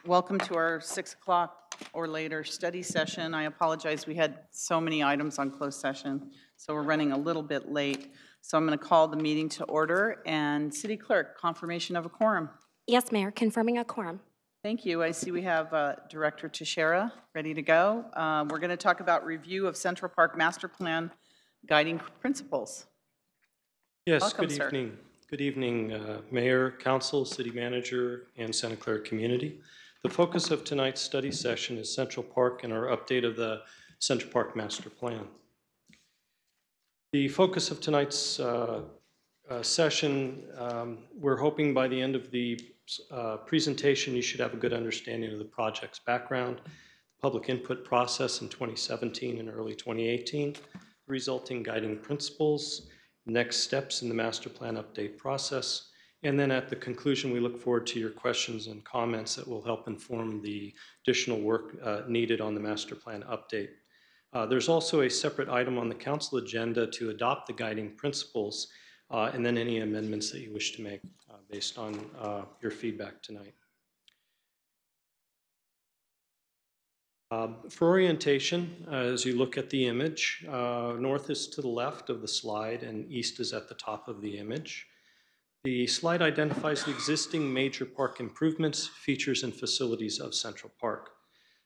Welcome to our 6 o'clock or later study session. I apologize, we had so many items on closed session, so we're running a little bit late. So I'm going to call the meeting to order. And City Clerk, confirmation of a quorum. Yes, Mayor, confirming a quorum. Thank you. I see we have Director Teixeira ready to go. We're going to talk about review of Central Park Master Plan guiding principles. Yes, Welcome, good sir. evening. Good evening, Mayor, Council, City Manager, and Santa Clara community. The focus of tonight's study session is Central Park and our update of the Central Park Master Plan. The focus of tonight's session, we're hoping by the end of the presentation you should have a good understanding of the project's background, public input process in 2017 and early 2018, resulting guiding principles, next steps in the master plan update process, and then at the conclusion we look forward to your questions and comments that will help inform the additional work needed on the master plan update. There's also a separate item on the council agenda to adopt the guiding principles and then any amendments that you wish to make based on your feedback tonight. For orientation, as you look at the image, north is to the left of the slide and east is at the top of the image. The slide identifies the existing major park improvements, features, and facilities of Central Park.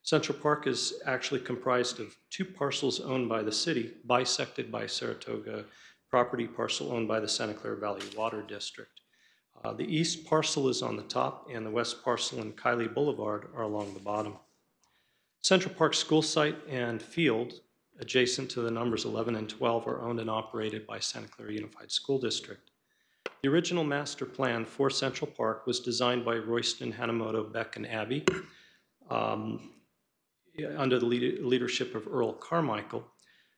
Central Park is actually comprised of two parcels owned by the city, bisected by Saratoga property parcel owned by the Santa Clara Valley Water District. The east parcel is on the top and the west parcel and Kiley Boulevard are along the bottom. Central Park school site and field adjacent to the numbers 11 and 12 are owned and operated by Santa Clara Unified School District. The original master plan for Central Park was designed by Royston, Hanamoto, Beck, and Abbey under the leadership of Earl Carmichael,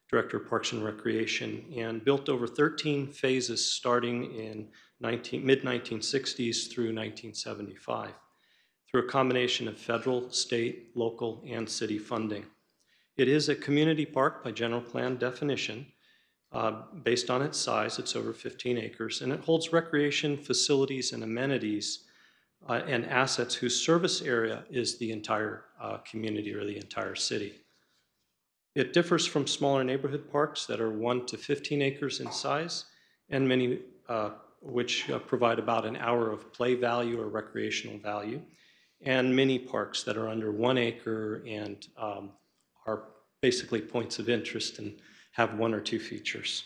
Director of Parks and Recreation, and built over 13 phases starting in mid-1960s through 1975 through a combination of federal, state, local, and city funding. It is a community park by general plan definition. Based on its size, it's over 15 acres, and it holds recreation facilities and amenities and assets whose service area is the entire community or the entire city. It differs from smaller neighborhood parks that are 1 to 15 acres in size, and many which provide about an hour of play value or recreational value, and mini parks that are under 1 acre and are basically points of interest and have 1 or 2 features.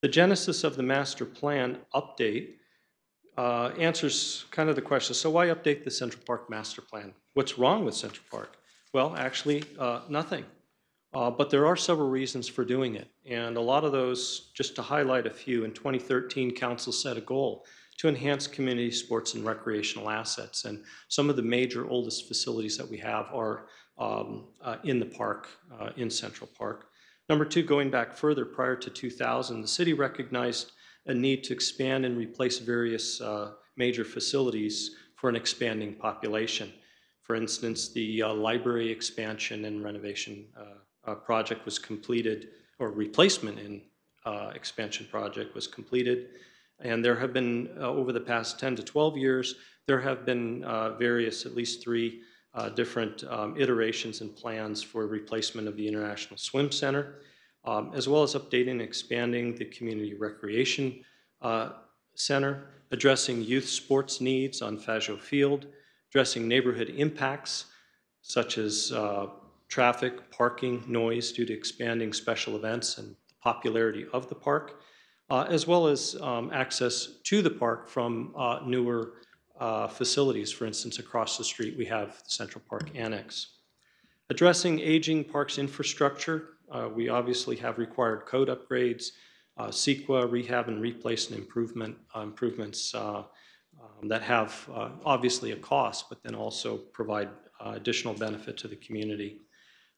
The genesis of the master plan update answers kind of the question, so why update the Central Park master plan? What's wrong with Central Park? Well, actually, nothing. But there are several reasons for doing it. And a lot of those, just to highlight a few, in 2013, Council set a goal to enhance community sports and recreational assets. And some of the major oldest facilities that we have are in the park, in Central Park. Number 2, going back further, prior to 2000, the city recognized a need to expand and replace various major facilities for an expanding population. For instance, the library expansion and renovation project was completed, or replacement and expansion project was completed. And there have been, over the past 10 to 12 years, there have been various, at least 3 different iterations and plans for replacement of the International Swim Center, as well as updating and expanding the Community Recreation Center, addressing youth sports needs on Fajo Field, addressing neighborhood impacts such as traffic, parking, noise due to expanding special events and the popularity of the park, as well as access to the park from newer facilities. For instance, across the street we have the Central Park Annex. Addressing aging parks infrastructure, we obviously have required code upgrades, CEQA, rehab and replacement improvements that have obviously a cost, but then also provide additional benefit to the community.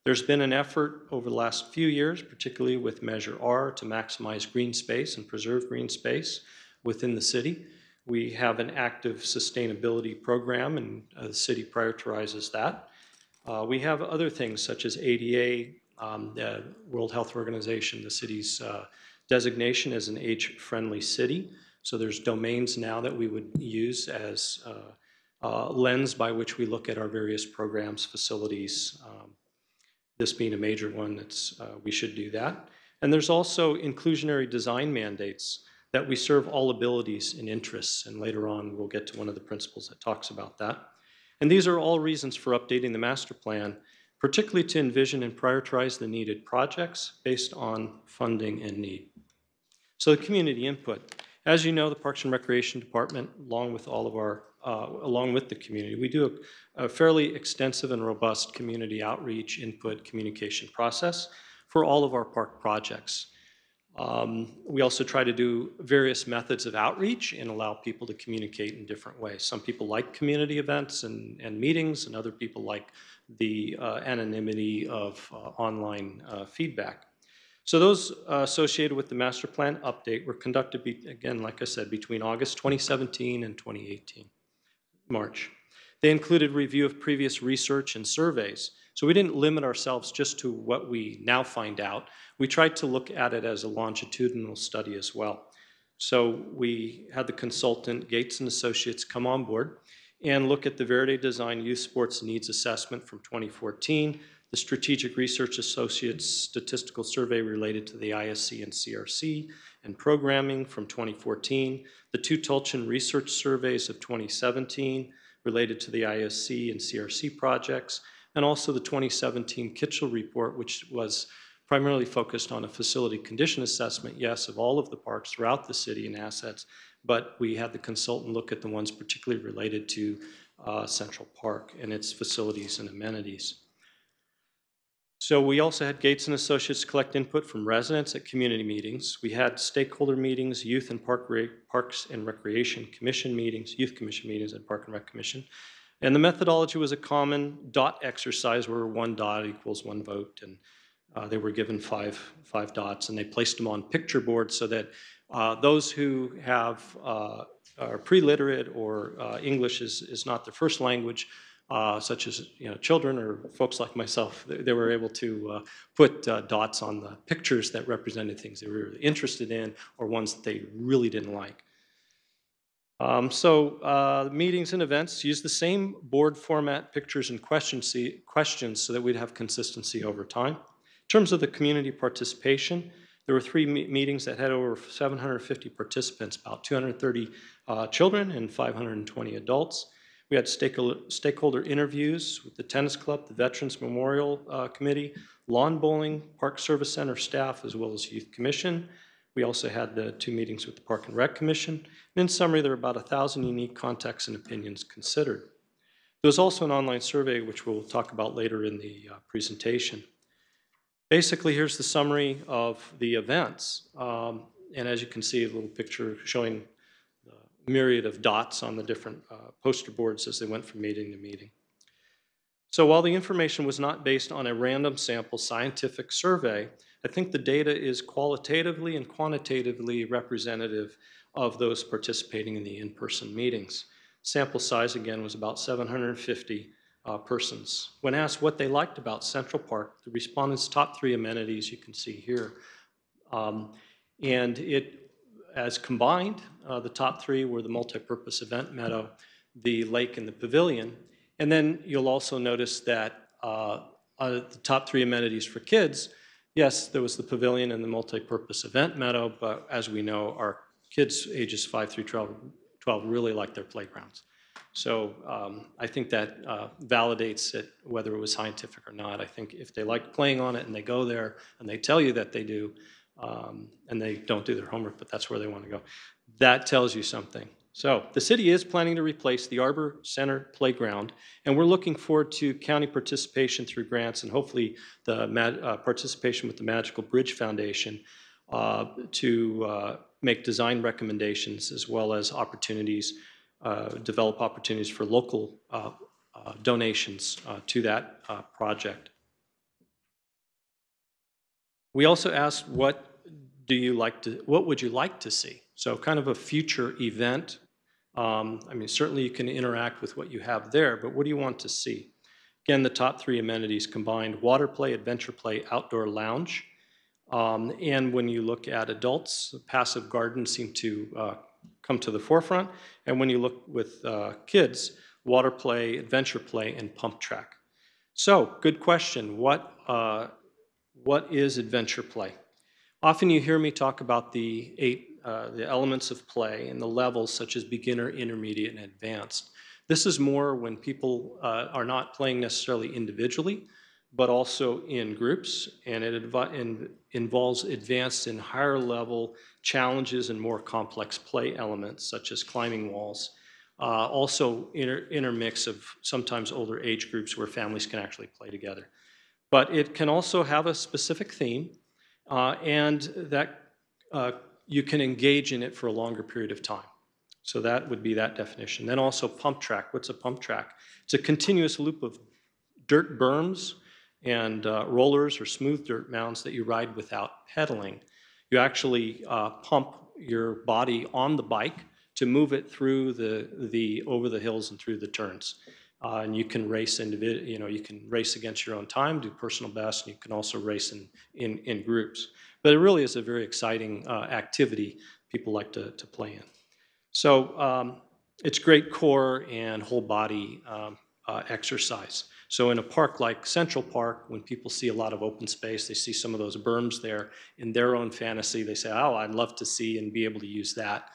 There's been an effort over the last few years, particularly with Measure R, to maximize green space and preserve green space within the city. We have an active sustainability program, and the city prioritizes that. We have other things such as ADA, the World Health Organization, the city's designation as an age-friendly city. So there's domains now that we would use as lens by which we look at our various programs, facilities, this being a major one, we should do that. And there's also inclusionary design mandates that we serve all abilities and interests, and later on we'll get to one of the principles that talks about that. And these are all reasons for updating the master plan, particularly to envision and prioritize the needed projects based on funding and need. So the community input. As you know, the Parks and Recreation Department, along with all of our, along with the community, we do a fairly extensive and robust community outreach, input, communication process for all of our park projects. We also try to do various methods of outreach and allow people to communicate in different ways. Some people like community events and meetings, and other people like the anonymity of online feedback. So those associated with the master plan update were conducted, again, like I said, between August 2017 and 2018, March. They included review of previous research and surveys. So we didn't limit ourselves just to what we now find out. We tried to look at it as a longitudinal study as well. So we had the consultant, Gates and Associates, come on board and look at the Verde Design Youth Sports Needs Assessment from 2014, the Strategic Research Associates Statistical Survey related to the ISC and CRC and programming from 2014, the two Tulchin Research Surveys of 2017 related to the ISC and CRC projects, and also the 2017 Kitchell Report, which was primarily focused on a facility condition assessment, yes, of all of the parks throughout the city and assets, but we had the consultant look at the ones particularly related to Central Park and its facilities and amenities. So we also had Gates and Associates collect input from residents at community meetings. We had stakeholder meetings, Youth and Parks and Recreation Commission meetings, Youth Commission meetings and Park and Rec Commission. And the methodology was a common dot exercise where 1 dot equals 1 vote, and they were given five dots, and they placed them on picture boards so that those who are pre-literate or English is not their first language, such as children or folks like myself, they were able to put dots on the pictures that represented things they were really interested in or ones that they really didn't like. Meetings and events use the same board format, pictures, and questions so that we'd have consistency over time. In terms of the community participation, there were 3 meetings that had over 750 participants, about 230 children and 520 adults. We had stakeholder interviews with the tennis club, the Veterans Memorial Committee, lawn bowling, Park Service Center staff, as well as Youth Commission. We also had the 2 meetings with the Park and Rec Commission. And in summary, there were about 1,000 unique contacts and opinions considered. There was also an online survey, which we'll talk about later in the presentation. Basically, here's the summary of the events. And as you can see, a little picture showing the myriad of dots on the different poster boards as they went from meeting to meeting. So while the information was not based on a random sample scientific survey, I think the data is qualitatively and quantitatively representative of those participating in the in-person meetings. Sample size, again, was about 750 persons. When asked what they liked about Central Park, the respondents' top 3 amenities you can see here. And it, as combined, the top 3 were the multi-purpose event meadow, the lake, and the pavilion. And then you'll also notice that the top 3 amenities for kids, yes, there was the pavilion and the multi-purpose event meadow, but as we know, our kids ages 5 through 12 really like their playgrounds. So I think that validates it, whether it was scientific or not. I think if they like playing on it and they go there and they tell you that they do, and they don't do their homework, but that's where they want to go, that tells you something. So the city is planning to replace the Arbor Center playground, and we're looking forward to county participation through grants and hopefully the participation with the Magical Bridge Foundation to make design recommendations as well as opportunities, develop opportunities for local donations to that project. We also asked, what would you like to see? So kind of a future event. I mean, certainly you can interact with what you have there, but what do you want to see? Again, the top 3 amenities combined: water play, adventure play, outdoor lounge. And when you look at adults, passive gardens seem to come to the forefront. And when you look with kids, water play, adventure play, and pump track. So, good question. What is adventure play? Often you hear me talk about the elements of play and the levels such as beginner, intermediate, and advanced. This is more when people are not playing necessarily individually, but also in groups, and it involves advanced and higher level challenges and more complex play elements such as climbing walls. Also intermix of sometimes older age groups where families can actually play together. But it can also have a specific theme, and that you can engage in it for a longer period of time. So that would be that definition. Then also pump track. What's a pump track? It's a continuous loop of dirt berms and rollers or smooth dirt mounds that you ride without pedaling. You actually pump your body on the bike to move it through over the hills and through the turns. And you can race you can race against your own time, do personal best, and you can also race in groups. But it really is a very exciting activity people like to play in. So it's great core and whole body exercise. So in a park like Central Park, when people see a lot of open space, they see some of those berms there in their own fantasy, they say, oh, I'd love to see and be able to use that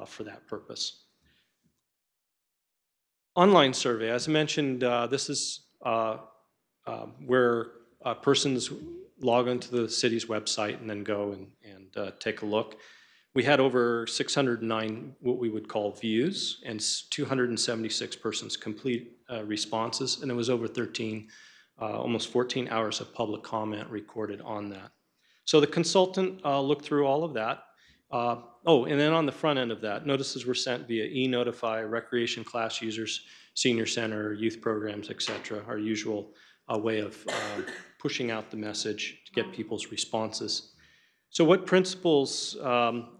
for that purpose. Online survey, as I mentioned, this is where persons log onto the city's website and then go and take a look. We had over 609 what we would call views and 276 persons complete responses, and it was over 13, almost 14 hours of public comment recorded on that. So the consultant looked through all of that. And then on the front end of that, notices were sent via e-notify, recreation class users, senior center, youth programs, etc. Our usual way of pushing out the message to get people's responses. So what principles?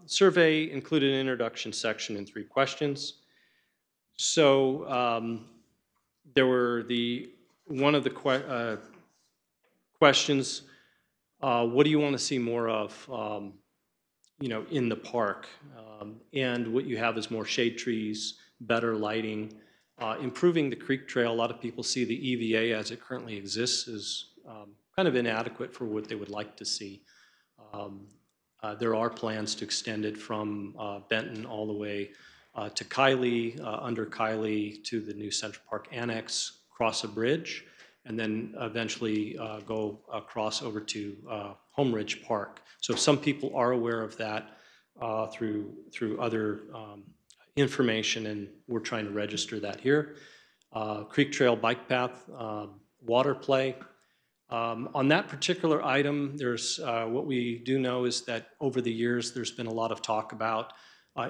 Survey included an introduction section and 3 questions. So there were one of the questions, what do you want to see more of in the park? And what you have is more shade trees, better lighting, improving the creek trail. A lot of people see the EVA as it currently exists as kind of inadequate for what they would like to see. There are plans to extend it from Benton all the way to Kiley, under Kiley to the new Central Park Annex, cross a bridge, and then eventually go across over to Home Ridge Park. So some people are aware of that through other information, and we're trying to register that here. Creek Trail Bike Path, water play. On that particular item, there's what we do know is that over the years there's been a lot of talk about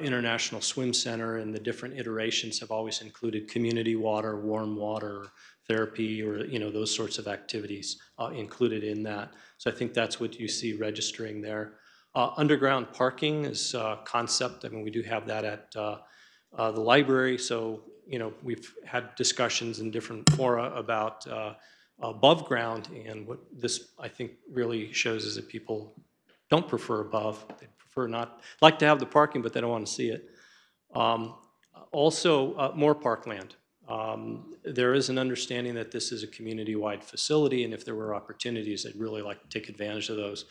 International Swim Center, and the different iterations have always included community water, warm water therapy, or those sorts of activities included in that. So I think that's what you see registering there. Underground parking is a concept. I mean, we do have that at the library. So we've had discussions in different fora about above ground, and what this I think really shows is that people don't prefer above. They prefer like to have the parking, but they don't want to see it. Also, more parkland. There is an understanding that this is a community-wide facility, and if there were opportunities, they'd really like to take advantage of those.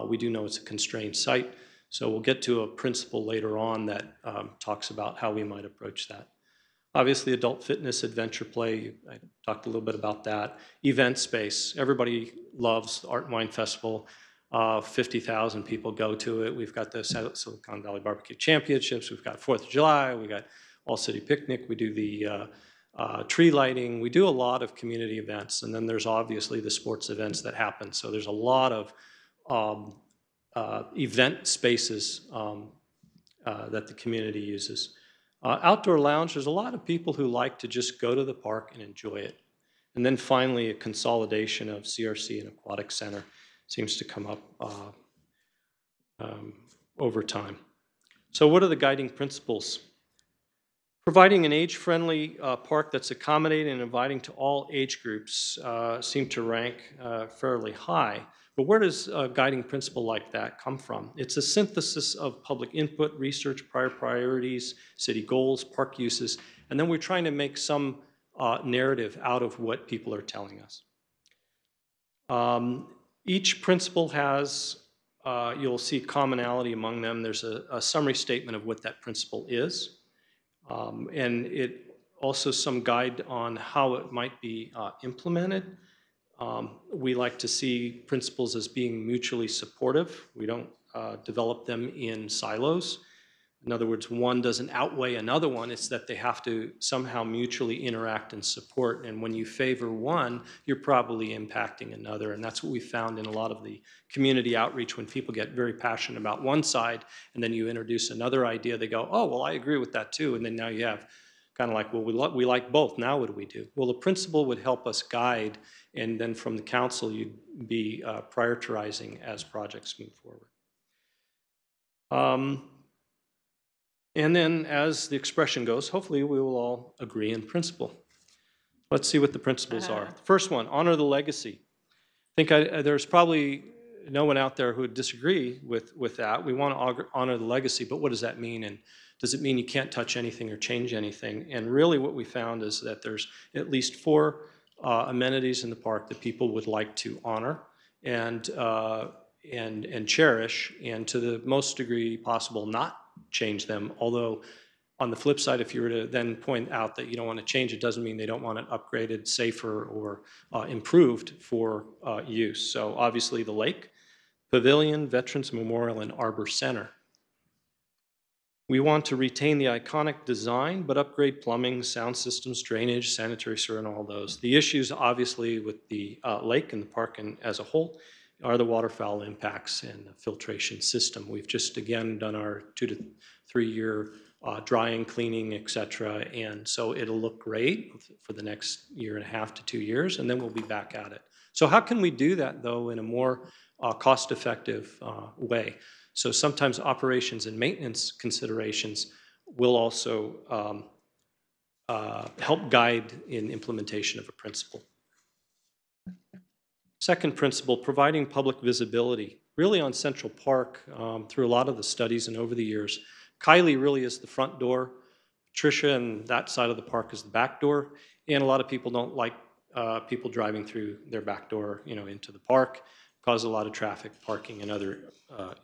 We do know it's a constrained site, so we'll get to a principle later on that talks about how we might approach that. Obviously, adult fitness, adventure play, I talked a little bit about that. Event space, everybody loves the Art and Wine Festival. 50,000 people go to it. We've got the Silicon Valley Barbecue Championships. We've got 4th of July. We got All City Picnic. We do the tree lighting. We do a lot of community events. And then there's obviously the sports events that happen. So there's a lot of event spaces that the community uses. Outdoor lounge, there's a lot of people who like to just go to the park and enjoy it. And then finally, a consolidation of CRC and Aquatic Center seems to come up over time. So what are the guiding principles Providing an age-friendly park that's accommodating and inviting to all age groups seem to rank fairly high. But where does a guiding principle like that come from? It's a synthesis of public input, research, prior priorities, city goals, park uses, and then we're trying to make some narrative out of what people are telling us. Each principle has, you'll see commonality among them. There's a summary statement of what that principle is. And it also some guide on how it might be implemented. We like to see principles as being mutually supportive. We don't develop them in silos. In other words, one doesn't outweigh another one. It's that they have to somehow mutually interact and support. And when you favor one, you're probably impacting another. And that's what we found in a lot of the community outreach. When people get very passionate about one side, and then you introduce another idea, they go, oh, well, I agree with that too. And then now you have kind of like, well, we like both. Now what do we do? Well, the principle would help us guide. And then from the council, you'd be prioritizing as projects move forward. And then, as the expression goes, hopefully we will all agree in principle. Let's see what the principles are. The first one, honor the legacy. I think there's probably no one out there who would disagree with that. We want to honor the legacy, but what does that mean? And does it mean you can't touch anything or change anything? And really what we found is that there's at least 4 amenities in the park that people would like to honor and cherish, and to the most degree possible not change them. Although on the flip side, if you were to then point out that you don't want to change, it doesn't mean they don't want it upgraded, safer, or improved for use. So obviously the lake, pavilion, Veterans Memorial, and Arbor Center. We want to retain the iconic design, but upgrade plumbing, sound systems, drainage, sanitary sewer, and all those. The issues, obviously, with the lake and the park as a whole are the waterfowl impacts and the filtration system. We've just, again, done our 2 to 3 year drying, cleaning, et cetera, and so it'll look great for the next 1.5 to 2 years, and then we'll be back at it. So how can we do that, though, in a more cost-effective way? So sometimes operations and maintenance considerations will also help guide in implementation of a principle. Second principle, providing public visibility. Really on Central Park, through a lot of the studies and over the years, Kylie really is the front door. Tricia and that side of the park is the back door. And a lot of people don't like people driving through their back door, into the park, cause a lot of traffic, parking, and other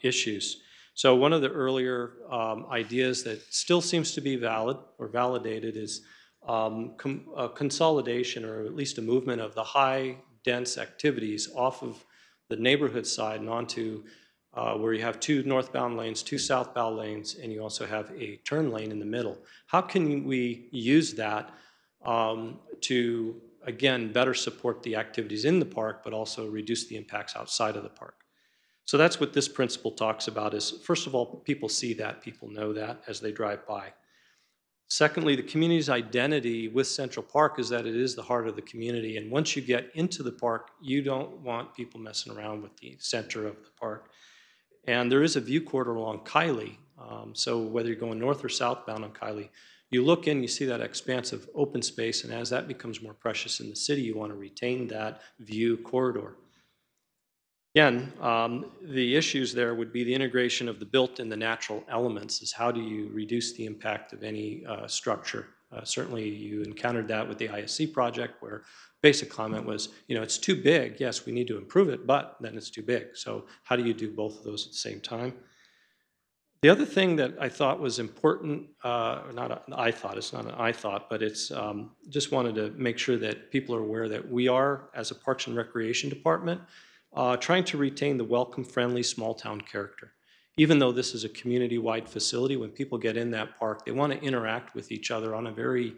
issues. So one of the earlier ideas that still seems to be valid or validated is a consolidation, or at least a movement of the high dense activities off of the neighborhood side and onto where you have 2 northbound lanes, 2 southbound lanes, and you also have a turn lane in the middle. How can we use that to, again, better support the activities in the park, but also reduce the impacts outside of the park? So that's what this principle talks about is, first of all, people see that, people know that as they drive by. Secondly, the community's identity with Central Park is that it is the heart of the community. And once you get into the park, you don't want people messing around with the center of the park. And there is a view corridor along Kylie. So whether you're going north or southbound on Kylie, you look in, you see that expansive open space. And as that becomes more precious in the city, you want to retain that view corridor. Again, the issues there would be the integration of the built and the natural elements. Is how do you reduce the impact of any structure? Certainly you encountered that with the ISC project, where basic comment was, it's too big. Yes, we need to improve it, but then it's too big. So how do you do both of those at the same time? The other thing that I thought was important, it's not an I thought, but it's just wanted to make sure that people are aware that we are, as a Parks and Recreation Department, trying to retain the welcome, friendly, small-town character. Even though this is a community-wide facility, when people get in that park, they want to interact with each other on a very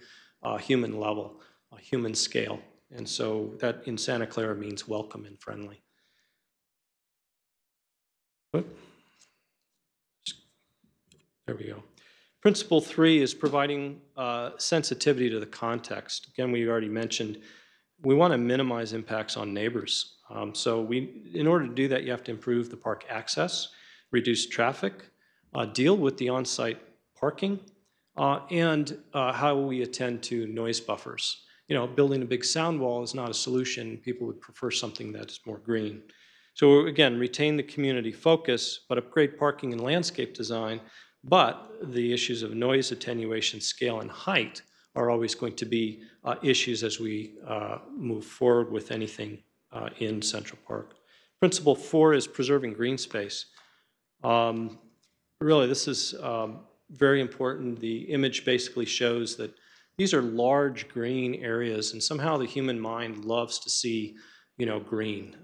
human level, a human scale. And so that in Santa Clara means welcome and friendly. There we go. Principle 3 is providing sensitivity to the context. Again, we already mentioned we want to minimize impacts on neighbors. So in order to do that, you have to improve the park access, reduce traffic, deal with the on-site parking, and how we attend to noise buffers. You know, building a big sound wall is not a solution. People would prefer something that is more green. So again, retain the community focus, but upgrade parking and landscape design. But the issues of noise attenuation, scale, and height are always going to be issues as we move forward with anything in Central Park. Principle 4 is preserving green space. Really, this is very important. The image basically shows that these are large green areas, and somehow the human mind loves to see, you know, green.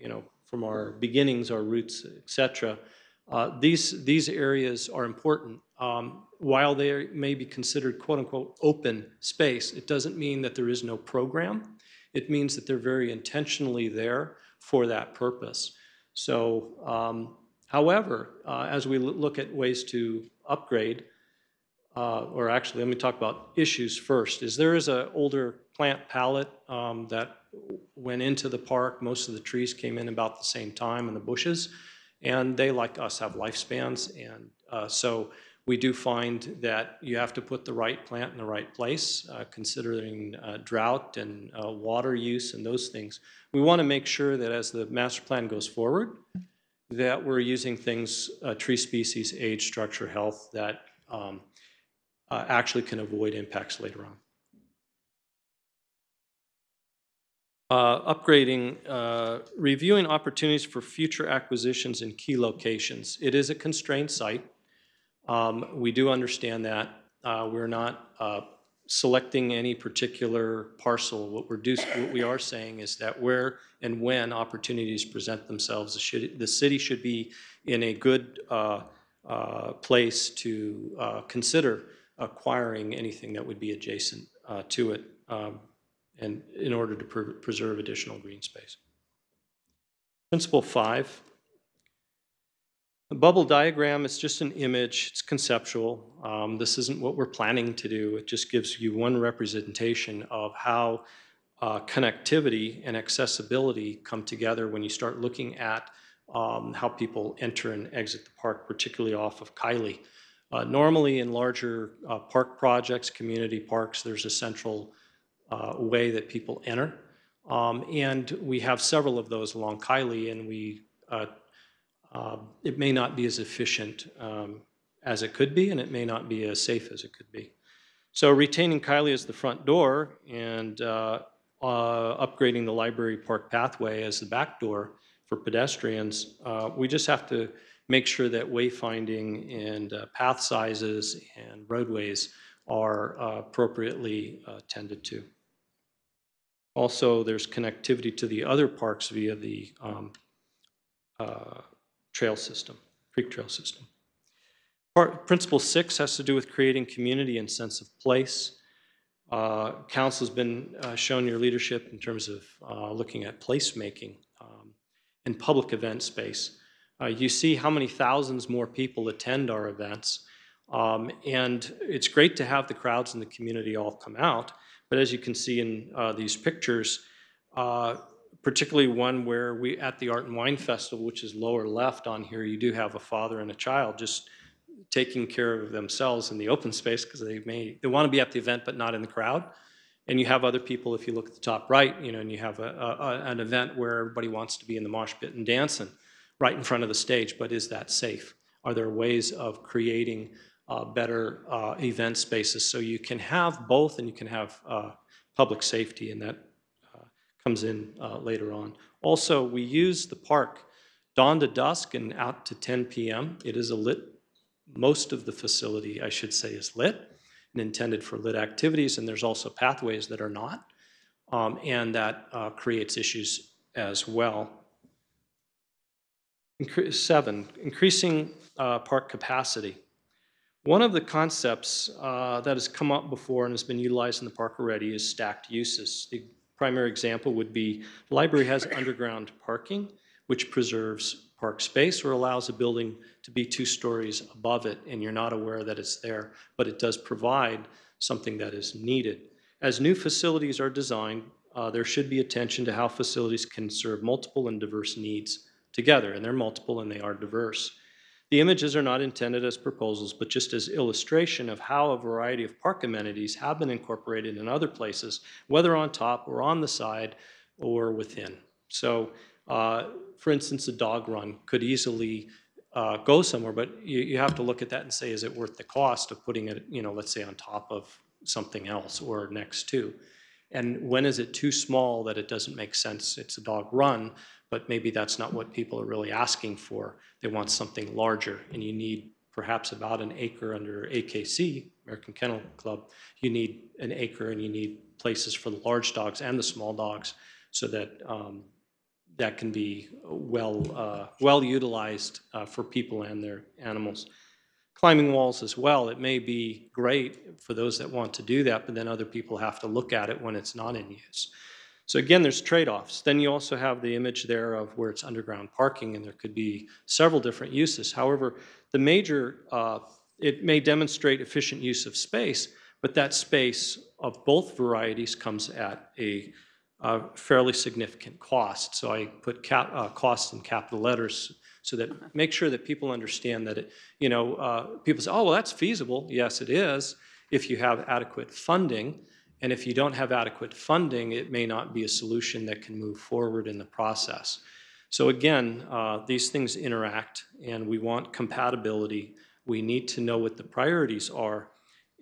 You know, from our beginnings, our roots, etc. These areas are important. While they may be considered "quote unquote" open space, it doesn't mean that there is no program. It means that they're very intentionally there for that purpose. So. However, as we look at ways to upgrade, or actually let me talk about issues first, is there is an older plant palette that went into the park. Most of the trees came in about the same time, and the bushes, and they, like us, have lifespans, and so we do find that you have to put the right plant in the right place, considering drought and water use and those things. We want to make sure that as the master plan goes forward, that we're using things, tree species, age, structure, health, that actually can avoid impacts later on. Upgrading, reviewing opportunities for future acquisitions in key locations. It is a constrained site. We do understand that. We're not selecting any particular parcel. What we are saying is that where and when opportunities present themselves, the city should be in a good place to consider acquiring anything that would be adjacent to it, and in order to preserve additional green space. Principle 5. The bubble diagram is just an image. It's conceptual. This isn't what we're planning to do. It just gives you one representation of how connectivity and accessibility come together when you start looking at how people enter and exit the park, particularly off of Kiley. Normally in larger park projects, community parks, there's a central way that people enter. And we have several of those along Kiley, and it may not be as efficient as it could be, and it may not be as safe as it could be. So retaining Kiley as the front door and upgrading the Library Park pathway as the back door for pedestrians, we just have to make sure that wayfinding and path sizes and roadways are appropriately tended to. Also, there's connectivity to the other parks via the trail system, creek trail system. Principle 6 has to do with creating community and sense of place. Council's been shown your leadership in terms of looking at placemaking and public event space. You see how many thousands more people attend our events, and it's great to have the crowds in the community all come out, but as you can see in these pictures, particularly one where we, at the Art and Wine Festival, which is lower left on here, you do have a father and a child just taking care of themselves in the open space because they want to be at the event but not in the crowd. And you have other people, if you look at the top right, you know, and you have an event where everybody wants to be in the mosh pit and dancing right in front of the stage, but is that safe? Are there ways of creating better event spaces so you can have both and you can have public safety, and that comes in later on. Also, we use the park dawn to dusk and out to 10 p.m. It is a lit, most of the facility, I should say, is lit and intended for lit activities, and there's also pathways that are not, and that creates issues as well. 7, increasing park capacity. One of the concepts that has come up before and has been utilized in the park already is stacked uses. The primary example would be the library has underground parking, which preserves park space or allows a building to be 2 stories above it, and you're not aware that it's there, but it does provide something that is needed. As new facilities are designed, there should be attention to how facilities can serve multiple and diverse needs together, and they're multiple and they are diverse. The images are not intended as proposals, but just as illustration of how a variety of park amenities have been incorporated in other places, whether on top or on the side or within. So, for instance, a dog run could easily go somewhere, but you have to look at that and say, is it worth the cost of putting it, let's say on top of something else or next to? And when is it too small that it doesn't make sense? It's a dog run, but maybe that's not what people are really asking for. They want something larger, and you need perhaps about an acre under AKC, American Kennel Club. You need an acre, and you need places for the large dogs and the small dogs, so that that can be well utilized for people and their animals. Climbing walls as well, it may be great for those that want to do that, but then other people have to look at it when it's not in use. So again, there's trade-offs. Then you also have the image there of where it's underground parking, and there could be several different uses. However, the major, it may demonstrate efficient use of space, but that space of both varieties comes at a fairly significant cost. So I put cost in capital letters so that make sure that people understand that it, people say, oh, well, that's feasible. Yes, it is, if you have adequate funding. And if you don't have adequate funding, it may not be a solution that can move forward in the process. So again, these things interact, and we want compatibility. We need to know what the priorities are,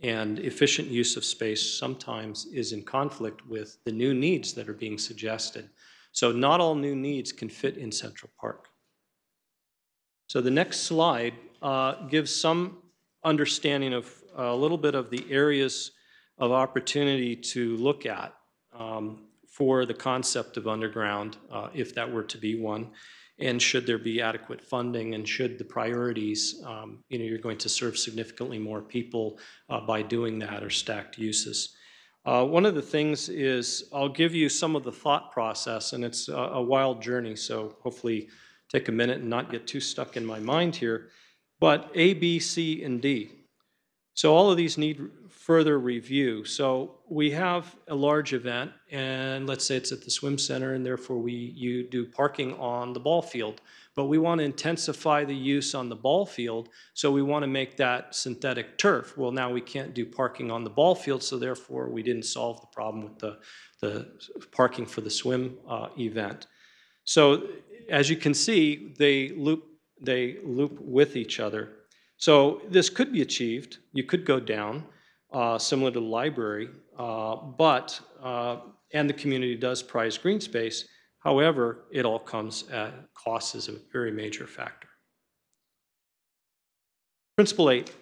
and efficient use of space sometimes is in conflict with the new needs that are being suggested. So not all new needs can fit in Central Park. So the next slide gives some understanding of a little bit of the areas of opportunity to look at for the concept of underground, if that were to be one, and should there be adequate funding, and should the priorities, you're going to serve significantly more people by doing that, or stacked uses. One of the things is, I'll give you some of the thought process, and it's a wild journey, so hopefully take a minute and not get too stuck in my mind here. But A, B, C, and D. So all of these need further review. So we have a large event, and let's say it's at the swim center, and therefore you do parking on the ball field. But we want to intensify the use on the ball field, so we want to make that synthetic turf. Well, now we can't do parking on the ball field, so therefore we didn't solve the problem with the parking for the swim event. So as you can see, they loop with each other. So this could be achieved. You could go down, similar to the library, and the community does prize green space. However, it all comes at cost as a very major factor. Principle 8,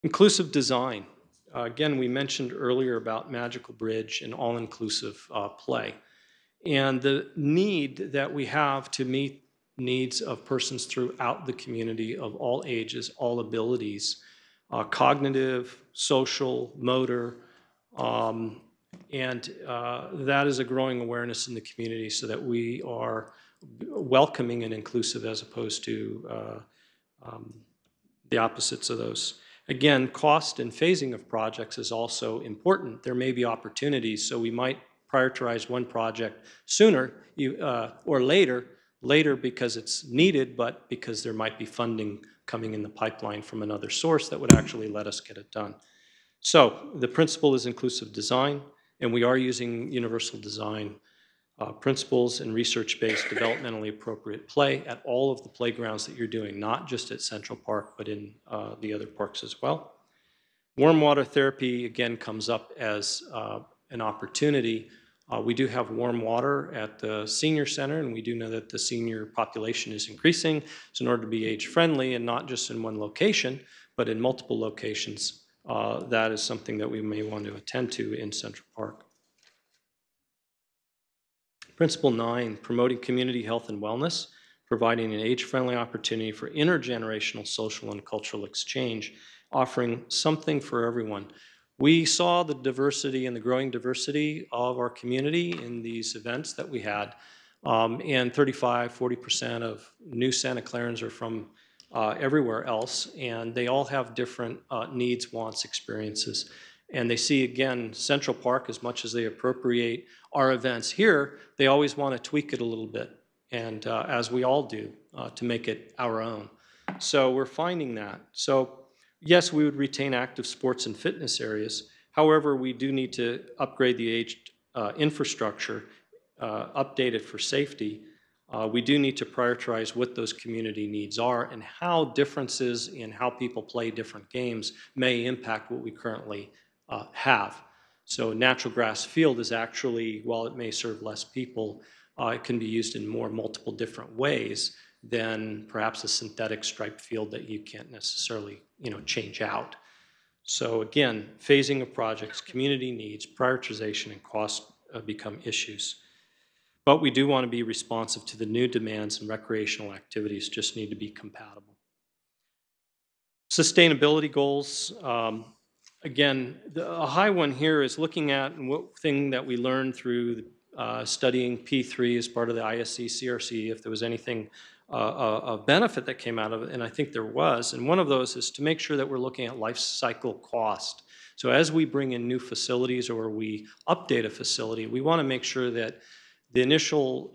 inclusive design. Again, we mentioned earlier about Magical Bridge and all-inclusive play. And the need that we have to meet needs of persons throughout the community of all ages, all abilities, cognitive, social, motor, and that is a growing awareness in the community, so that we are welcoming and inclusive as opposed to the opposites of those. Again, cost and phasing of projects is also important. There may be opportunities, so we might prioritize one project sooner or later because it's needed, but because there might be funding coming in the pipeline from another source that would actually let us get it done. So the principle is inclusive design, and we are using universal design principles and research-based developmentally appropriate play at all of the playgrounds that you're doing, not just at Central Park, but in the other parks as well. Warm water therapy, again, comes up as an opportunity. We do have warm water at the senior center, and we do know that the senior population is increasing. So in order to be age-friendly, and not just in one location, but in multiple locations, that is something that we may want to attend to in Central Park. Principle 9, promoting community health and wellness, providing an age-friendly opportunity for intergenerational social and cultural exchange, offering something for everyone. We saw the diversity and the growing diversity of our community in these events that we had, and 35–40% of new Santa Clarans are from everywhere else, and they all have different needs, wants, experiences. And they see, again, Central Park, as much as they appropriate our events here, they always want to tweak it a little bit. and as we all do, to make it our own. So we're finding that. So yes, we would retain active sports and fitness areas. However, we do need to upgrade the aged infrastructure, update it for safety. We do need to prioritize what those community needs are and how differences in how people play different games may impact what we currently have. So natural grass field is actually, while it may serve less people, it can be used in multiple different ways than perhaps a synthetic striped field that you can't necessarily, change out. So again, phasing of projects, community needs, prioritization, and cost become issues. But we do want to be responsive to the new demands, and recreational activities just need to be compatible. Sustainability goals. Again, a high one here is looking at what thing that we learned through studying P3 as part of the ISC CRC, if there was anything of benefit that came out of it, and I think there was. And one of those is to make sure that we're looking at life cycle cost. So as we bring in new facilities or we update a facility, we want to make sure that the initial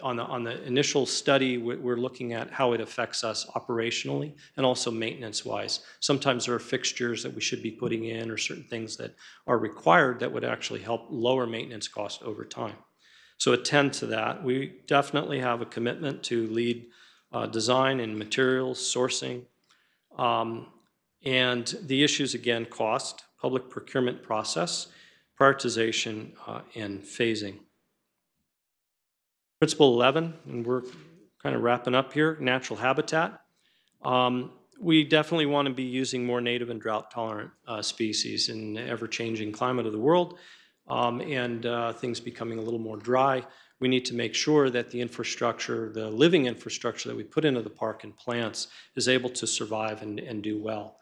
on the initial study, we're looking at how it affects us operationally and also maintenance-wise. Sometimes there are fixtures that we should be putting in or certain things that are required that would actually help lower maintenance costs over time. So attend to that. We definitely have a commitment to lead design and materials, sourcing, and the issues, again, cost, public procurement process, prioritization, and phasing. Principle 11, and we're kind of wrapping up here, natural habitat. We definitely want to be using more native and drought-tolerant species in the ever-changing climate of the world, and things becoming a little more dry. We need to make sure that the infrastructure, the living infrastructure that we put into the park and plants is able to survive and do well.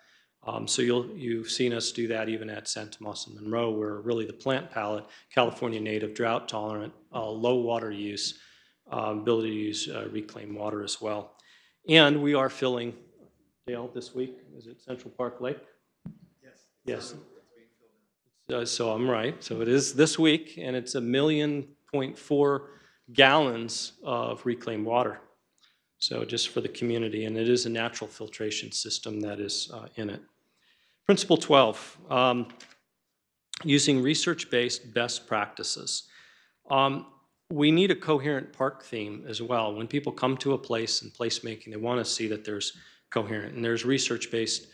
So you've seen us do that even at Santa Tomas and Monroe, where really the plant palette, California native, drought-tolerant, low water use, ability to use reclaimed water as well. And we are filling, Dale, this week, is it Central Park Lake? Yes. Yes. So I'm right. So it is this week, and it's 1.4 million gallons of reclaimed water. So just for the community, and it is a natural filtration system that is in it. Principle 12, using research-based best practices. We need a coherent park theme as well. When people come to a place and placemaking, they want to see that there's coherent, and there's research-based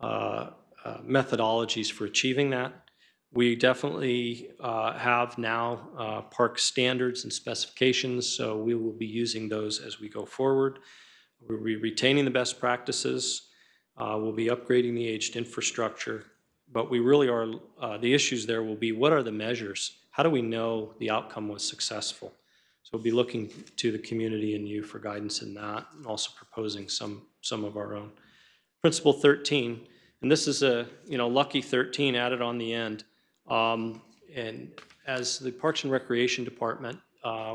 methodologies for achieving that. We definitely have now park standards and specifications, so we will be using those as we go forward. We'll be retaining the best practices. We'll be upgrading the aged infrastructure, but we really are, the issues there will be, what are the measures? How do we know the outcome was successful? So we'll be looking to the community and you for guidance in that, and also proposing some of our own. Principle 13, and this is a lucky 13 added on the end. And as the Parks and Recreation Department,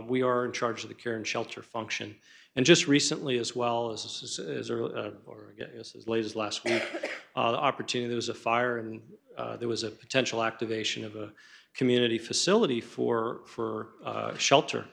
we are in charge of the care and shelter function. And just recently, as well as or I guess as late as last week, the opportunity, there was a fire and there was a potential activation of a community facility for shelter.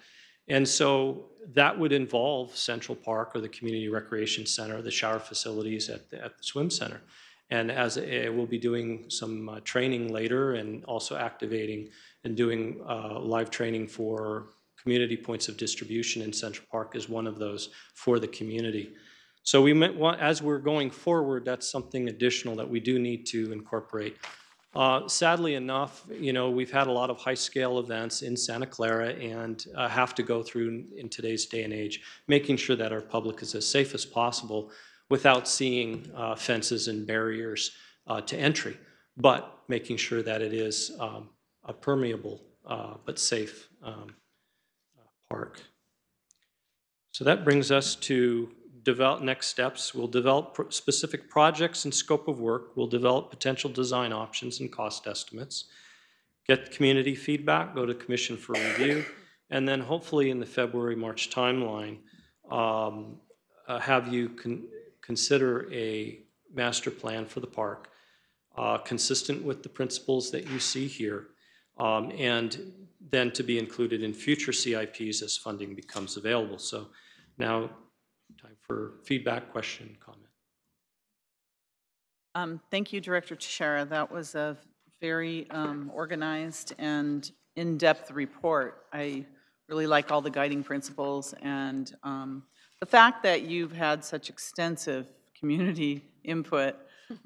And so that would involve Central Park or the Community Recreation Center, the shower facilities at the swim center. And as we'll be doing some training later, and also activating and doing live training for community points of distribution in Central Park is one of those for the community. So we might want, as we're going forward, that's something additional that we do need to incorporate. Sadly enough, we've had a lot of high-scale events in Santa Clara, and have to go through in today's day and age, making sure that our public is as safe as possible without seeing fences and barriers to entry, but making sure that it is a permeable but safe park. So that brings us to develop next steps. We'll develop specific projects and scope of work. We'll develop potential design options and cost estimates. Get community feedback, go to commission for review, and then hopefully in the February-March timeline, have you consider a master plan for the park consistent with the principles that you see here, and then to be included in future CIPs as funding becomes available. So now, time for feedback, question, comment. Thank you, Director Teixeira. That was a very organized and in-depth report. I really like all the guiding principles and the fact that you've had such extensive community input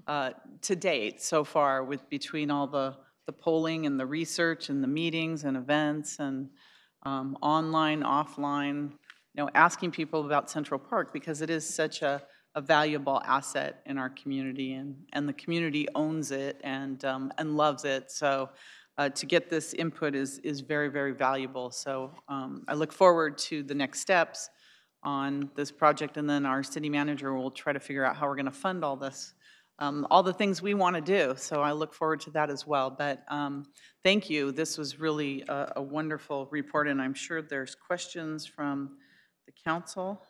to date so far with between all the polling and the research and the meetings and events and online, offline, asking people about Central Park because it is such a valuable asset in our community, and the community owns it and loves it. So to get this input is very, very valuable. So I look forward to the next steps on this project, and then our city manager will try to figure out how we're going to fund all this, all the things we want to do. So I look forward to that as well. But thank you. This was really a wonderful report, and I'm sure there's questions from the council.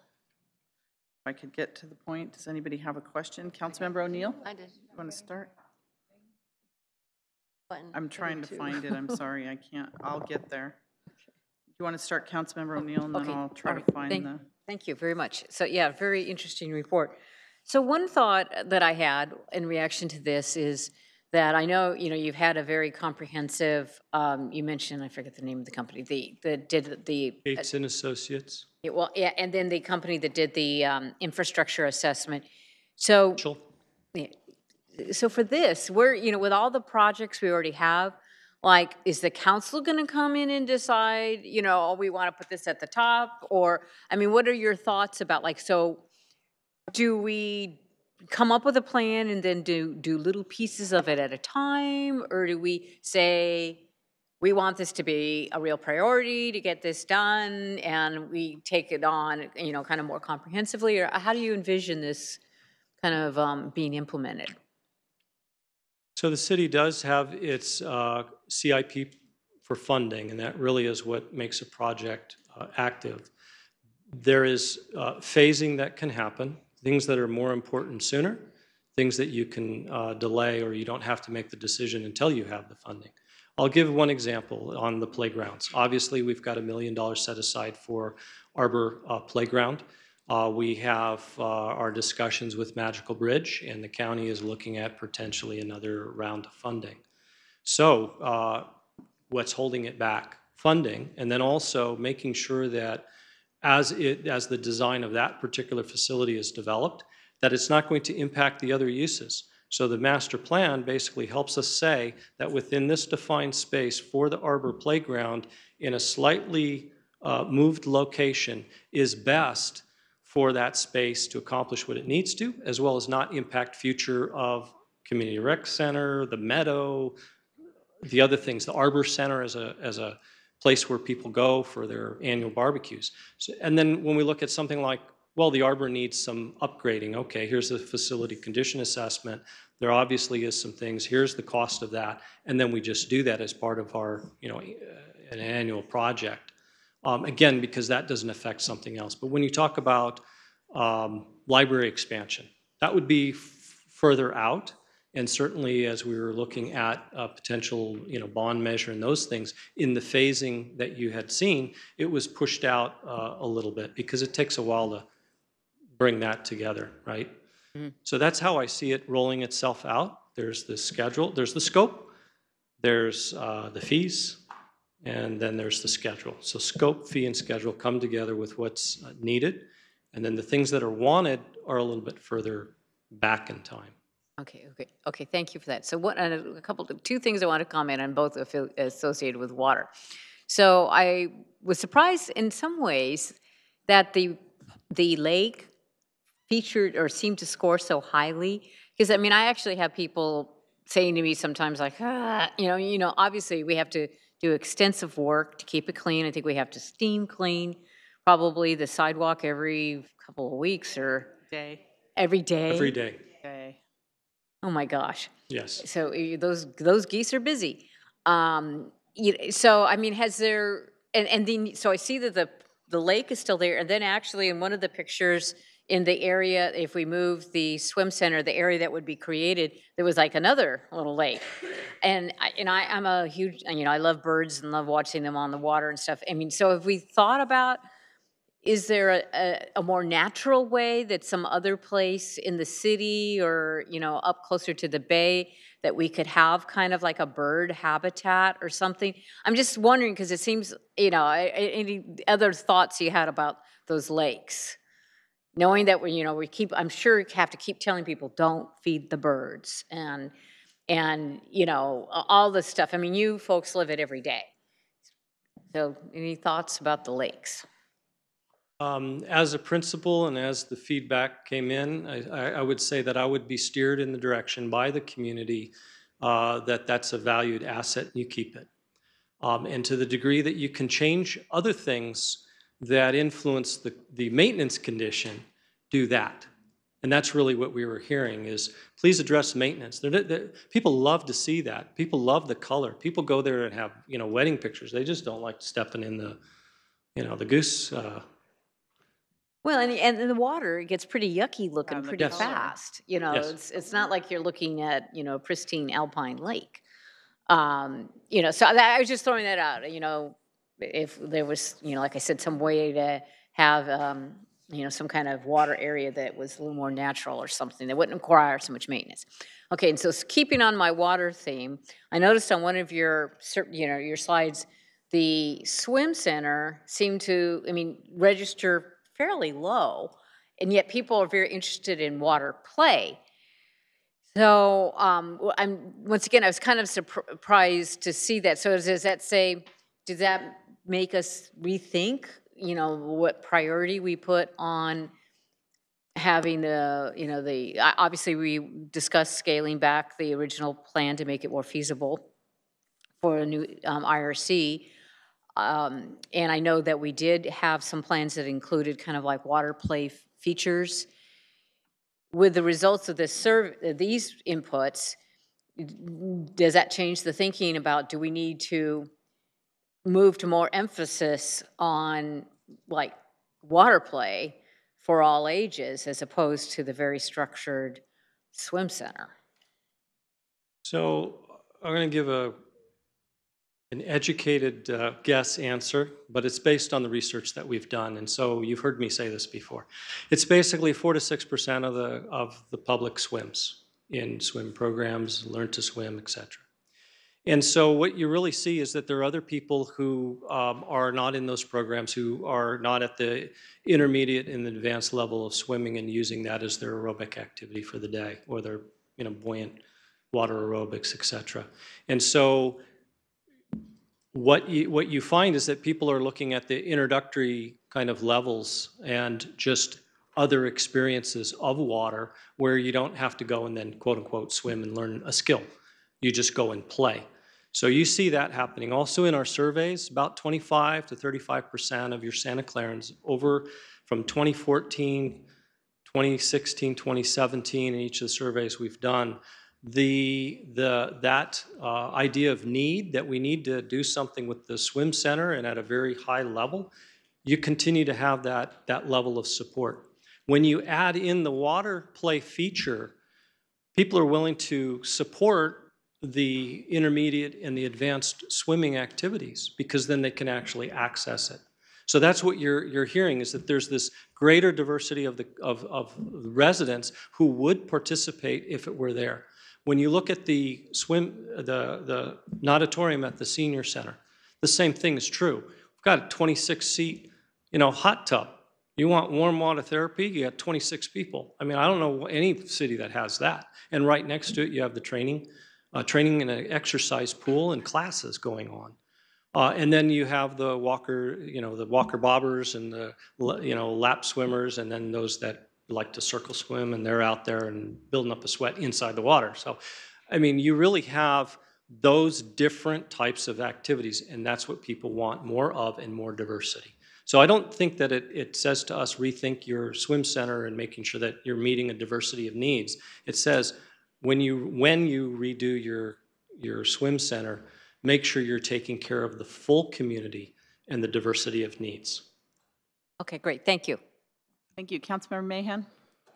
If I could get to the point, does anybody have a question? Councilmember O'Neill? I did. You want to start? Button. I'm trying to find it. I'm sorry, I can't. I'll get there. You want to start, Councilmember O'Neill, and then Okay. I'll try All right. to find the... Thank you very much. So yeah, very interesting report. So one thought that I had in reaction to this is that I know, you've had a very comprehensive, you mentioned, I forget the name of the company, that did the... Gates and Associates. Well, yeah, and then the company that did the infrastructure assessment. So, Mitchell. yeah, so for this, we're, with all the projects we already have, like, is the council going to come in and decide, oh, we want to put this at the top? Or, I mean, what are your thoughts about, like, so do we come up with a plan and then do little pieces of it at a time? Or do we say, we want this to be a real priority to get this done, and we take it on, kind of more comprehensively? Or how do you envision this kind of being implemented? So the city does have its CIP for funding, and that really is what makes a project active. There is phasing that can happen, things that are more important sooner, things that you can delay or you don't have to make the decision until you have the funding. I'll give one example on the playgrounds. Obviously, we've got $1 million set aside for Arbor Playground. We have our discussions with Magical Bridge, and the county is looking at potentially another round of funding. So what's holding it back? Funding, and then also making sure that as the design of that particular facility is developed, that it's not going to impact the other uses. So the master plan basically helps us say that within this defined space for the Arbor Playground in a slightly moved location is best for that space to accomplish what it needs to, as well as not impact future of community rec center, the meadow, the other things, the Arbor Center as a place where people go for their annual barbecues. So, and then when we look at something like, well, the Arbor needs some upgrading. Okay, here's the facility condition assessment. There obviously is some things. Here's the cost of that. And then we just do that as part of our, an annual project. Again, because that doesn't affect something else. But when you talk about library expansion, that would be further out. And certainly as we were looking at a potential bond measure and those things, in the phasing that you had seen, it was pushed out a little bit because it takes a while to bring that together, right? Mm-hmm. So that's how I see it rolling itself out. There's the schedule, there's the scope, there's the fees, and then there's the schedule. So scope, fee, and schedule come together with what's needed, and then the things that are wanted are a little bit further back in time. Okay. Thank you for that. So two things I want to comment on, both associated with water. So I was surprised in some ways that the lake featured or seemed to score so highly. Because I mean, I actually have people saying to me sometimes like, obviously we have to do extensive work to keep it clean. I think we have to steam clean probably the sidewalk every couple of weeks or every day. Every day. Oh my gosh. Yes. So those geese are busy. So I mean, has there and then so I see that the lake is still there, and then actually in one of the pictures in the area, if we move the swim center, the area that would be created, there was like another little lake. And I'm a huge, I love birds and love watching them on the water and stuff. I mean, so if we thought about, is there a more natural way that some other place in the city or, up closer to the bay that we could have kind of like a bird habitat or something? I'm just wondering because it seems, any other thoughts you had about those lakes? Knowing that I'm sure you have to keep telling people, don't feed the birds and all this stuff. I mean, you folks live it every day. So any thoughts about the lakes? As a principal and as the feedback came in, I would say that I would be steered in the direction by the community that that's a valued asset and you keep it. And to the degree that you can change other things that influence the maintenance condition, do that. And that's really what we were hearing is, please address maintenance. People love to see that. People love the color. People go there and have, wedding pictures. They just don't like stepping in the, the goose. Well, and the water, it gets pretty yucky looking the pretty color. fast. Yes. It's not like you're looking at, pristine alpine lake. So I was just throwing that out, if there was, like I said, some way to have, some kind of water area that was a little more natural or something that wouldn't require so much maintenance. Okay, and so keeping on my water theme, I noticed on one of your slides, the swim center seemed to, register fairly low, and yet people are very interested in water play. So once again, I was kind of surprised to see that. So does that make us rethink, what priority we put on having obviously we discussed scaling back the original plan to make it more feasible for a new IRC. And I know that we did have some plans that included kind of like water play features. With the results of these inputs, does that change the thinking about, do we need to move to more emphasis on like water play for all ages as opposed to the very structured swim center? So I'm going to give an educated guess answer, but it's based on the research that we've done. And so you've heard me say this before. It's basically 4 to 6% of the public swims in swim programs, learn to swim, etc. And so what you really see is that there are other people who are not in those programs, who are not at the intermediate and advanced level of swimming and using that as their aerobic activity for the day, or their buoyant water aerobics, etc. And so what you find is that people are looking at the introductory kind of levels and just other experiences of water where you don't have to go and then quote unquote swim and learn a skill. You just go and play. So you see that happening. Also in our surveys, about 25 to 35% of your Santa Clarans over from 2014, 2016, 2017, in each of the surveys we've done, that idea of need, that we need to do something with the swim center and at a very high level, you continue to have that level of support. When you add in the water play feature, people are willing to support the intermediate and the advanced swimming activities because then they can actually access it. So that's what you're hearing, is that there's this greater diversity of residents who would participate if it were there. When you look at the natatorium at the senior center, the same thing is true. We've got a 26-seat, hot tub. You want warm water therapy, you got 26 people. I mean, I don't know any city that has that. And right next to it, you have the training in an exercise pool and classes going on. And then you have the walker bobbers and the, lap swimmers, and then those that like to circle swim, and they're out there and building up a sweat inside the water. So, I mean, you really have those different types of activities, and that's what people want more of and more diversity. So I don't think that it says to us, rethink your swim center and making sure that you're meeting a diversity of needs. It says, when you redo your swim center, make sure you're taking care of the full community and the diversity of needs. Okay, great, thank you. Thank you. Councilmember Mahan?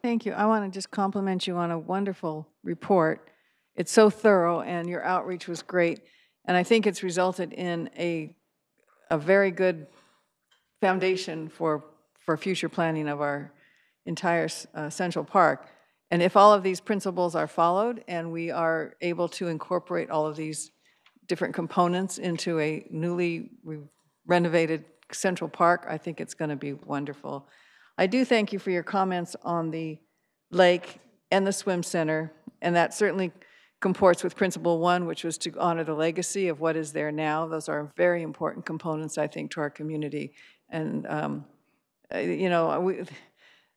Thank you. I want to just compliment you on a wonderful report. It's so thorough, and your outreach was great. And I think it's resulted in a very good foundation for future planning of our entire Central Park. And if all of these principles are followed and we are able to incorporate all of these different components into a newly renovated Central Park, I think it's going to be wonderful. I do thank you for your comments on the lake and the swim center, and that certainly comports with Principle 1, which was to honor the legacy of what is there now. Those are very important components, I think, to our community. And, you know,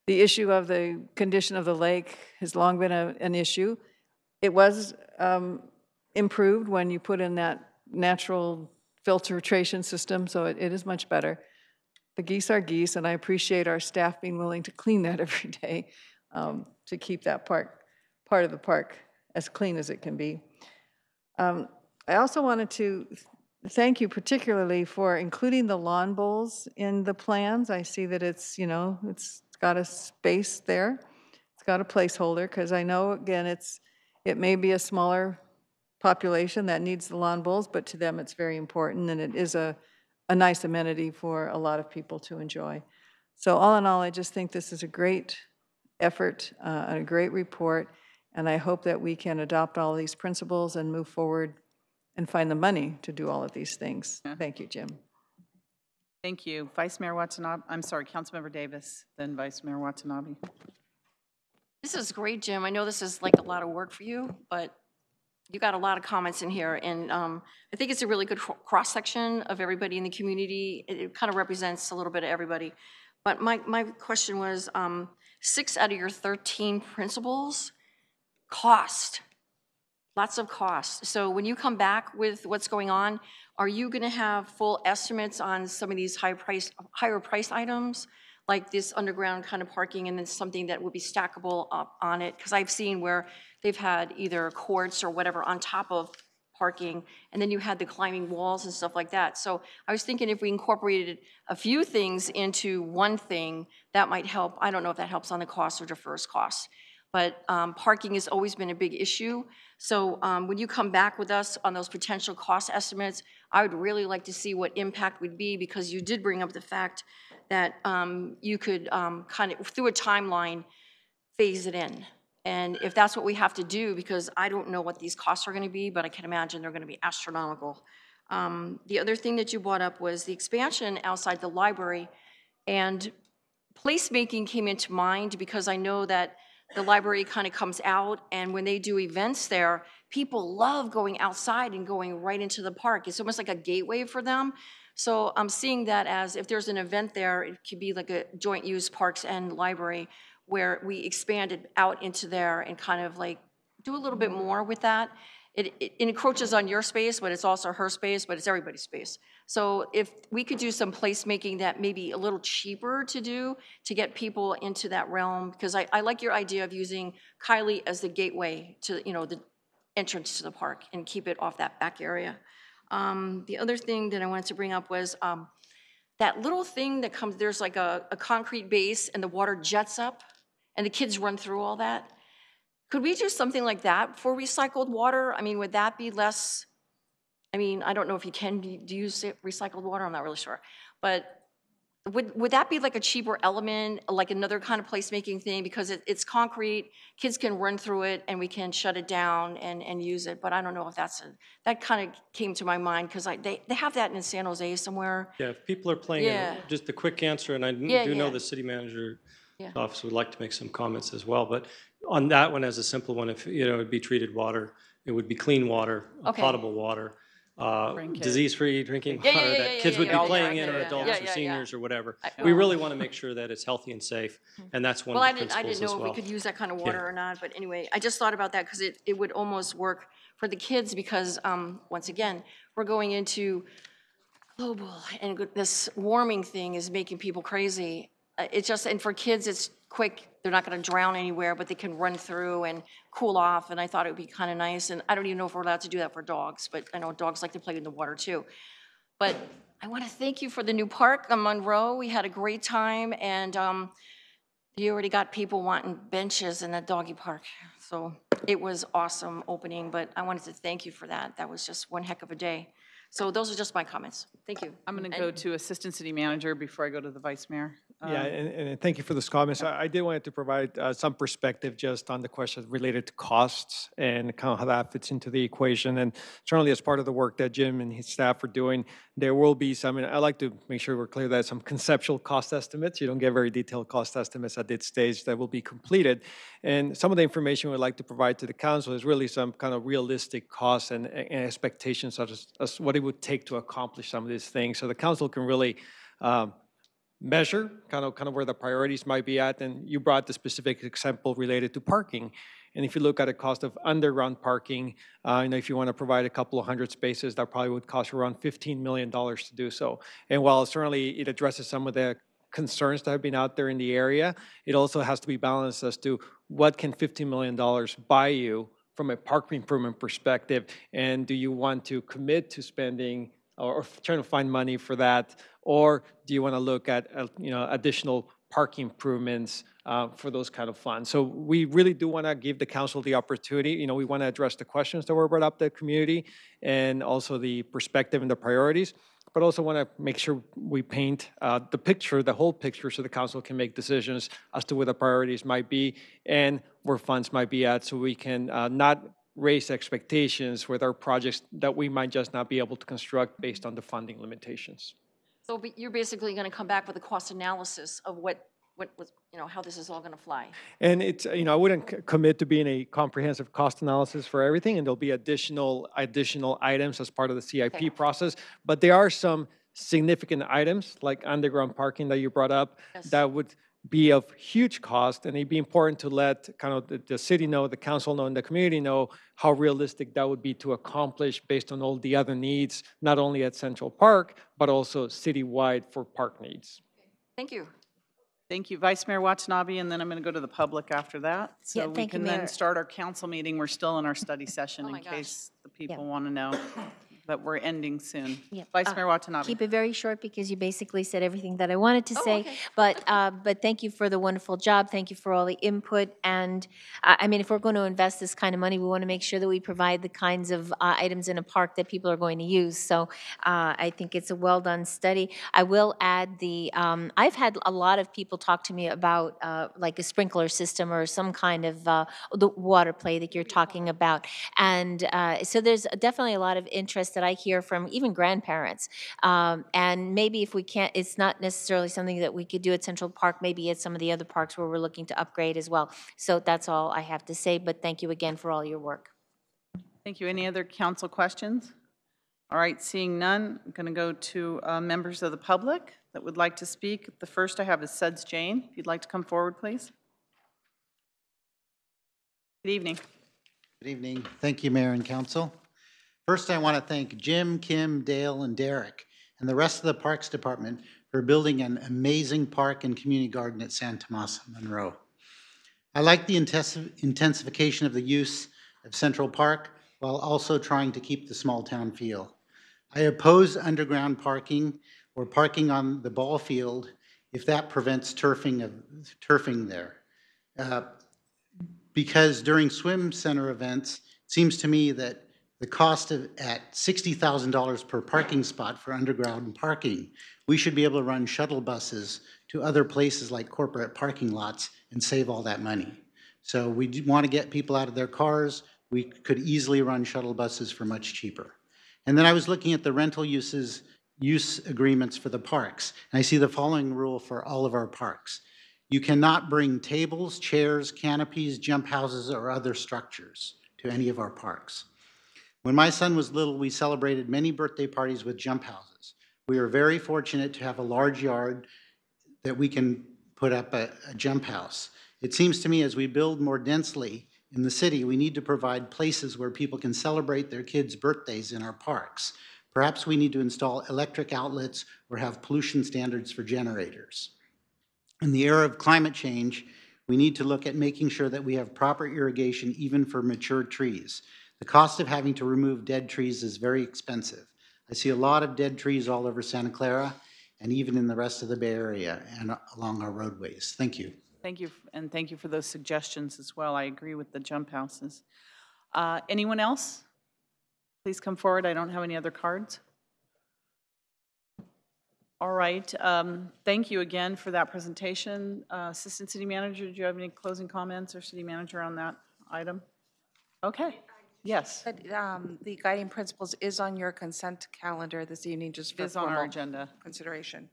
the issue of the condition of the lake has long been an issue. It was improved when you put in that natural filtration system, so it is much better. The geese are geese, and I appreciate our staff being willing to clean that every day to keep that part of the park as clean as it can be. I also wanted to thank you particularly for including the lawn bowls in the plans. I see that it's, you know, it's got a space there. It's got a placeholder, because I know, again, it may be a smaller population that needs the lawn bowls, but to them it's very important, and it is a nice amenity for a lot of people to enjoy. So all in all, I just think this is a great effort and a great report, and I hope that we can adopt all these principles and move forward and find the money to do all of these things. Yeah. Thank you, Jim. Thank you. Vice Mayor Watanabe, I'm sorry, Councilmember Davis, then Vice Mayor Watanabe. This is great, Jim. I know this is like a lot of work for you, but you got a lot of comments in here, and I think it's a really good cross-section of everybody in the community. It kind of represents a little bit of everybody. But my question was, 6 out of your 13 principles, cost, lots of cost. So when you come back with what's going on, are you gonna have full estimates on some of these higher price items? Like this underground kind of parking, and then something that would be stackable up on it? Because I've seen where they've had either courts or whatever on top of parking, and then you had the climbing walls and stuff like that. So I was thinking if we incorporated a few things into one thing, that might help. I don't know if that helps on the cost or defers costs, but parking has always been a big issue. So when you come back with us on those potential cost estimates, I would really like to see what impact would be, because you did bring up the fact that you could kind of, through a timeline, phase it in. And if that's what we have to do, because I don't know what these costs are going to be, but I can imagine they're going to be astronomical. The other thing that you brought up was the expansion outside the library, and placemaking came into mind, because I know that the library kind of comes out, and when they do events there, people love going outside and going right into the park. It's almost like a gateway for them. So I'm seeing that as, if there's an event there, it could be like a joint use parks and library, where we expanded out into there and kind of like do a little bit more with that. It encroaches on your space, but it's also her space, but it's everybody's space. So if we could do some placemaking that may be a little cheaper to do to get people into that realm, because I like your idea of using Kylie as the gateway to, you know, the entrance to the park, and keep it off that back area. The other thing that I wanted to bring up was that little thing that comes, there's like a concrete base and the water jets up and the kids run through all that. Could we do something like that for recycled water? I mean, would that be less, I mean, I don't know if you can use recycled water, I'm not really sure. But would that be like a cheaper element, like another kind of placemaking thing? Because it's concrete, kids can run through it, and we can shut it down and use it. But I don't know if that kind of came to my mind, because they have that in San Jose somewhere. Yeah, if people are playing, Yeah. just a quick answer, and I do know the city manager's office would like to make some comments as well, but on that one, as a simple one, if, you know, it'd be treated water, it would be clean water, Okay. potable water, Drink it. disease-free drinking Yeah, water yeah, that yeah, kids would be yeah, playing yeah, in, or yeah, adults yeah, or yeah. seniors or whatever. I- We really want to make sure that it's healthy and safe, and that's one Well, of I the didn't principles as know well. if we could use that kind of water or not, but anyway, I just thought about that, because it would almost work for the kids, because once again, we're going into global, and this warming thing is making people crazy. It's just, and for kids, it's quick. They're not going to drown anywhere, but they can run through and cool off, and I thought it would be kind of nice. And I don't even know if we're allowed to do that for dogs, but I know dogs like to play in the water too. But I want to thank you for the new park on Monroe. We had a great time, and you already got people wanting benches in the doggy park. So it was awesome opening, but I wanted to thank you for that. That was just one heck of a day. So those are just my comments. Thank you. I'm going to go to Assistant City Manager before I go to the Vice Mayor. Yeah, and thank you for those comments. I did want to provide some perspective just on the question related to costs and kind of how that fits into the equation. And certainly as part of the work that Jim and his staff are doing, there will be some, and I like to make sure we're clear that some conceptual cost estimates. You don't get very detailed cost estimates at this stage that will be completed. And some of the information we'd like to provide to the council is really some kind of realistic costs and expectations such as what it would take to accomplish some of these things. So the council can really measure kind of where the priorities might be at. And you brought the specific example related to parking. And if you look at the cost of underground parking, if you want to provide a couple of hundred spaces, that probably would cost around $15 million to do so. And while certainly it addresses some of the concerns that have been out there in the area, it also has to be balanced as to what can $15 million buy you from a park improvement perspective, and do you want to commit to spending or trying to find money for that, or do you want to look at additional park improvements for those kind of funds? So we really do want to give the council the opportunity. We want to address the questions that were brought up to the community and also the perspective and the priorities, but also want to make sure we paint the picture, the whole picture, so the council can make decisions as to where the priorities might be and where funds might be at, so we can not raise expectations with our projects that we might just not be able to construct based on the funding limitations. So you're basically going to come back with a cost analysis of what was, how this is all going to fly. And it's, I wouldn't commit to being a comprehensive cost analysis for everything, and there'll be additional items as part of the CIP process. But there are some significant items like underground parking that you brought up that would be of huge cost, and it'd be important to let kind of the city know, the council know, and the community know how realistic that would be to accomplish based on all the other needs, not only at Central Park, but also citywide for park needs. Thank you. Thank you, Vice Mayor Watanabe, and then I'm going to go to the public after that. So we can then start our council meeting. We're still in our study session in case the people want to know that we're ending soon. Yep. Vice Mayor Watanabe. Keep it very short because you basically said everything that I wanted to say. Okay. But thank you for the wonderful job. Thank you for all the input. And I mean, if we're going to invest this kind of money, we want to make sure that we provide the kinds of items in a park that people are going to use. So I think it's a well-done study. I will add I've had a lot of people talk to me about like a sprinkler system or some kind of the water play that you're talking about. And so there's definitely a lot of interest that I hear from even grandparents. And maybe if we can't, it's not necessarily something that we could do at Central Park, maybe at some of the other parks where we're looking to upgrade as well. So that's all I have to say, but thank you again for all your work. Thank you. Any other council questions? All right, seeing none, I'm going to go to members of the public that would like to speak. The first I have is Suds Jane. If you'd like to come forward, please. Good evening. Good evening. Thank you, Mayor and Council. First, I want to thank Jim, Kim, Dale, and Derek, and the rest of the Parks Department for building an amazing park and community garden at San Tomas Monroe. I like the intensification of the use of Central Park while also trying to keep the small town feel. I oppose underground parking or parking on the ball field if that prevents turfing there. Because during swim center events, it seems to me that the cost at $60,000 per parking spot for underground parking, we should be able to run shuttle buses to other places like corporate parking lots and save all that money. So we want to get people out of their cars. We could easily run shuttle buses for much cheaper. And then I was looking at the rental use agreements for the parks, and I see the following rule for all of our parks. You cannot bring tables, chairs, canopies, jump houses, or other structures to any of our parks. When my son was little, we celebrated many birthday parties with jump houses. We are very fortunate to have a large yard that we can put up a jump house. It seems to me as we build more densely in the city, we need to provide places where people can celebrate their kids' birthdays in our parks. Perhaps we need to install electric outlets or have pollution standards for generators. In the era of climate change, we need to look at making sure that we have proper irrigation even for mature trees. The cost of having to remove dead trees is very expensive. I see a lot of dead trees all over Santa Clara and even in the rest of the Bay Area and along our roadways. Thank you. Thank you, and thank you for those suggestions as well. I agree with the jump houses. Anyone else? Please come forward. I don't have any other cards. All right. Thank you again for that presentation. Assistant City Manager, do you have any closing comments, or City Manager, on that item? Okay. Yes. The guiding principles is on your consent calendar this evening, just for It is on our formal agenda. consideration.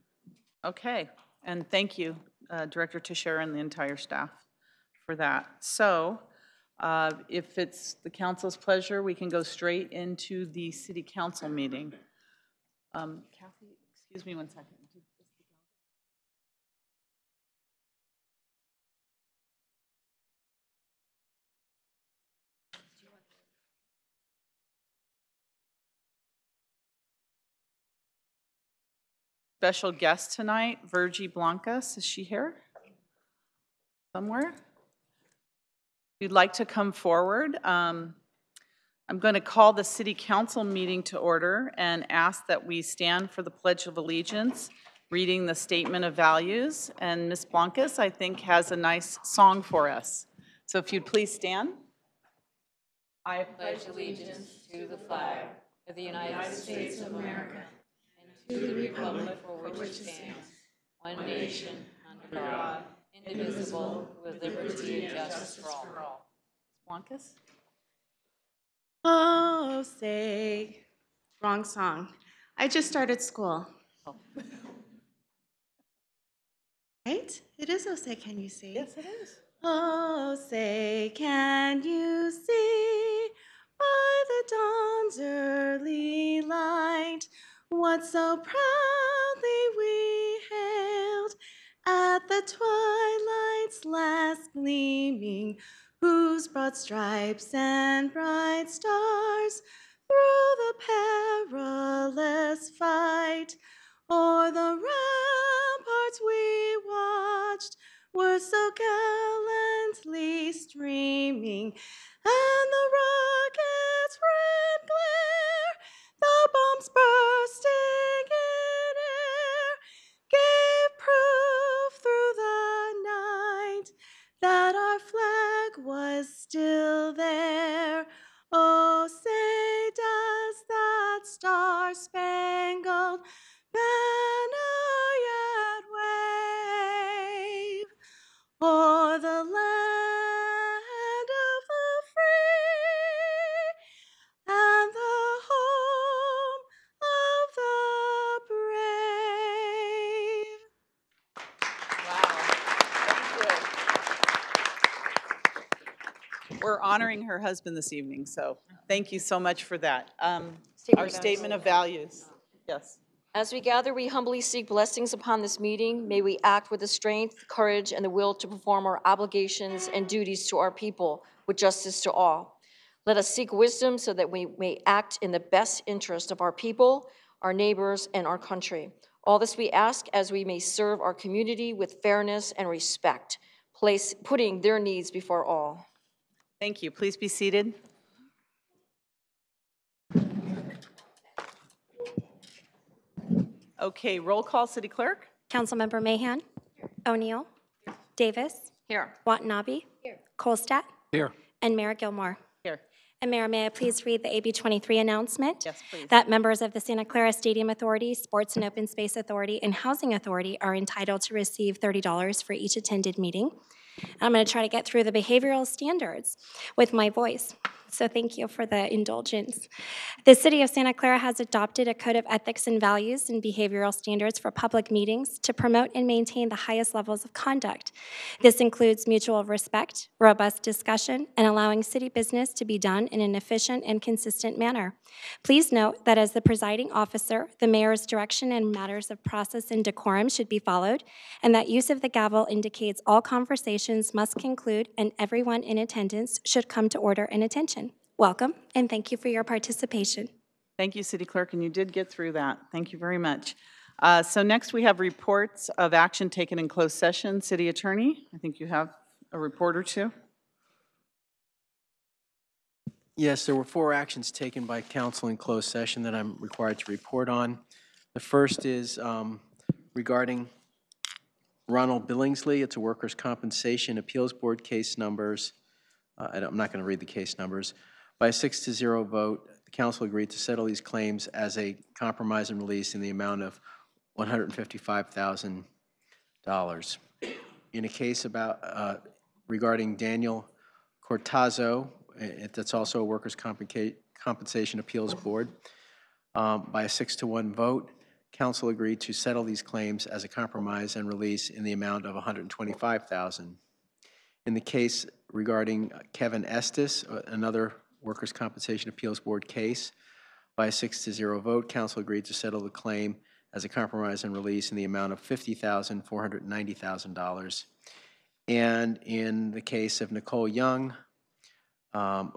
Okay. And thank you, Director Teixeira and the entire staff for that. So if it's the council's pleasure, we can go straight into the City Council meeting. Kathy, excuse me one second. Special guest tonight, Virgie Blancas. Is she here? Somewhere? If you'd like to come forward, I'm going to call the City Council meeting to order and ask that we stand for the Pledge of Allegiance, reading the Statement of Values. And Ms. Blancas, I think, has a nice song for us. So if you'd please stand. I pledge allegiance to the flag of the United States of America and to the republic for which it stands, one nation, under God, indivisible, with liberty and justice for all. Blancas? Oh, say, wrong song. I just started school. Oh. Right? It is Oh, say, can you see? Yes, it is. Oh, say, can you see by the dawn's early light what so proudly we hailed at the twilight's last gleaming, whose broad stripes and bright stars through the perilous fight o'er the ramparts we watched were so gallantly streaming, and the rocket's red glare, the bombs bursting in air, gave proof through the night that our flag was still there. Oh, say does that star-spangled banner yet wave o'er the land of the free and the home of the brave? We're honoring her husband this evening, so thank you so much for that. Our statement of values. Yes. As we gather, we humbly seek blessings upon this meeting. May we act with the strength, courage, and the will to perform our obligations and duties to our people with justice to all. Let us seek wisdom so that we may act in the best interest of our people, our neighbors, and our country. All this we ask as we may serve our community with fairness and respect, putting their needs before all. Thank you. Please be seated. Okay, roll call, City Clerk. Councilmember Mahan. O'Neill. Davis. Here. Watanabe. Kolstad. Here. And Mayor Gilmore. Here. And Mayor, may I please read the AB 23 announcement? Yes, please. That members of the Santa Clara Stadium Authority, Sports and Open Space Authority, and Housing Authority are entitled to receive $30 for each attended meeting. I'm going to try to get through the behavioral standards with my voice, so thank you for the indulgence. The City of Santa Clara has adopted a code of ethics and values and behavioral standards for public meetings to promote and maintain the highest levels of conduct. This includes mutual respect, robust discussion, and allowing city business to be done in an efficient and consistent manner. Please note that as the presiding officer, the mayor's direction in matters of process and decorum should be followed, and that use of the gavel indicates all conversations must conclude and everyone in attendance should come to order and attention. Welcome, and thank you for your participation. Thank you, City Clerk, and you did get through that. Thank you very much. So next we have reports of action taken in closed session. City Attorney, I think you have a report or two. Yes, there were 4 actions taken by council in closed session that I'm required to report on. The first is regarding Ronald Billingsley. It's a workers' compensation appeals board case numbers. I'm not going to read the case numbers. By a 6-0 vote, the council agreed to settle these claims as a compromise and release in the amount of $155,000. In a case about regarding Daniel Cortazzo, that's also a workers' compensation appeals board, by a 6-1 vote, council agreed to settle these claims as a compromise and release in the amount of $125,000. In the case regarding Kevin Estes, another workers' compensation appeals board case, by a 6-0 vote, council agreed to settle the claim as a compromise and release in the amount of $50,490,000. And in the case of Nicole Young,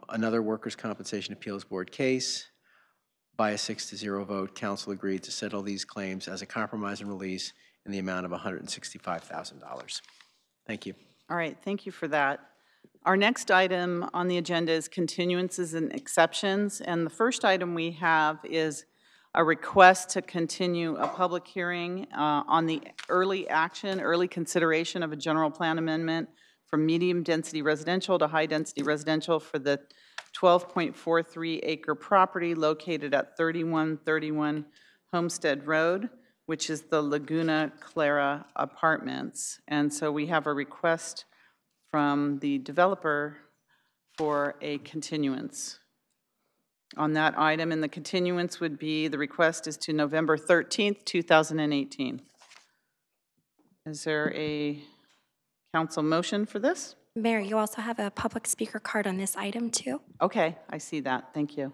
another workers' compensation appeals board case, by a 6-0 vote, council agreed to settle these claims as a compromise and release in the amount of $165,000. Thank you. All right, thank you for that. Our next item on the agenda is continuances and exceptions, and the first item we have is a request to continue a public hearing on the early consideration of a general plan amendment from medium-density residential to high-density residential for the 12.43-acre property located at 3131 Homestead Road, which is the Laguna Clara Apartments. And so we have a request from the developer for a continuance on that item, and the continuance would be, the request is to November 13th, 2018. Is there a council motion for this? Mayor, you also have a public speaker card on this item, too. Okay, I see that. Thank you.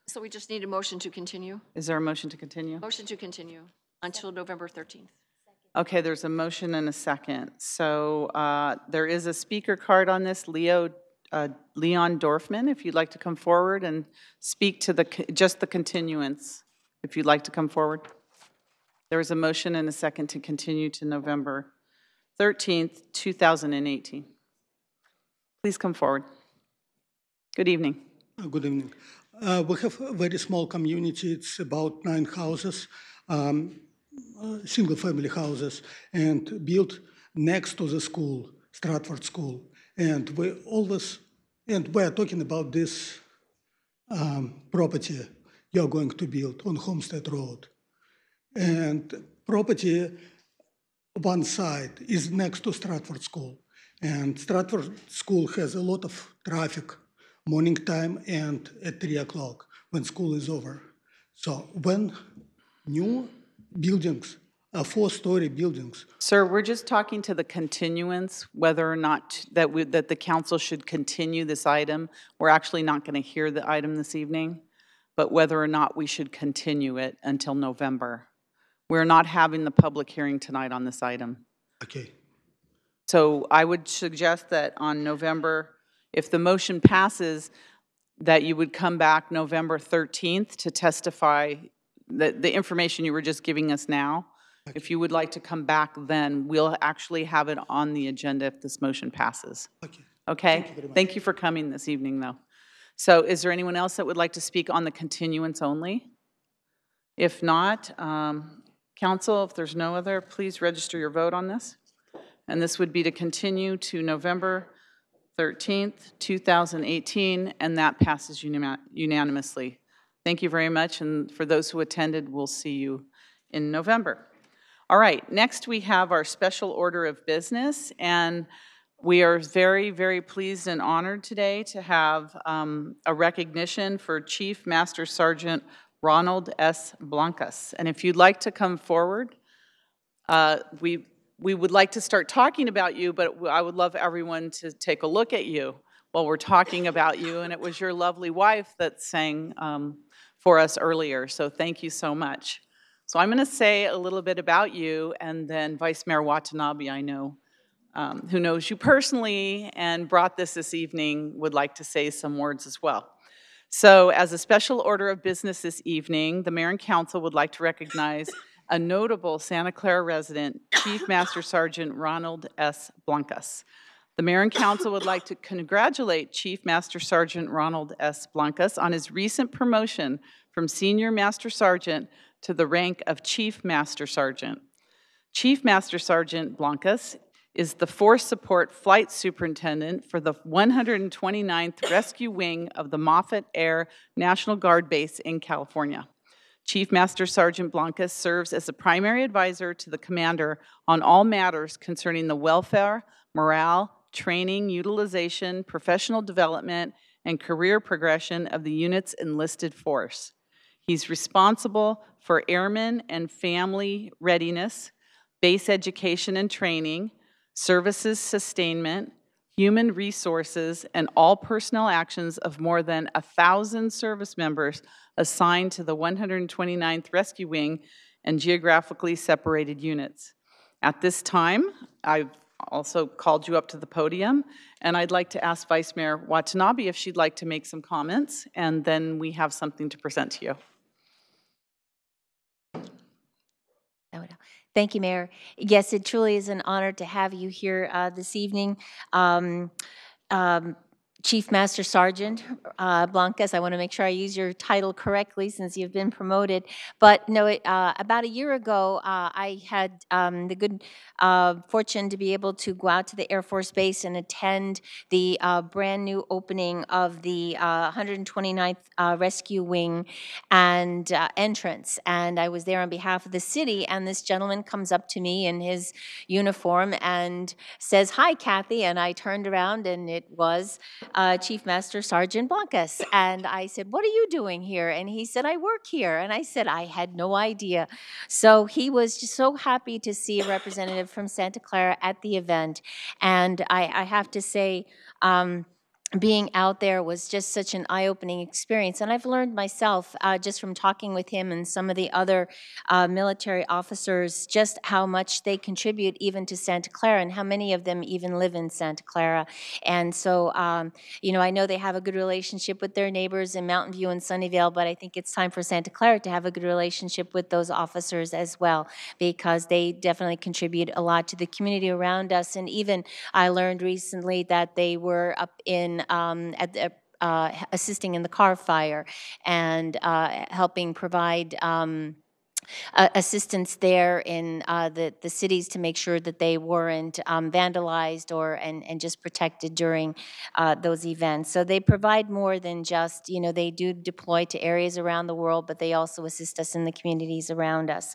So we just need a motion to continue? Is there a motion to continue? Motion to continue until November 13th. Okay, there's a motion and a second. So there is a speaker card on this, Leon Dorfman, if you'd like to come forward and speak to just the continuance, if you'd like to come forward. There is a motion and a second to continue to November 13th, 2018. Please come forward. Good evening. Good evening. We have a very small community. It's about 9 houses, single-family houses, and built next to the school, Stratford School. And we are talking about this property you're going to build on Homestead Road. And property, one side is next to Stratford School. And Stratford School has a lot of traffic morning time and at 3 o'clock when school is over. So when new buildings, 4-story buildings. Sir, we're just talking to the continuance, whether or not that the council should continue this item. We're actually not going to hear the item this evening, but whether or not we should continue it until November. We're not having the public hearing tonight on this item. Okay. So I would suggest that on November, if the motion passes, that you would come back November 13th to testify that the information you were just giving us now. Okay. If you would like to come back then, we'll actually have it on the agenda if this motion passes. Okay. Okay? Thank you for coming this evening, though. So is there anyone else that would like to speak on the continuance only? If not, council, if there's no other, please register your vote on this. And this would be to continue to November 13th, 2018, and that passes unanimously. Thank you very much, and for those who attended, we'll see you in November. All right, next we have our special order of business, and we are very, very pleased and honored today to have a recognition for Chief Master Sergeant Ronald S. Blancas. And if you'd like to come forward, we would like to start talking about you, but I would love everyone to take a look at you while we're talking about you. And it was your lovely wife that sang for us earlier, so thank you so much. So I'm going to say a little bit about you, and then Vice Mayor Watanabe, I know, who knows you personally and brought this evening, would like to say some words as well. So as a special order of business this evening, the Mayor and Council would like to recognize a notable Santa Clara resident, Chief Master Sergeant Ronald S. Blancas. The mayor and council would like to congratulate Chief Master Sergeant Ronald S. Blancas on his recent promotion from Senior Master Sergeant to the rank of Chief Master Sergeant. Chief Master Sergeant Blancas is the Force Support Flight Superintendent for the 129th Rescue Wing of the Moffett Air National Guard Base in California. Chief Master Sergeant Blancas serves as a primary advisor to the commander on all matters concerning the welfare, morale, training, utilization, professional development, and career progression of the unit's enlisted force. He's responsible for airmen and family readiness, base education and training, services sustainment, human resources, and all personnel actions of more than 1,000 service members assigned to the 129th Rescue Wing and geographically separated units. At this time, I've also called you up to the podium, and I'd like to ask Vice Mayor Watanabe if she'd like to make some comments, and then we have something to present to you. Thank you, Mayor. Yes, it truly is an honor to have you here this evening. Chief Master Sergeant Blancas, I want to make sure I use your title correctly since you've been promoted. But no, about a year ago, I had the good fortune to be able to go out to the Air Force Base and attend the brand new opening of the 129th Rescue Wing and entrance. And I was there on behalf of the city, and this gentleman comes up to me in his uniform and says, "Hi, Kathy," and I turned around and it was Chief Master Sergeant Blancas. And I said, "What are you doing here?" And he said, "I work here." And I said, "I had no idea." So he was just so happy to see a representative from Santa Clara at the event. And I have to say, being out there was just such an eye-opening experience. And I've learned myself, just from talking with him and some of the other military officers, just how much they contribute even to Santa Clara and how many of them even live in Santa Clara. And so, you know, I know they have a good relationship with their neighbors in Mountain View and Sunnyvale, but I think it's time for Santa Clara to have a good relationship with those officers as well, because they definitely contribute a lot to the community around us. And even I learned recently that they were up in assisting in the car fire and helping provide assistance there in the cities to make sure that they weren't vandalized or and just protected during those events. So they provide more than just, you know, they do deploy to areas around the world, but they also assist us in the communities around us.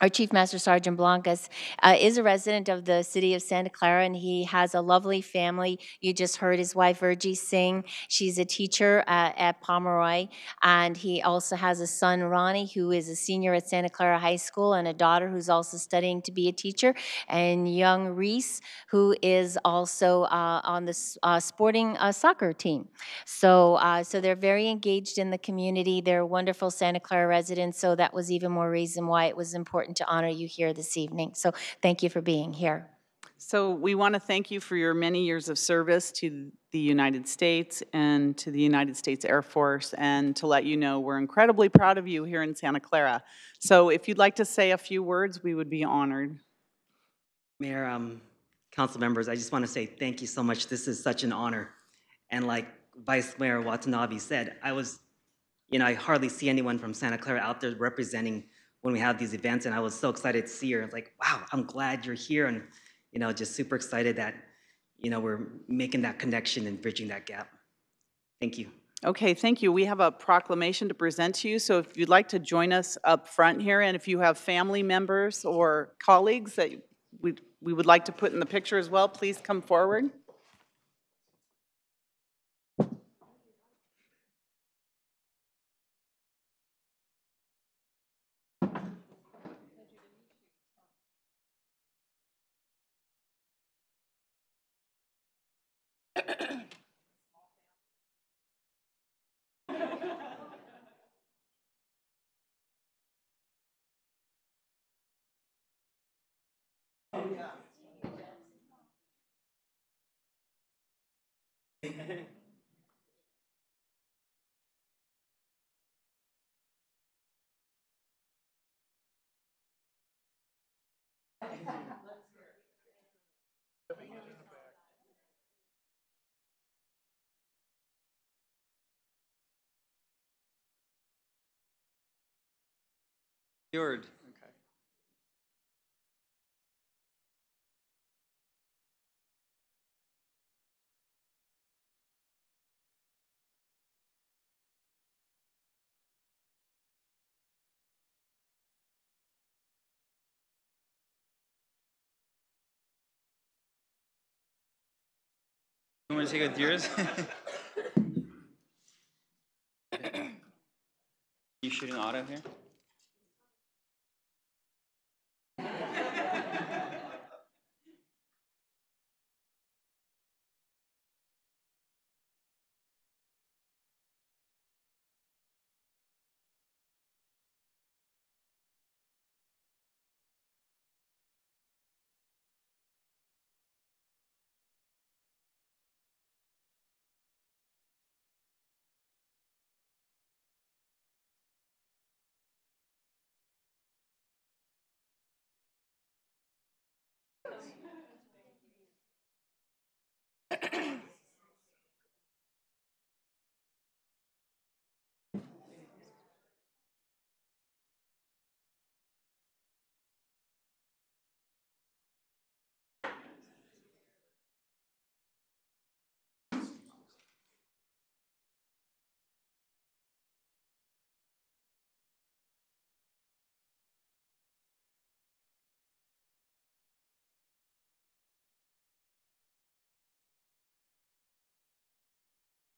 Our Chief Master Sergeant Blancas is a resident of the city of Santa Clara, and he has a lovely family. You just heard his wife, Virgie, sing. She's a teacher at Pomeroy, and he also has a son, Ronnie, who is a senior at Santa Clara High School, and a daughter who's also studying to be a teacher, and young Reese, who is also on the sporting soccer team. So they're very engaged in the community. They're wonderful Santa Clara residents, so that was even more reason why it was important to honor you here this evening. So thank you for being here. So we want to thank you for your many years of service to the United States and to the United States Air Force, and to let you know we're incredibly proud of you here in Santa Clara. So if you'd like to say a few words, we would be honored. Mayor, council members, I just want to say thank you so much. This is such an honor. And like Vice Mayor Watanabe said, I hardly see anyone from Santa Clara out there representing when we have these events, and I was so excited to see her. I was like, wow, I'm glad you're here, and just super excited that we're making that connection and bridging that gap. Thank you. Okay, thank you. We have a proclamation to present to you, so if you'd like to join us up front here, and if you have family members or colleagues that we would like to put in the picture as well, please come forward. Cured. Okay. You want to take with yours? You shooting auto here?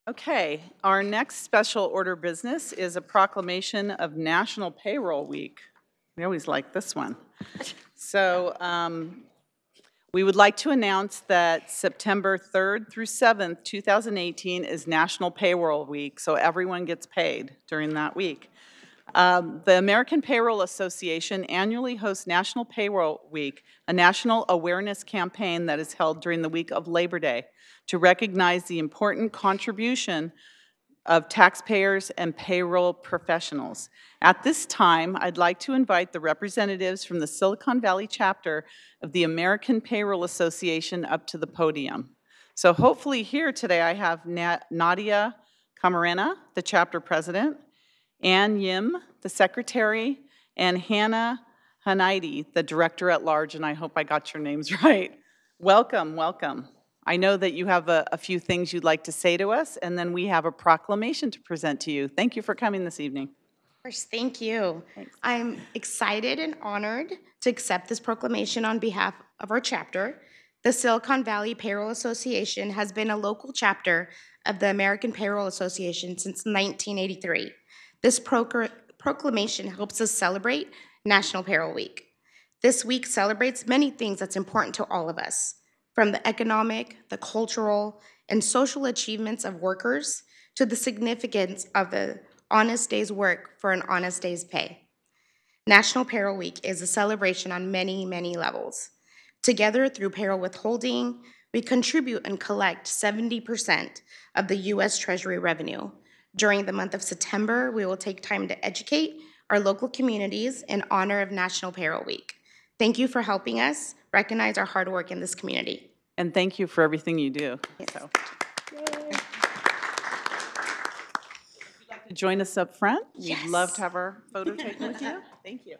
Okay, our next special order business is a proclamation of National Payroll Week. We always like this one. So we would like to announce that September 3rd through 7th, 2018 is National Payroll Week, so everyone gets paid during that week. The American Payroll Association annually hosts National Payroll Week, a national awareness campaign that is held during the week of Labor Day to recognize the important contribution of taxpayers and payroll professionals. At this time, I'd like to invite the representatives from the Silicon Valley chapter of the American Payroll Association up to the podium. So hopefully here today I have Nadia Camarena, the chapter president, Ann Yim, the secretary, and Hannah Hanaidi, the director at large, and I hope I got your names right. Welcome, welcome. I know that you have a few things you'd like to say to us, and then we have a proclamation to present to you. Thank you for coming this evening. Of course, thank you. Thanks. I'm excited and honored to accept this proclamation on behalf of our chapter. The Silicon Valley Payroll Association has been a local chapter of the American Payroll Association since 1983. This proclamation helps us celebrate National Payroll Week. This week celebrates many things that's important to all of us, from the economic, the cultural, and social achievements of workers to the significance of the honest day's work for an honest day's pay. National Payroll Week is a celebration on many, many levels. Together, through payroll withholding, we contribute and collect 70% of the U.S. Treasury revenue. During the month of September, we will take time to educate our local communities in honor of National Payroll Week. Thank you for helping us recognize our hard work in this community. And thank you for everything you do. Yes. So. Join us up front. Yes. We'd love to have our photo taken with you. Thank you.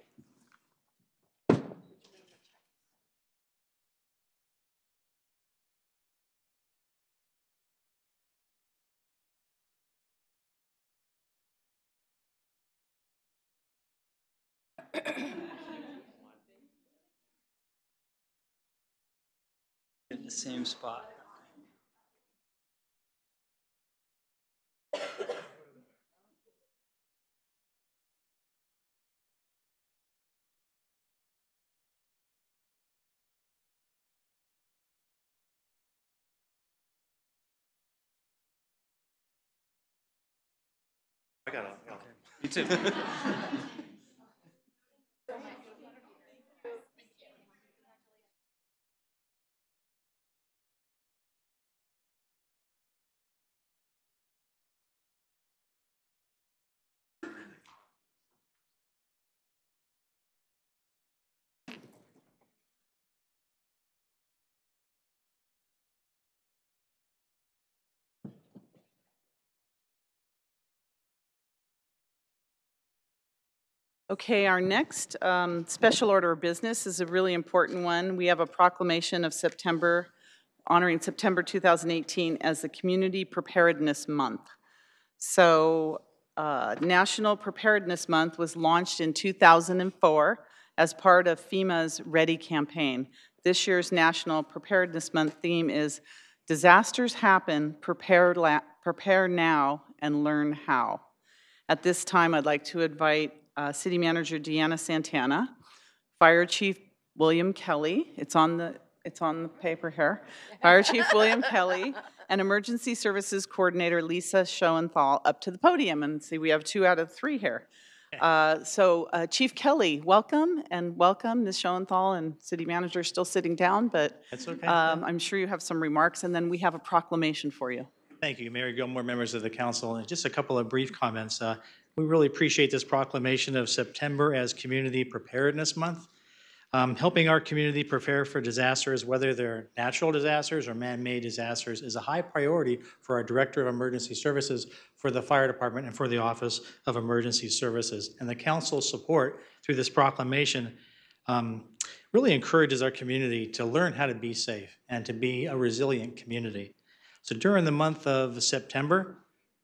In the same spot. I got it. Okay. You too. Okay, our next special order of business is a really important one. We have a proclamation of September, honoring September 2018 as the Community Preparedness Month. So National Preparedness Month was launched in 2004 as part of FEMA's Ready campaign. This year's National Preparedness Month theme is Disasters Happen, Prepare Now, and Learn How. At this time, I'd like to invite City Manager Deanna Santana, Fire Chief William Kelly, it's on the paper here, Fire Chief William Kelly, and Emergency Services Coordinator Lisa Schoenthal up to the podium. And see, we have 2 out of 3 here. Chief Kelly, welcome, and welcome. Ms. Schoenthal and City Manager still sitting down, but that's okay. I'm sure you have some remarks, and then we have a proclamation for you. Thank you, Mayor Gilmore, members of the council. And just a couple of brief comments. We really appreciate this proclamation of September as Community Preparedness Month. Helping our community prepare for disasters, whether they're natural disasters or man-made disasters, is a high priority for our Director of Emergency Services, for the Fire Department, and for the Office of Emergency Services. And the council's support through this proclamation really encourages our community to learn how to be safe and to be a resilient community. So during the month of September,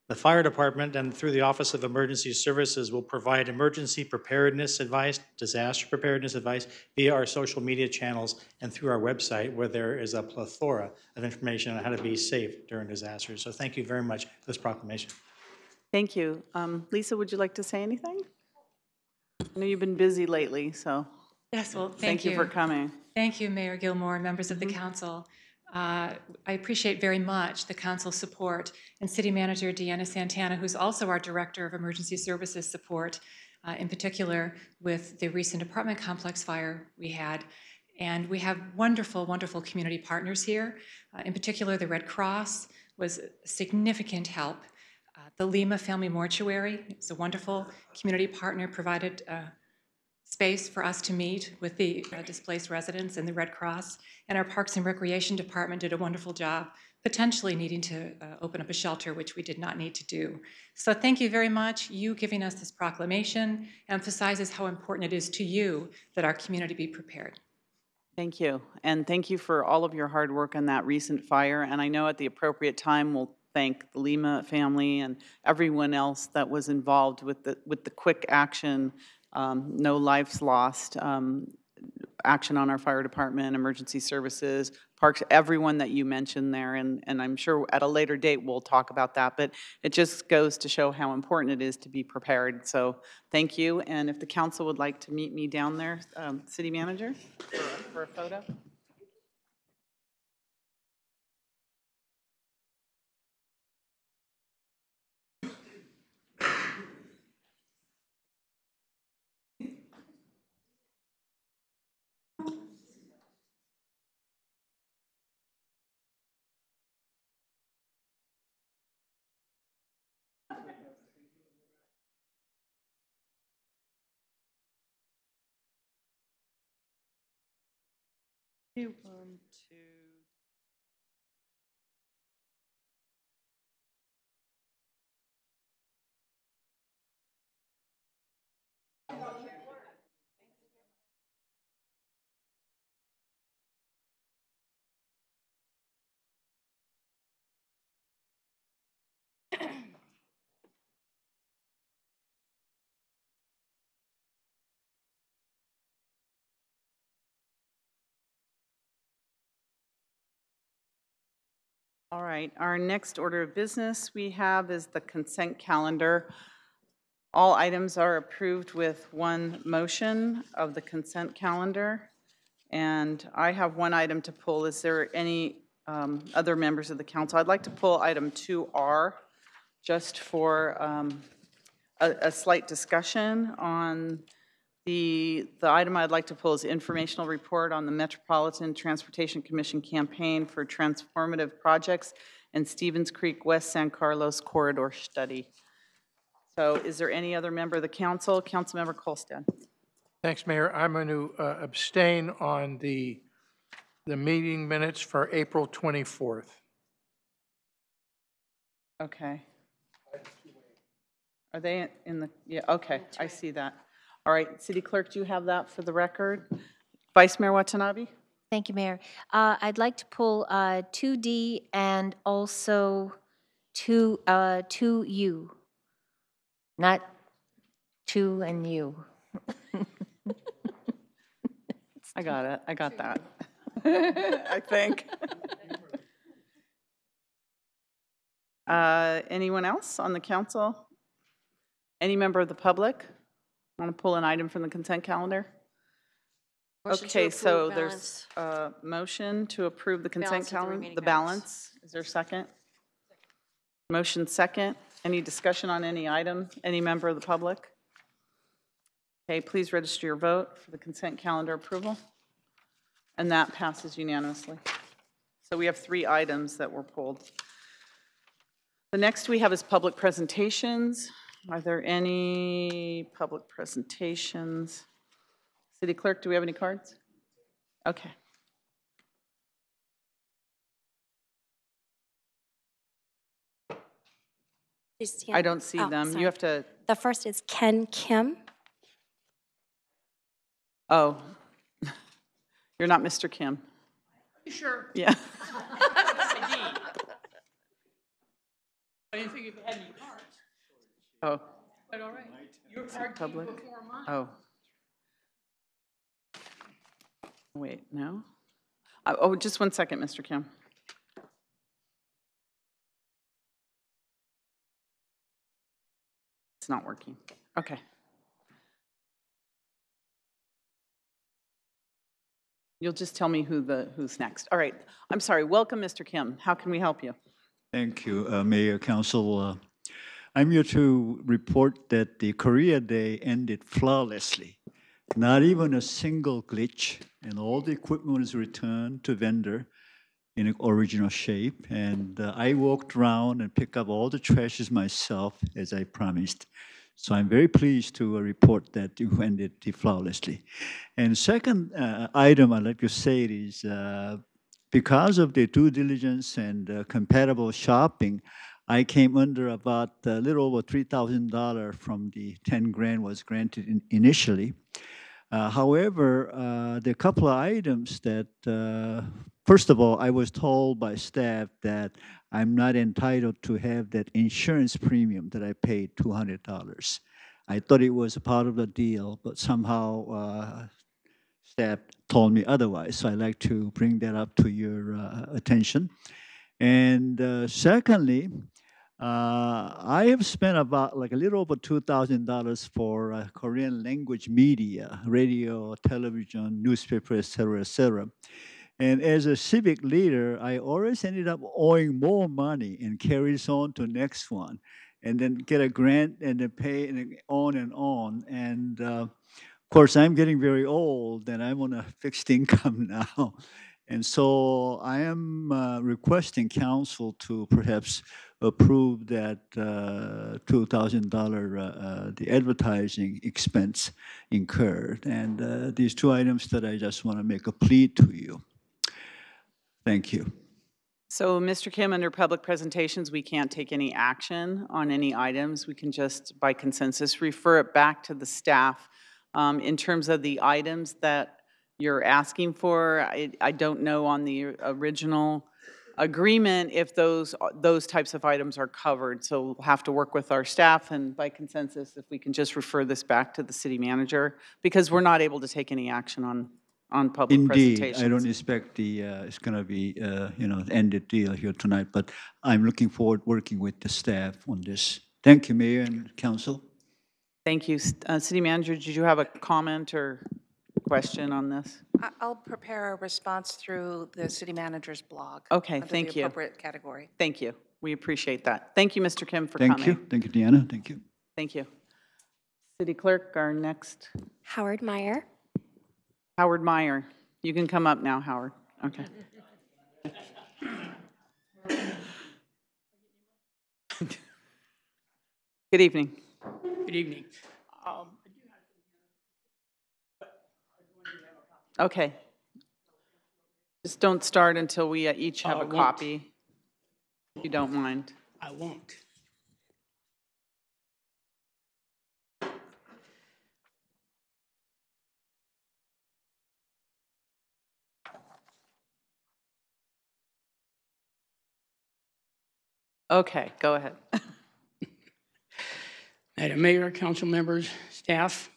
the Fire Department and through the Office of Emergency Services will provide emergency preparedness advice, disaster preparedness advice via our social media channels and through our website, where there is a plethora of information on how to be safe during disasters. So thank you very much for this proclamation. Thank you. Lisa, would you like to say anything? I know you've been busy lately, so. Yes, well, thank you for coming. Thank you, Mayor Gilmore, members of the council. I appreciate very much the council's support, and City Manager Deanna Santana, who's also our Director of Emergency Services support, in particular with the recent apartment complex fire we had. And we have wonderful, wonderful community partners here. In particular, the Red Cross was a significant help. The Lima Family Mortuary is a wonderful community partner, provided space for us to meet with the displaced residents and the Red Cross. And our Parks and Recreation Department did a wonderful job, potentially needing to open up a shelter, which we did not need to do. So thank you very much. You giving us this proclamation emphasizes how important it is to you that our community be prepared. Thank you. And thank you for all of your hard work on that recent fire. And I know at the appropriate time we'll thank the Lima family and everyone else that was involved with the quick action, no lives lost, action on our fire department, emergency services, parks, everyone that you mentioned there. And I'm sure at a later date we'll talk about that, but it just goes to show how important it is to be prepared. So thank you. And if the council would like to meet me down there, City Manager, for a photo. One, two. All right, our next order of business we have is the consent calendar. All items are approved with one motion of the consent calendar. And I have one item to pull. Is there any other members of the council? I'd like to pull item 2R just for a slight discussion on the item I'd like to pull is informational report on the Metropolitan Transportation Commission campaign for transformative projects and Stevens Creek West San Carlos corridor study. So is there any other member of the council? Councilmember Colstead. Thanks, Mayor. I'm going to abstain on the meeting minutes for April 24th. Okay. Are they in the, yeah, okay, I see that. All right, City Clerk, do you have that for the record? Vice Mayor Watanabe? Thank you, Mayor. I'd like to pull 2D and also 2U, not 2 and U. I got it. I got that. I think. Anyone else on the council? Any member of the public want to pull an item from the consent calendar? Motion to Okay, so approve there's a motion to approve the consent Balance of the calendar, remaining the balance. Is there a second? Motion second. Any discussion on any item? Any member of the public? Okay, please register your vote for the consent calendar approval. And that passes unanimously. So we have 3 items that were pulled. The next we have is public presentations. Are there any public presentations? City Clerk, do we have any cards? Okay. Do you see I them? don't see Oh, them. sorry. You have to, The first is Ken Kim. oh, you're not Mr. Kim. You sure? Yeah. I didn't think you had any cards, Oh, but all right. Your card came public. before mine. Oh. Wait, no? Oh, just one second, Mr. Kim. It's not working. Okay. You'll just tell me who's next. All right. I'm sorry. Welcome, Mr. Kim. How can we help you? Thank you, Mayor, Council. I'm here to report that the Korea Day ended flawlessly. Not even a single glitch, and all the equipment was returned to vendor in its original shape. And I walked around and picked up all the trashes myself, as I promised. So I'm very pleased to report that it ended flawlessly. And second item I'd like to say is, because of the due diligence and compatible shopping, I came under about a little over $3,000 from the 10 grand was granted initially. However, there are a couple of items that, first of all, I was told by staff that I'm not entitled to have that insurance premium that I paid $200. I thought it was a part of the deal, but somehow staff told me otherwise. So I'd like to bring that up to your attention. And secondly, I have spent about like a little over $2,000 for Korean language media, radio, television, newspaper, et cetera, et cetera. And as a civic leader, I always ended up owing more money and carries on to next one, and then get a grant and then pay and on and on. And of course, I'm getting very old and I'm on a fixed income now. And so I am requesting council to perhaps approve that $2,000 the advertising expense incurred. And these 2 items that I just want to make a plea to you. Thank you. So, Mr. Kim, under public presentations, we can't take any action on any items. We can just, by consensus, refer it back to the staff. In terms of the items that you're asking for, I don't know on the original agreement if those types of items are covered. So we'll have to work with our staff, and by consensus, if we can just refer this back to the city manager, because we're not able to take any action on public presentations. Indeed, I don't expect it's going to be ended deal here tonight, but I'm looking forward working with the staff on this. Thank you, Mayor and Council. Thank you. City Manager, did you have a comment or question on this? I'll prepare a response through the city manager's blog. Okay, under thank the you. appropriate category. Thank you. We appreciate that. Thank you, Mr. Kim, for coming. Thank you. Thank you, Deanna. Thank you. Thank you. City Clerk, our next. Howard Meyer. Howard Meyer. You can come up now, Howard. Okay. Good evening. Good evening. Okay. Just don't start until we each have a copy, if you don't mind. I won't. Okay, go ahead. Madam Mayor, council members, staff,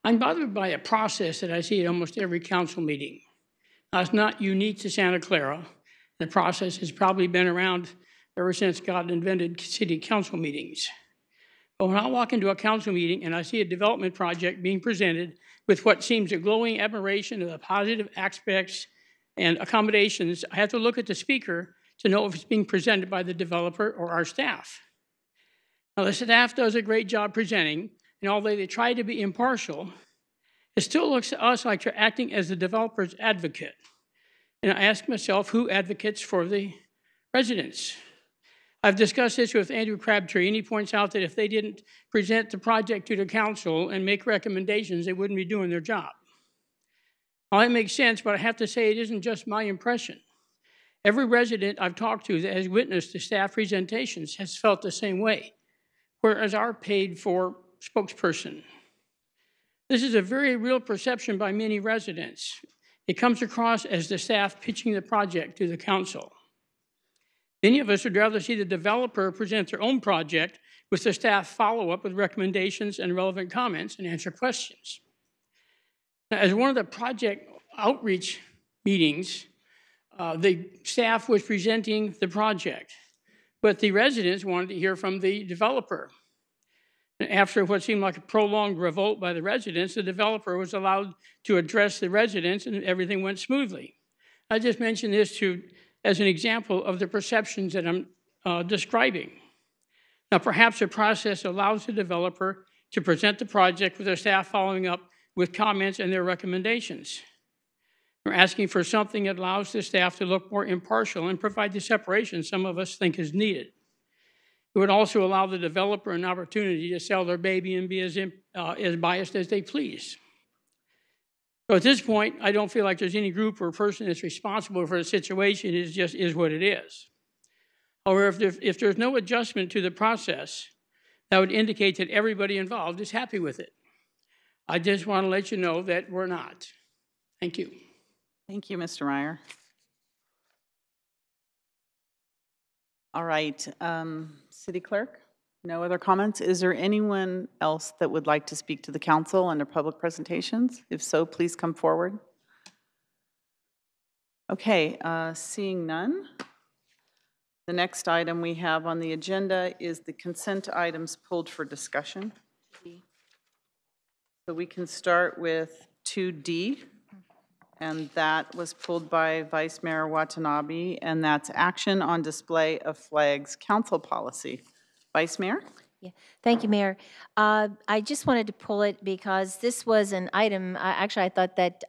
I'm bothered by a process that I see at almost every council meeting. Now, it's not unique to Santa Clara. The process has probably been around ever since God invented city council meetings. But when I walk into a council meeting and I see a development project being presented with what seems a glowing admiration of the positive aspects and accommodations, I have to look at the speaker to know if it's being presented by the developer or our staff. Now, the staff does a great job presenting, and although they try to be impartial, it still looks to us like they're acting as the developer's advocate. And I ask myself, who advocates for the residents? I've discussed this with Andrew Crabtree, and he points out that if they didn't present the project to the council and make recommendations, they wouldn't be doing their job. Well, that makes sense, but I have to say it isn't just my impression. Every resident I've talked to that has witnessed the staff presentations has felt the same way, whereas our paid-for spokesperson. This is a very real perception by many residents. It comes across as the staff pitching the project to the council. Many of us would rather see the developer present their own project with the staff follow up with recommendations and relevant comments and answer questions. Now, as one of the project outreach meetings, the staff was presenting the project, but the residents wanted to hear from the developer. After what seemed like a prolonged revolt by the residents, the developer was allowed to address the residents and everything went smoothly. I just mentioned this as an example of the perceptions that I'm describing. Now, perhaps the process allows the developer to present the project with their staff following up with comments and their recommendations. We're asking for something that allows the staff to look more impartial and provide the separation some of us think is needed. It would also allow the developer an opportunity to sell their baby and be as biased as they please. So at this point, I don't feel like there's any group or person that's responsible for the situation. It just is what it is. However, if there's no adjustment to the process, that would indicate that everybody involved is happy with it. I just want to let you know that we're not. Thank you. Thank you, Mr. Meyer. All right, City Clerk, no other comments? Is there anyone else that would like to speak to the council under public presentations? If so, please come forward. Okay, seeing none. The next item we have on the agenda is the consent items pulled for discussion. So we can start with 2D. And that was pulled by Vice Mayor Watanabe, and that's action on display of flags council policy. Vice Mayor? Yeah, thank you, Mayor. I just wanted to pull it because this was an item, actually I thought that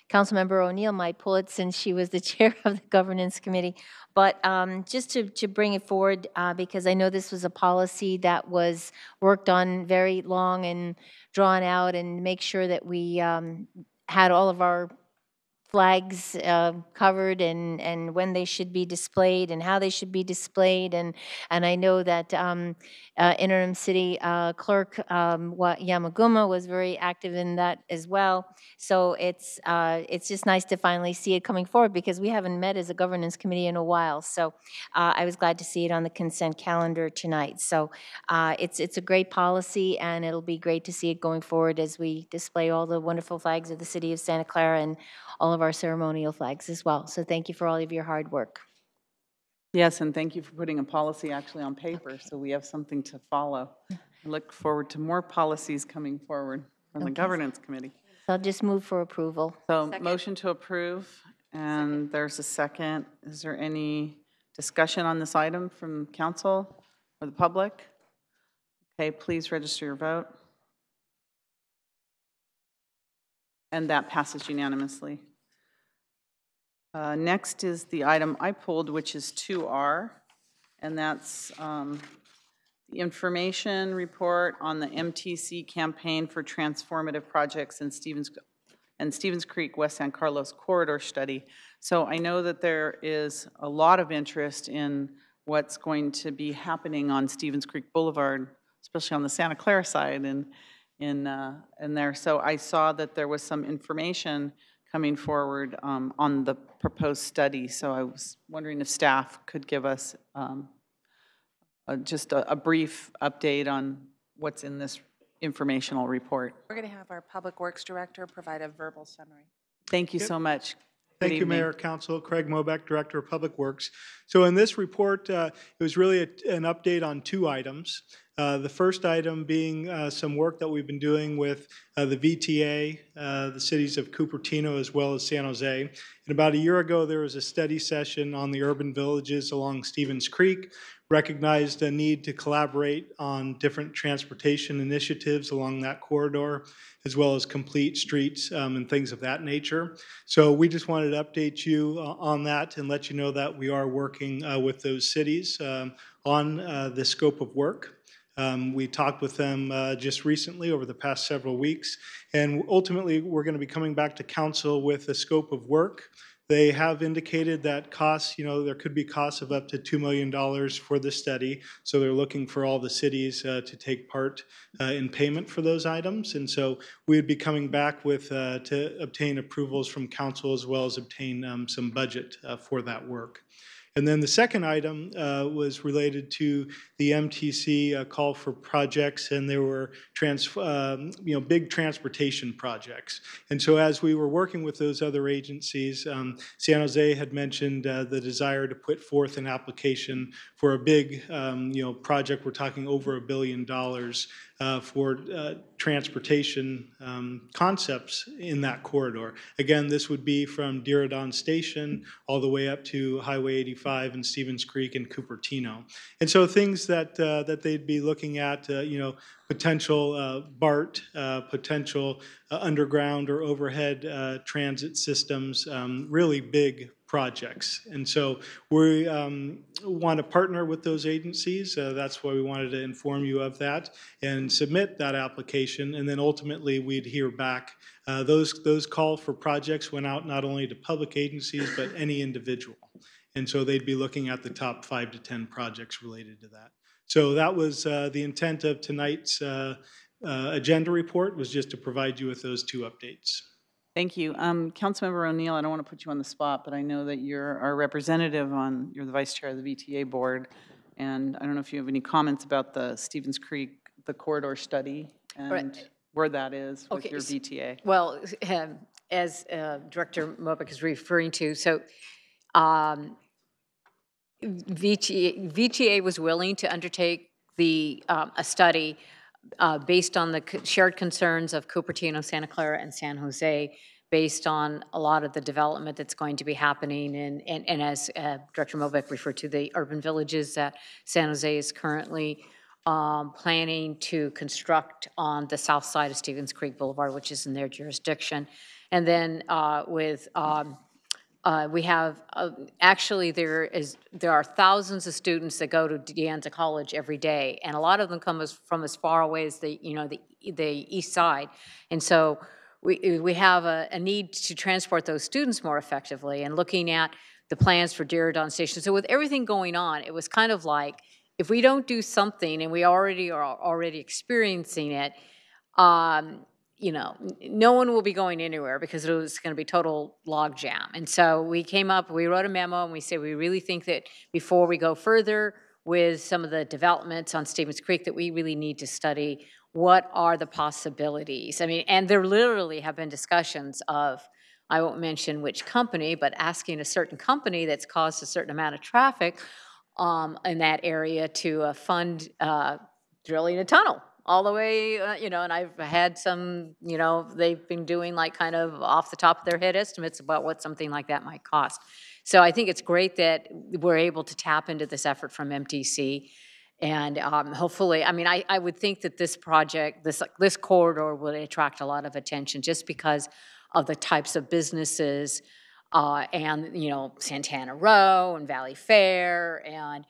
Councilmember O'Neill might pull it since she was the chair of the governance committee. But just to bring it forward, because I know this was a policy that was worked on very long and drawn out, and make sure that we had all of our flags covered and when they should be displayed and how they should be displayed. And I know that interim city clerk Yamaguma was very active in that as well. So it's just nice to finally see it coming forward because we haven't met as a governance committee in a while. So I was glad to see it on the consent calendar tonight. So it's a great policy, and it'll be great to see it going forward as we display all the wonderful flags of the city of Santa Clara and all of our ceremonial flags as well. So thank you for all of your hard work. Yes, and thank you for putting a policy actually on paper so we have something to follow. I look forward to more policies coming forward from the governance committee. So I'll just move for approval. So motion to approve, and there's a second. Is there any discussion on this item from council or the public? Okay, please register your vote. And that passes unanimously. Next is the item I pulled, which is 2R, and that's the information report on the MTC campaign for transformative projects in Stevens Creek West San Carlos corridor study. So I know that there is a lot of interest in what's going to be happening on Stevens Creek Boulevard, especially on the Santa Clara side and in there. So I saw that there was some information coming forward on the proposed study. So I was wondering if staff could give us just a brief update on what's in this informational report. We're going to have our Public Works Director provide a verbal summary. Thank you so much. Good Thank you, evening. Mayor, Council. Craig Mobeck, Director of Public Works. So in this report, it was really an update on two items. The first item being some work that we've been doing with the VTA, the cities of Cupertino as well as San Jose. And about a year ago, there was a study session on the urban villages along Stevens Creek, recognized a need to collaborate on different transportation initiatives along that corridor, as well as complete streets and things of that nature. So we just wanted to update you on that and let you know that we are working with those cities on the scope of work. We talked with them just recently over the past several weeks, and ultimately we're going to be coming back to council with a scope of work. They have indicated that costs, there could be costs of up to $2 million for the study, so they're looking for all the cities to take part in payment for those items, and so we would be coming back with to obtain approvals from council as well as obtain some budget for that work. And then the second item was related to the MTC call for projects, and there were big transportation projects. And so as we were working with those other agencies, San Jose had mentioned the desire to put forth an application for a big project. We're talking over $1 billion for transportation concepts in that corridor. Again, this would be from Diridon Station all the way up to Highway 85 and Stevens Creek and Cupertino. And so things that they'd be looking at, potential BART, potential underground or overhead transit systems, really big projects. And so we want to partner with those agencies. That's why we wanted to inform you of that and submit that application. And then ultimately we'd hear back. Those call for projects went out not only to public agencies, but any individual. And so they'd be looking at the top 5 to 10 projects related to that. So that was the intent of tonight's agenda report, was just to provide you with those two updates. Thank you. Councilmember O'Neill, I don't want to put you on the spot, but I know that you're our representative you're the vice chair of the VTA board. And I don't know if you have any comments about the Stevens Creek, the corridor study and where that is with your VTA. Well, as Director Mobeck is referring to, so VTA was willing to undertake a study based on the shared concerns of Cupertino, Santa Clara, and San Jose, based on a lot of the development that's going to be happening. And as Director Mobeck referred to, the urban villages that San Jose is currently planning to construct on the south side of Stevens Creek Boulevard, which is in their jurisdiction. And then we have, actually there are thousands of students that go to De Anza College every day, and a lot of them come from as far away as the east side. And so we have a need to transport those students more effectively, and looking at the plans for Diridon Station. So with everything going on, it was kind of like, if we don't do something, and we already are experiencing it, no one will be going anywhere because it was going to be total log jam. And so we wrote a memo, and we said we really think that before we go further with some of the developments on Stevens Creek, that we really need to study what are the possibilities. I mean, and there literally have been discussions of, I won't mention which company, but asking a certain company that's caused a certain amount of traffic in that area to fund drilling a tunnel all the way, and I've had some, they've been doing like kind of off the top of their head estimates about what something like that might cost. So I think it's great that we're able to tap into this effort from MTC. And hopefully, I mean, I would think that this project, this corridor would attract a lot of attention just because of the types of businesses and, Santana Row and Valley Fair and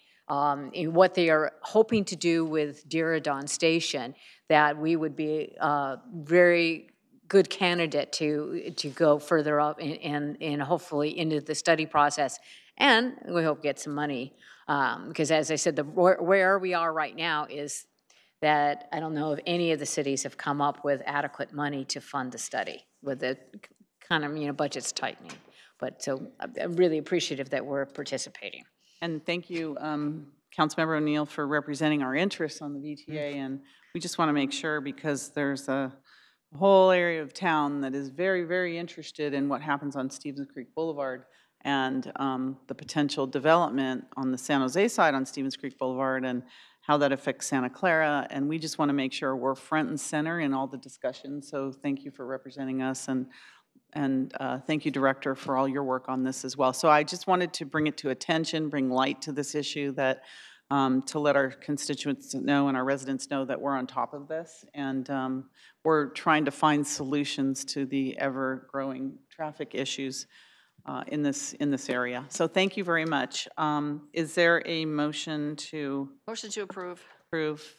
what they are hoping to do with Diridon Station, that we would be a very good candidate to go further up and hopefully into the study process, and we hope get some money, because as I said, where we are right now is that I don't know if any of the cities have come up with adequate money to fund the study with the kind of budgets tightening. But so I'm really appreciative that we're participating. And thank you, Councilmember O'Neill for representing our interests on the VTA, and we just want to make sure, because there's a whole area of town that is very, very interested in what happens on Stevens Creek Boulevard and the potential development on the San Jose side on Stevens Creek Boulevard and how that affects Santa Clara. And we just want to make sure we're front and center in all the discussions. So thank you for representing us, and thank you, Director, for all your work on this as well. So I just wanted to bring it to attention, bring light to this issue, that to let our constituents know and our residents know that we're on top of this, and we're trying to find solutions to the ever-growing traffic issues in this area. So thank you very much. Is there a motion to approve? Approve.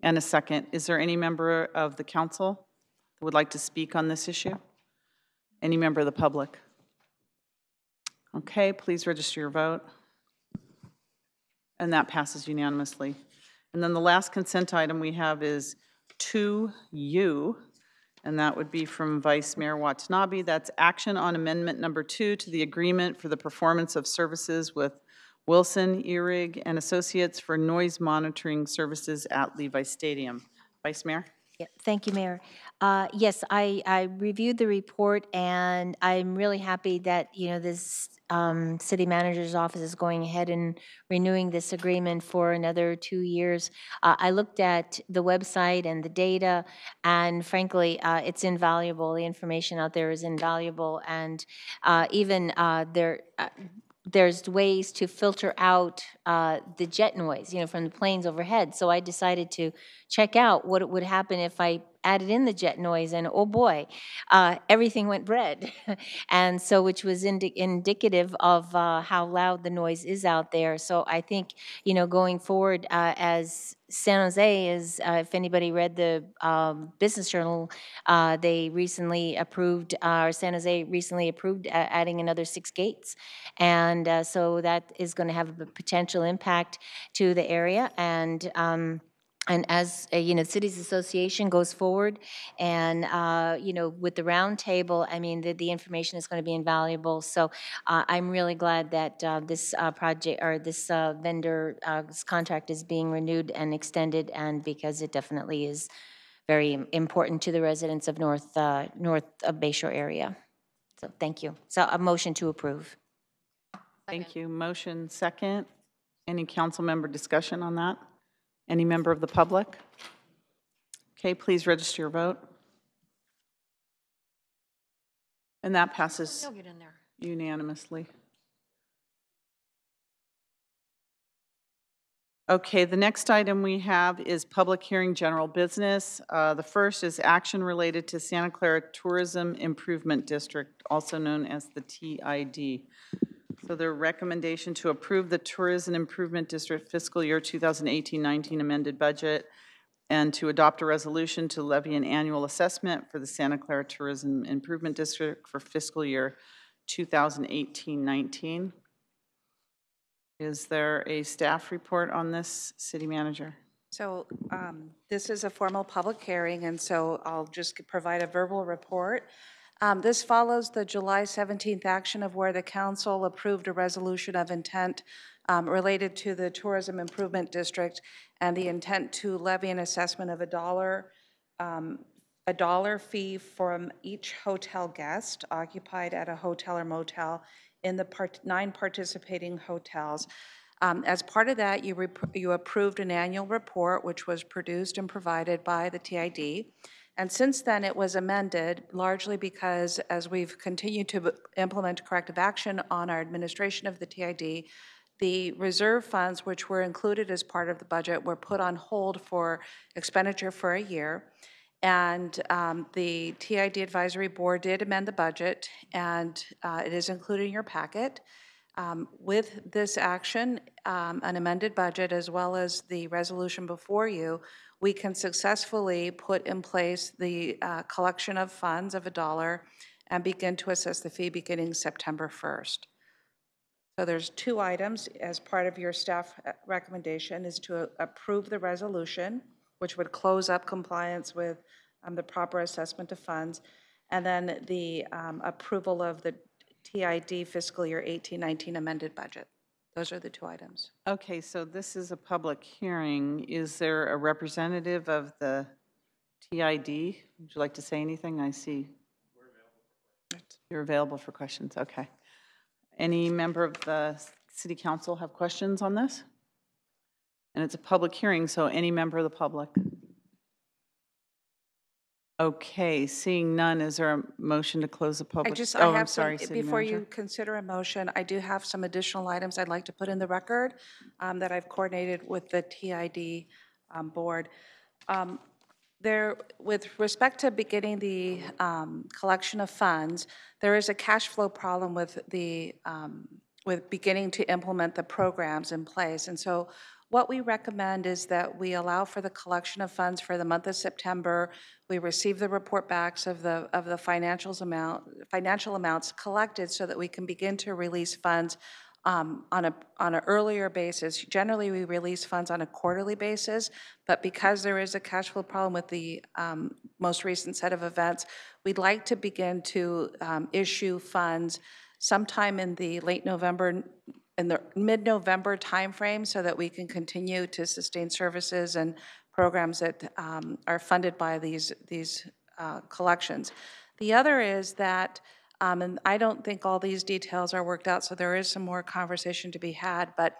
And a second. Is there any member of the council that would like to speak on this issue? Any member of the public? Okay, please register your vote. And that passes unanimously. And then the last consent item we have is 2U, and that would be from Vice Mayor Watanabe. That's action on amendment number 2 to the agreement for the performance of services with Wilson, Erig, and Associates for noise monitoring services at Levi Stadium. Vice Mayor? Yeah, thank you, Mayor. Yes, I reviewed the report, and I'm really happy that, this city manager's office is going ahead and renewing this agreement for another 2 years. I looked at the website and the data, and frankly, it's invaluable. The information out there is invaluable, and even there's ways to filter out the jet noise, from the planes overhead. So I decided to check out what would happen if I added in the jet noise, and oh boy, everything went red. And so, which was indicative of how loud the noise is out there. So I think, going forward, as San Jose is, if anybody read the Business Journal, they recently approved, or San Jose recently approved adding another 6 gates. And so that is going to have a potential impact to the area. And as, the Cities Association goes forward and, with the roundtable, I mean, the information is going to be invaluable. So I'm really glad that this project, or this vendor's contract is being renewed and extended, and because it definitely is very important to the residents of north of Bayshore area. So thank you. So a motion to approve. Thank you. Motion second. Any council member discussion on that? Any member of the public? Okay, please register your vote. And that passes unanimously. Okay, the next item we have is public hearing general business. The first is action related to Santa Clara Tourism Improvement District, also known as the TID. So the recommendation to approve the Tourism Improvement District fiscal year 2018-19 amended budget, and to adopt a resolution to levy an annual assessment for the Santa Clara Tourism Improvement District for fiscal year 2018-19. Is there a staff report on this, City Manager? So this is a formal public hearing, and so I'll just provide a verbal report. This follows the July 17th action of where the council approved a resolution of intent related to the Tourism Improvement District and the intent to levy an assessment of a dollar fee from each hotel guest occupied at a hotel or motel in the 9 participating hotels. As part of that, you approved an annual report, which was produced and provided by the TID. And since then, it was amended, largely because as we've continued to implement corrective action on our administration of the TID, the reserve funds, which were included as part of the budget, were put on hold for expenditure for a year. And the TID Advisory Board did amend the budget, and it is included in your packet. With this action, an amended budget, as well as the resolution before you, we can successfully put in place the collection of funds of $1 and begin to assess the fee beginning September 1st. So there's 2 items as part of your staff recommendation is to approve the resolution, which would close up compliance with the proper assessment of funds, and then the approval of the TID fiscal year 18-19 amended budget. Those are the two items. Okay, so this is a public hearing. Is there a representative of the TID? Would you like to say anything? I see. You're available for questions, okay. Any member of the city council have questions on this? And it's a public hearing, so any member of the public. Okay, seeing none, is there a motion to close the public? I'm sorry, City before Manager. you consider a motion, I do have some additional items I'd like to put in the record that I've coordinated with the TID board. There, with respect to beginning the collection of funds, there is a cash flow problem with the with beginning to implement the programs in place. And so what we recommend is that we allow for the collection of funds for the month of September. We receive the report backs of the financial amounts collected so that we can begin to release funds on an earlier basis. Generally, we release funds on a quarterly basis, but because there is a cash flow problem with the most recent set of events, we'd like to begin to issue funds sometime in the late November, in the mid-November timeframe, so that we can continue to sustain services and programs that are funded by these collections. The other is that, and I don't think all these details are worked out, so there is some more conversation to be had, but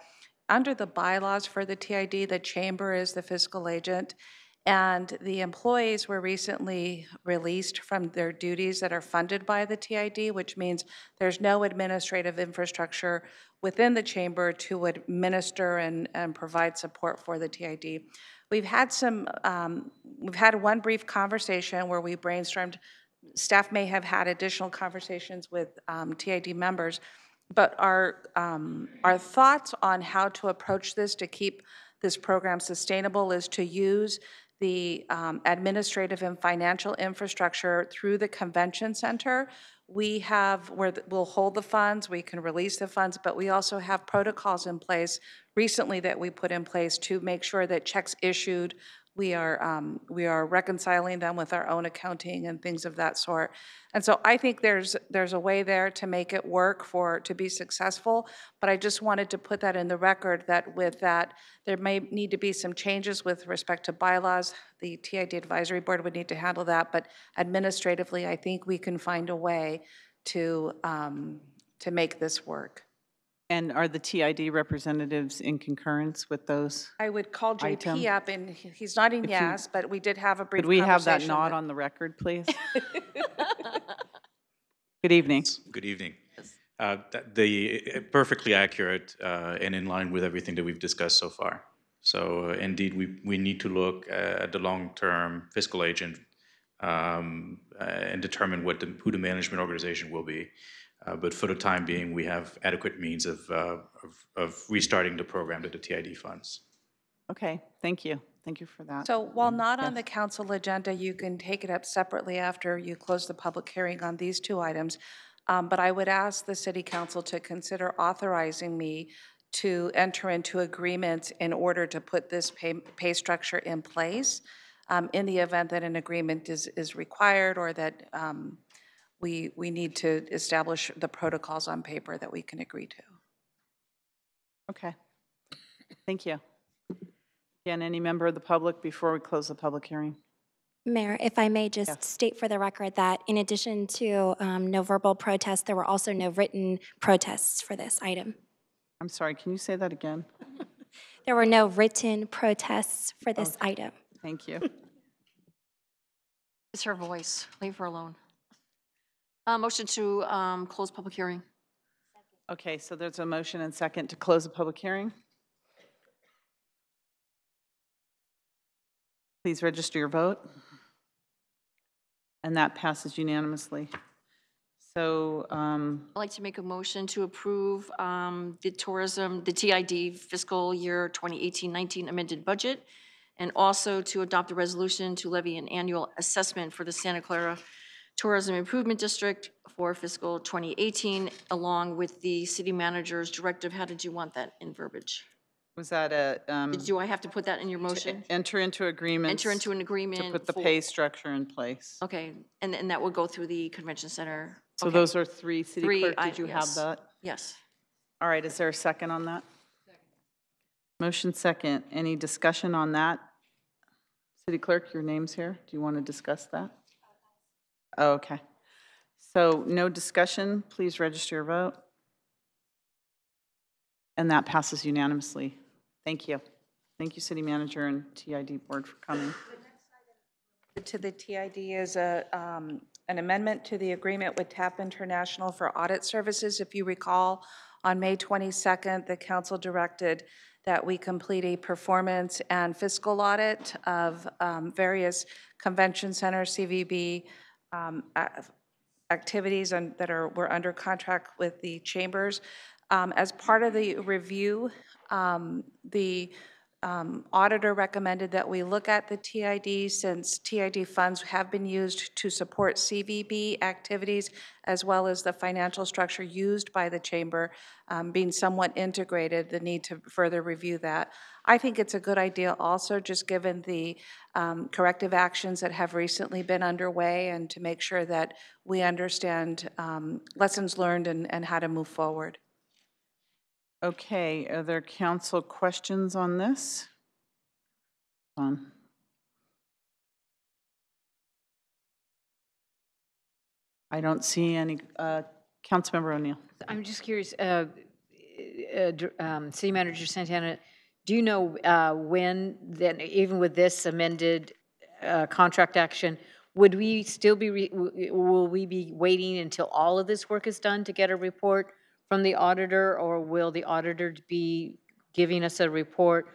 under the bylaws for the TID, the chamber is the fiscal agent, and the employees were recently released from their duties that are funded by the TID, which means there's no administrative infrastructure within the chamber to administer and provide support for the TID. We've had one brief conversation where we brainstormed. Staff may have had additional conversations with TID members, but our thoughts on how to approach this to keep this program sustainable is to use the administrative and financial infrastructure through the convention center. We have where we'll hold the funds, we can release the funds, but we also have protocols in place recently that we put in place to make sure that checks issued, we are reconciling them with our own accounting and things of that sort. And so I think there's a way there to make it work to be successful, but I just wanted to put that in the record that with that, there may need to be some changes with respect to bylaws. The TID Advisory Board would need to handle that, but administratively, I think we can find a way to make this work. And are the TID representatives in concurrence with those? I would call JP up, and he's nodding yes, but we did have a brief conversation. Could we have that nod with... on the record, please? Good evening. Good evening. Perfectly accurate and in line with everything that we've discussed so far. So indeed, we need to look at the long-term fiscal agent and determine who the management organization will be. But for the time being, we have adequate means of restarting the program that the TID funds. Okay, thank you. Thank you for that. So while not on the council agenda, you can take it up separately after you close the public hearing on these two items. But I would ask the city council to consider authorizing me to enter into agreements in order to put this pay structure in place in the event that an agreement is required or that we need to establish the protocols on paper that we can agree to. Okay. Thank you. Again, any member of the public before we close the public hearing? Mayor, if I may just state for the record that in addition to no verbal protests, there were also no written protests for this item. I'm sorry, can you say that again? There were no written protests for this item. Thank you. It's her voice. Leave her alone. Motion to close public hearing. Okay, so there's a motion and second to close the public hearing. Please register your vote. And that passes unanimously. So I'd like to make a motion to approve the TID fiscal year 2018-19 amended budget, and also to adopt a resolution to levy an annual assessment for the Santa Clara Tourism Improvement District for fiscal 2018, along with the city manager's directive. How did you want that in verbiage? was that a... Do I have to put that in your motion? Enter into agreement. Enter into an agreement. To put the pay structure in place. Okay, and that will go through the convention center. So those are three. City clerk, did you have that? Yes. All right, is there a second on that? Motion second. Any discussion on that? City Clerk, your name's here. Do you want to discuss that? Oh, okay. So no discussion. Please register your vote. And that passes unanimously. Thank you. Thank you, City Manager and TID Board for coming. To the TID is an amendment to the agreement with TAP International for audit services. If you recall, on May 22nd, the council directed that we complete a performance and fiscal audit of various convention centers, CVB activities that were under contract with the chambers. As part of the review, the auditor recommended that we look at the TID, since TID funds have been used to support CVB activities, as well as the financial structure used by the chamber being somewhat integrated, the need to further review that. I think it's a good idea also, just given the corrective actions that have recently been underway, and to make sure that we understand lessons learned and how to move forward. Okay, are there council questions on this? I don't see any. Councilmember O'Neill. I'm just curious, City Manager Santana, do you know when, then, even with this amended contract action, would we still be, will we be waiting until all of this work is done to get a report from the auditor, or will the auditor be giving us a report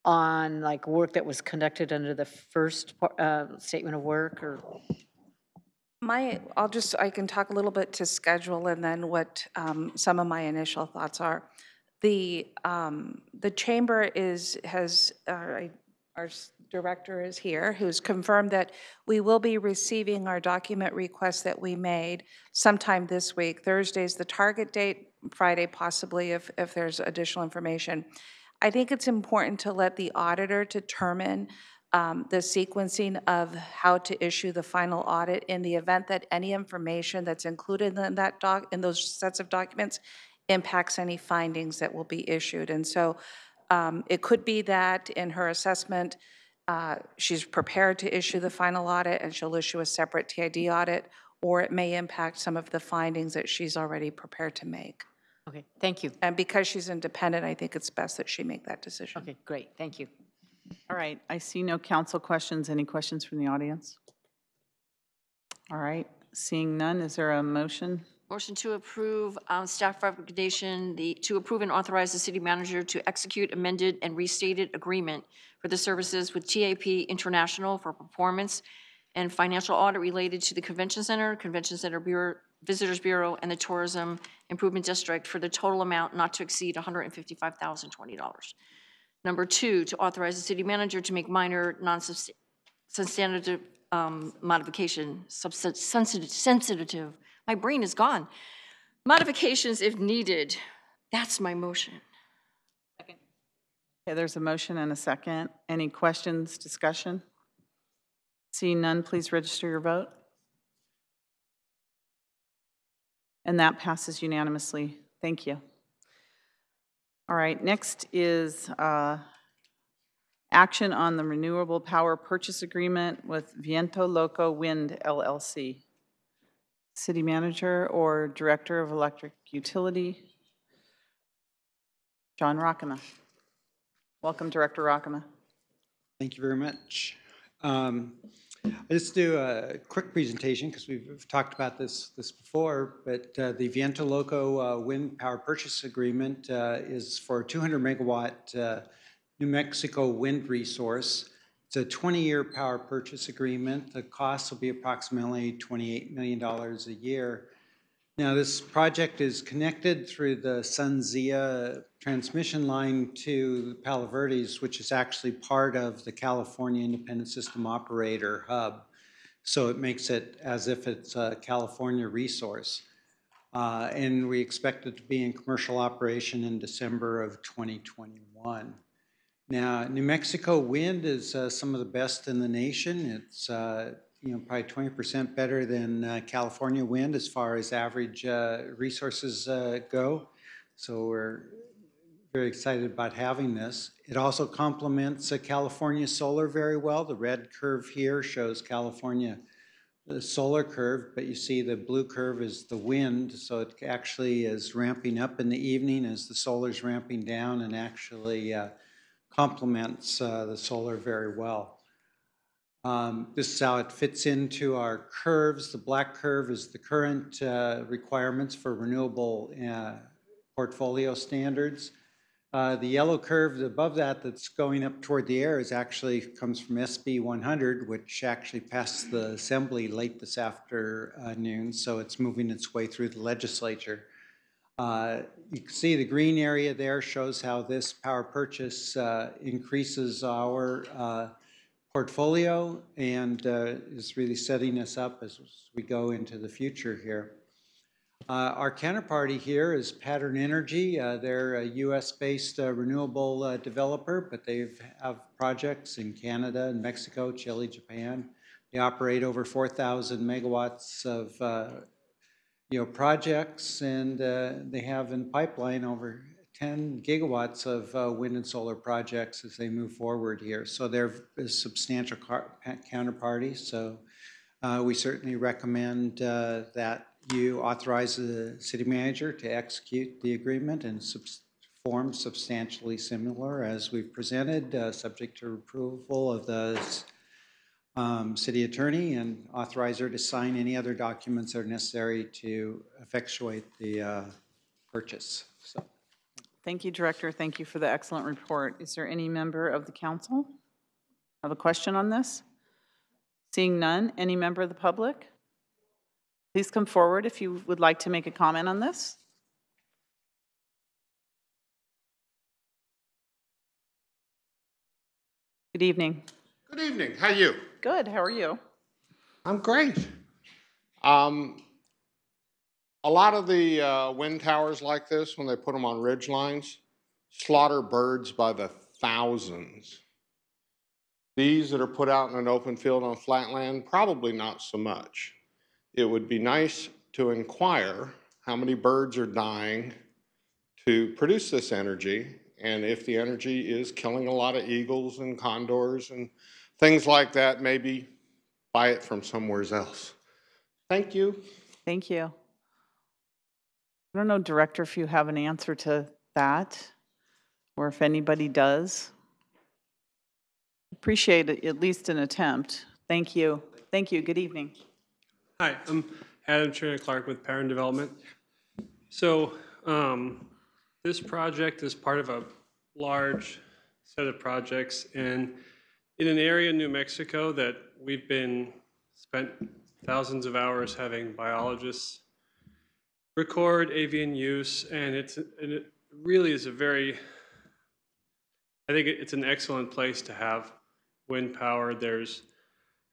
on like work that was conducted under the first statement of work? Or I can talk a little bit to schedule, and then what some of my initial thoughts are. The chamber has our director is here, who's confirmed that we will be receiving our document requests that we made sometime this week. Thursday's the target date, Friday possibly if there's additional information. I think it's important to let the auditor determine the sequencing of how to issue the final audit in the event that any information that's included in in those sets of documents impacts any findings that will be issued. And so it could be that in her assessment, she's prepared to issue the final audit and she'll issue a separate TID audit, or it may impact some of the findings that she's already prepared to make. Okay, thank you. And because she's independent, I think it's best that she make that decision. Okay, great, thank you. All right, I see no council questions. Any questions from the audience? All right, seeing none, is there a motion? Motion to approve staff recommendation to approve and authorize the city manager to execute amended and restated agreement for the services with TAP International for performance and financial audit related to the Convention Center Bureau, Visitors Bureau, and the Tourism Improvement District for the total amount not to exceed $155,020. Number two, to authorize the city manager to make minor non-substantive modification, sensitive, my brain is gone, modifications if needed. That's my motion. Second. Okay, there's a motion and a second. Any questions, discussion? Seeing none, please register your vote. And that passes unanimously. Thank you. All right, next is action on the renewable power purchase agreement with Viento Loco Wind LLC. City Manager or Director of Electric Utility, John Rockema. Welcome, Director Rockema. Thank you very much. I'll just do a quick presentation because we've talked about this before, but the Viento Loco Wind Power Purchase Agreement is for a 200 megawatt New Mexico wind resource. It's a 20-year power purchase agreement. The cost will be approximately $28 million a year. Now, this project is connected through the SunZia transmission line to Palo Verdes, which is actually part of the California Independent System Operator hub. So it makes it as if it's a California resource. And we expect it to be in commercial operation in December of 2021. Now, New Mexico wind is some of the best in the nation. It's probably 20% better than California wind as far as average resources go. So we're very excited about having this. It also complements California solar very well. The red curve here shows California the solar curve, but you see the blue curve is the wind, so it actually is ramping up in the evening as the solar's ramping down, and actually complements the solar very well. This is how it fits into our curves. The black curve is the current requirements for renewable portfolio standards. The yellow curve above that that's going up toward the air is actually comes from SB 100, which actually passed the assembly late this afternoon, so it's moving its way through the legislature. You can see the green area there shows how this power purchase increases our portfolio and is really setting us up as we go into the future here. Our counterparty here is Pattern Energy. They're a US-based renewable developer, but they have projects in Canada and Mexico, Chile, Japan. They operate over 4,000 megawatts of projects, and they have in pipeline over 10 gigawatts of wind and solar projects as they move forward here. So they're a substantial counterparty. So we certainly recommend that you authorize the city manager to execute the agreement in form substantially similar as we've presented, subject to approval of the city attorney, and authorize her to sign any other documents that are necessary to effectuate the purchase. So. Thank you, Director. Thank you for the excellent report. Is there any member of the council have a question on this? Seeing none, any member of the public? Please come forward if you would like to make a comment on this. Good evening. Good evening. How are you? Good. How are you? I'm great. A lot of the wind towers like this, when they put them on ridge lines, slaughter birds by the thousands. These that are put out in an open field on flat land, probably not so much. It would be nice to inquire how many birds are dying to produce this energy, and if the energy is killing a lot of eagles and condors and things like that, maybe buy it from somewhere else. Thank you. Thank you. I don't know, Director, if you have an answer to that, or if anybody does. Appreciate it, at least an attempt. Thank you. Thank you. Good evening. Hi, I'm Adam Trina-Clark with Parent Development. So this project is part of a large set of projects in an area in New Mexico that we've spent thousands of hours having biologists record avian use, and it really is I think it's an excellent place to have wind power. There's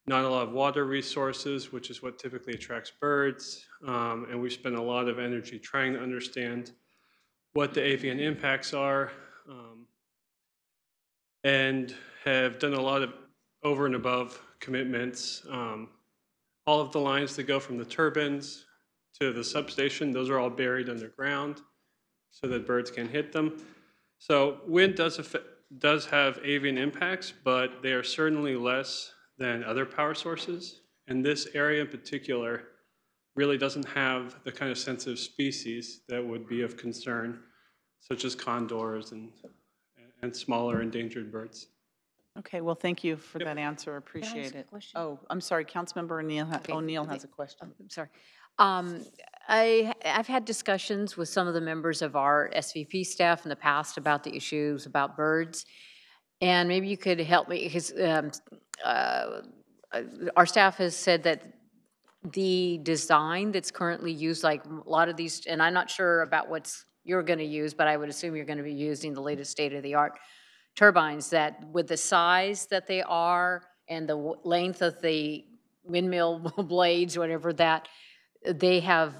not a lot of water resources, which is what typically attracts birds, and we spend a lot of energy trying to understand what the avian impacts are, and have done a lot of over and above commitments. All of the lines that go from the turbines to the substation, those are all buried underground so that birds can hit them. So wind does have avian impacts, but they are certainly less than other power sources. And this area in particular really doesn't have the kind of sensitive species that would be of concern, such as condors and smaller endangered birds. Okay, well, thank you for that answer. Appreciate it. Oh, I'm sorry, Councilmember O'Neill has a question. I'm sorry. I've had discussions with some of the members of our SVP staff in the past about the issues about birds, and maybe you could help me, because our staff has said that the design that's currently used, like a lot of these, and I'm not sure about what you're going to use, but I would assume you're going to be using the latest state-of-the-art turbines, that with the size that they are and the length of the windmill blades, whatever that, they have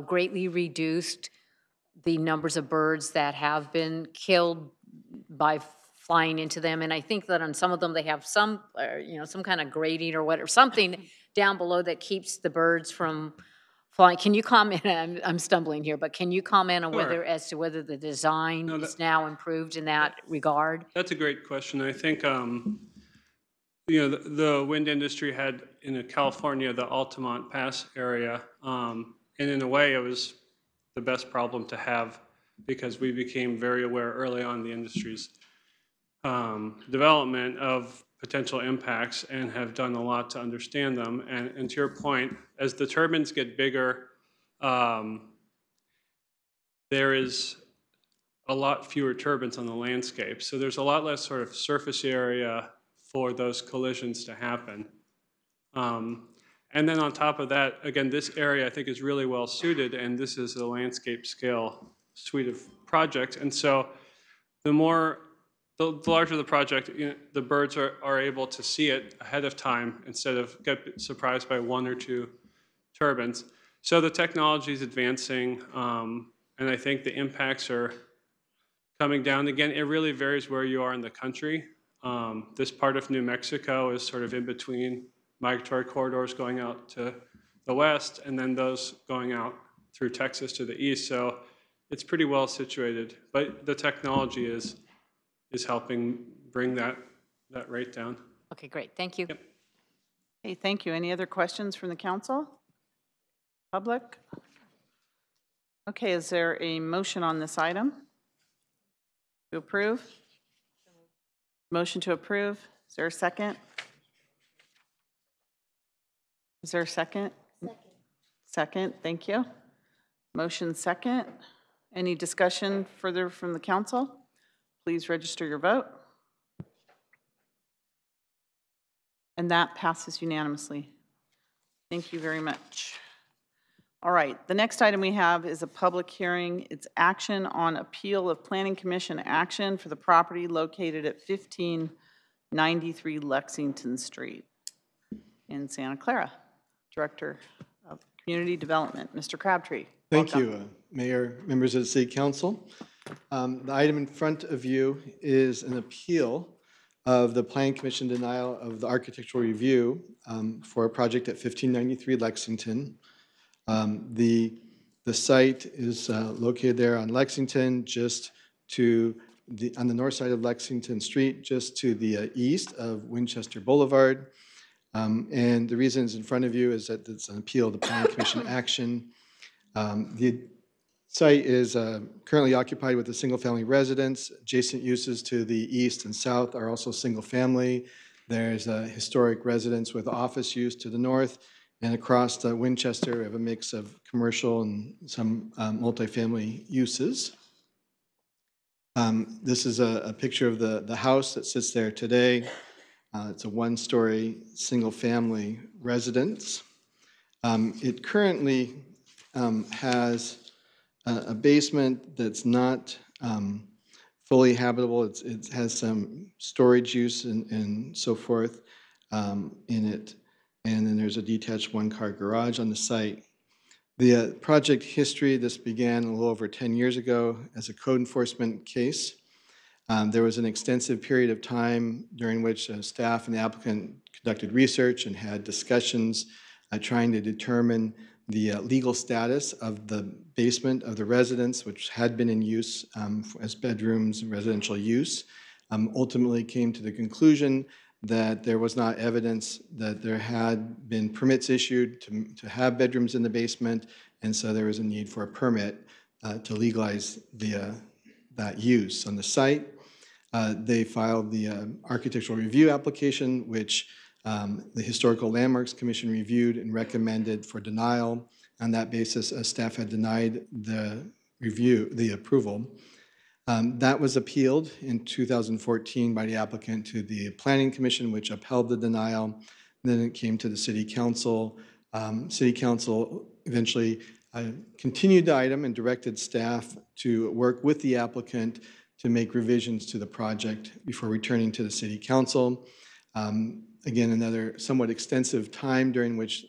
greatly reduced the numbers of birds that have been killed by flying into them. And I think that on some of them they have some, some kind of grating or whatever, something down below that keeps the birds from flying, can you comment, I'm stumbling here, but can you comment on Sure. whether, as to whether the design is now improved in that regard? That's a great question. I think, you know, the wind industry had in California, the Altamont Pass area, and in a way it was the best problem to have because we became very aware early on in the industry's development of potential impacts and have done a lot to understand them. And to your point, as the turbines get bigger, there is a lot fewer turbines on the landscape. So there's a lot less sort of surface area for those collisions to happen. And then on top of that, again, this area I think is really well suited, and this is a landscape scale suite of projects. And so the larger the project, you know, the birds are able to see it ahead of time instead of get surprised by one or two turbines. So the technology is advancing, and I think the impacts are coming down. Again, it really varies where you are in the country. This part of New Mexico is sort of in between migratory corridors going out to the west and then those going out through Texas to the east. So it's pretty well situated, but the technology is helping bring that rate down. Okay, great. Thank you. Yep. Hey, thank you. Any other questions from the council? Public? Okay, is there a motion on this item? To approve? Motion to approve. Is there a second? Is there a second? Second, thank you. Motion second. Any discussion further from the council? Please register your vote. And that passes unanimously. Thank you very much. All right, the next item we have is a public hearing. It's action on appeal of Planning Commission action for the property located at 1593 Lexington Street in Santa Clara. Director of Community Development, Mr. Crabtree. Thank Welcome. you, Mayor, members of the City Council. The item in front of you is an appeal of the Planning Commission denial of the architectural review for a project at 1593 Lexington. The site is located there on Lexington, just to on the north side of Lexington Street, just to the east of Winchester Boulevard. And the reason it's in front of you is that it's an appeal of the Planning Commission action. The site is currently occupied with a single-family residence. Adjacent uses to the east and south are also single-family. There's a historic residence with office use to the north. And across Winchester, we have a mix of commercial and some multifamily uses. This is a picture of the house that sits there today. It's a one-story, single-family residence. It currently has a basement that's not fully habitable. It has some storage use and so forth in it. And then there's a detached one-car garage on the site. The project history, this began a little over 10 years ago as a code enforcement case. There was an extensive period of time during which staff and the applicant conducted research and had discussions trying to determine the legal status of the basement of the residence, which had been in use as bedrooms and residential use. Ultimately came to the conclusion that there was not evidence that there had been permits issued to have bedrooms in the basement, and so there was a need for a permit to legalize that use on the site. They filed the architectural review application, which the Historical Landmarks Commission reviewed and recommended for denial. On that basis, staff had denied the approval. That was appealed in 2014 by the applicant to the Planning Commission, which upheld the denial. Then it came to the City Council. City Council eventually continued the item and directed staff to work with the applicant to make revisions to the project before returning to the City Council. Again, another somewhat extensive time during which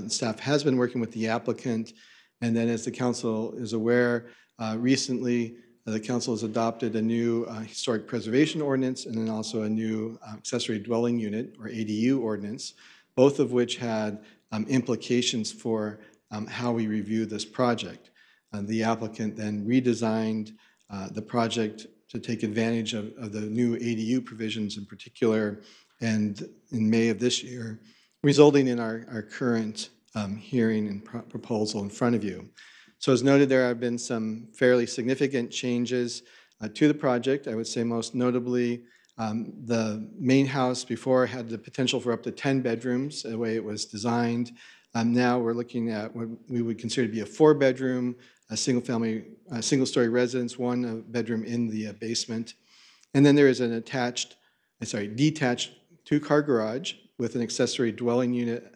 staff has been working with the applicant. And then as the council is aware, recently the council has adopted a new historic preservation ordinance and then also a new accessory dwelling unit or ADU ordinance, both of which had implications for how we review this project. The applicant then redesigned the project to take advantage of the new ADU provisions in particular, and in May of this year, resulting in our current hearing and proposal in front of you. So as noted, there have been some fairly significant changes to the project. I would say most notably, the main house before had the potential for up to 10 bedrooms, the way it was designed. Now we're looking at what we would consider to be a 4-bedroom, a single-story residence, 1 bedroom in the basement. And then there is an detached 2-car garage with an accessory dwelling unit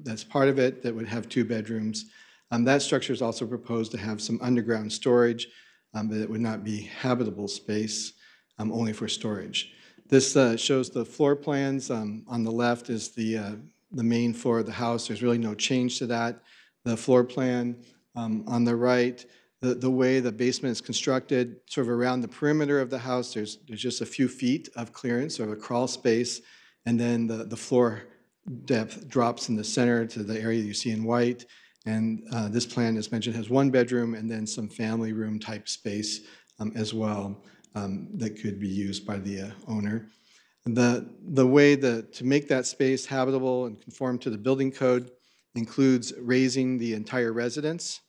that's part of it that would have 2 bedrooms. That structure is also proposed to have some underground storage, but it would not be habitable space, only for storage. This shows the floor plans. On the left is the main floor of the house. There's really no change to that. The floor plan on the right, the way the basement is constructed, sort of around the perimeter of the house, there's just a few feet of clearance, sort of a crawl space, and then the floor depth drops in the center to the area you see in white. And this plan, as mentioned, has 1 bedroom and then some family room type space as well that could be used by the owner. The way to make that space habitable and conform to the building code includes raising the entire residence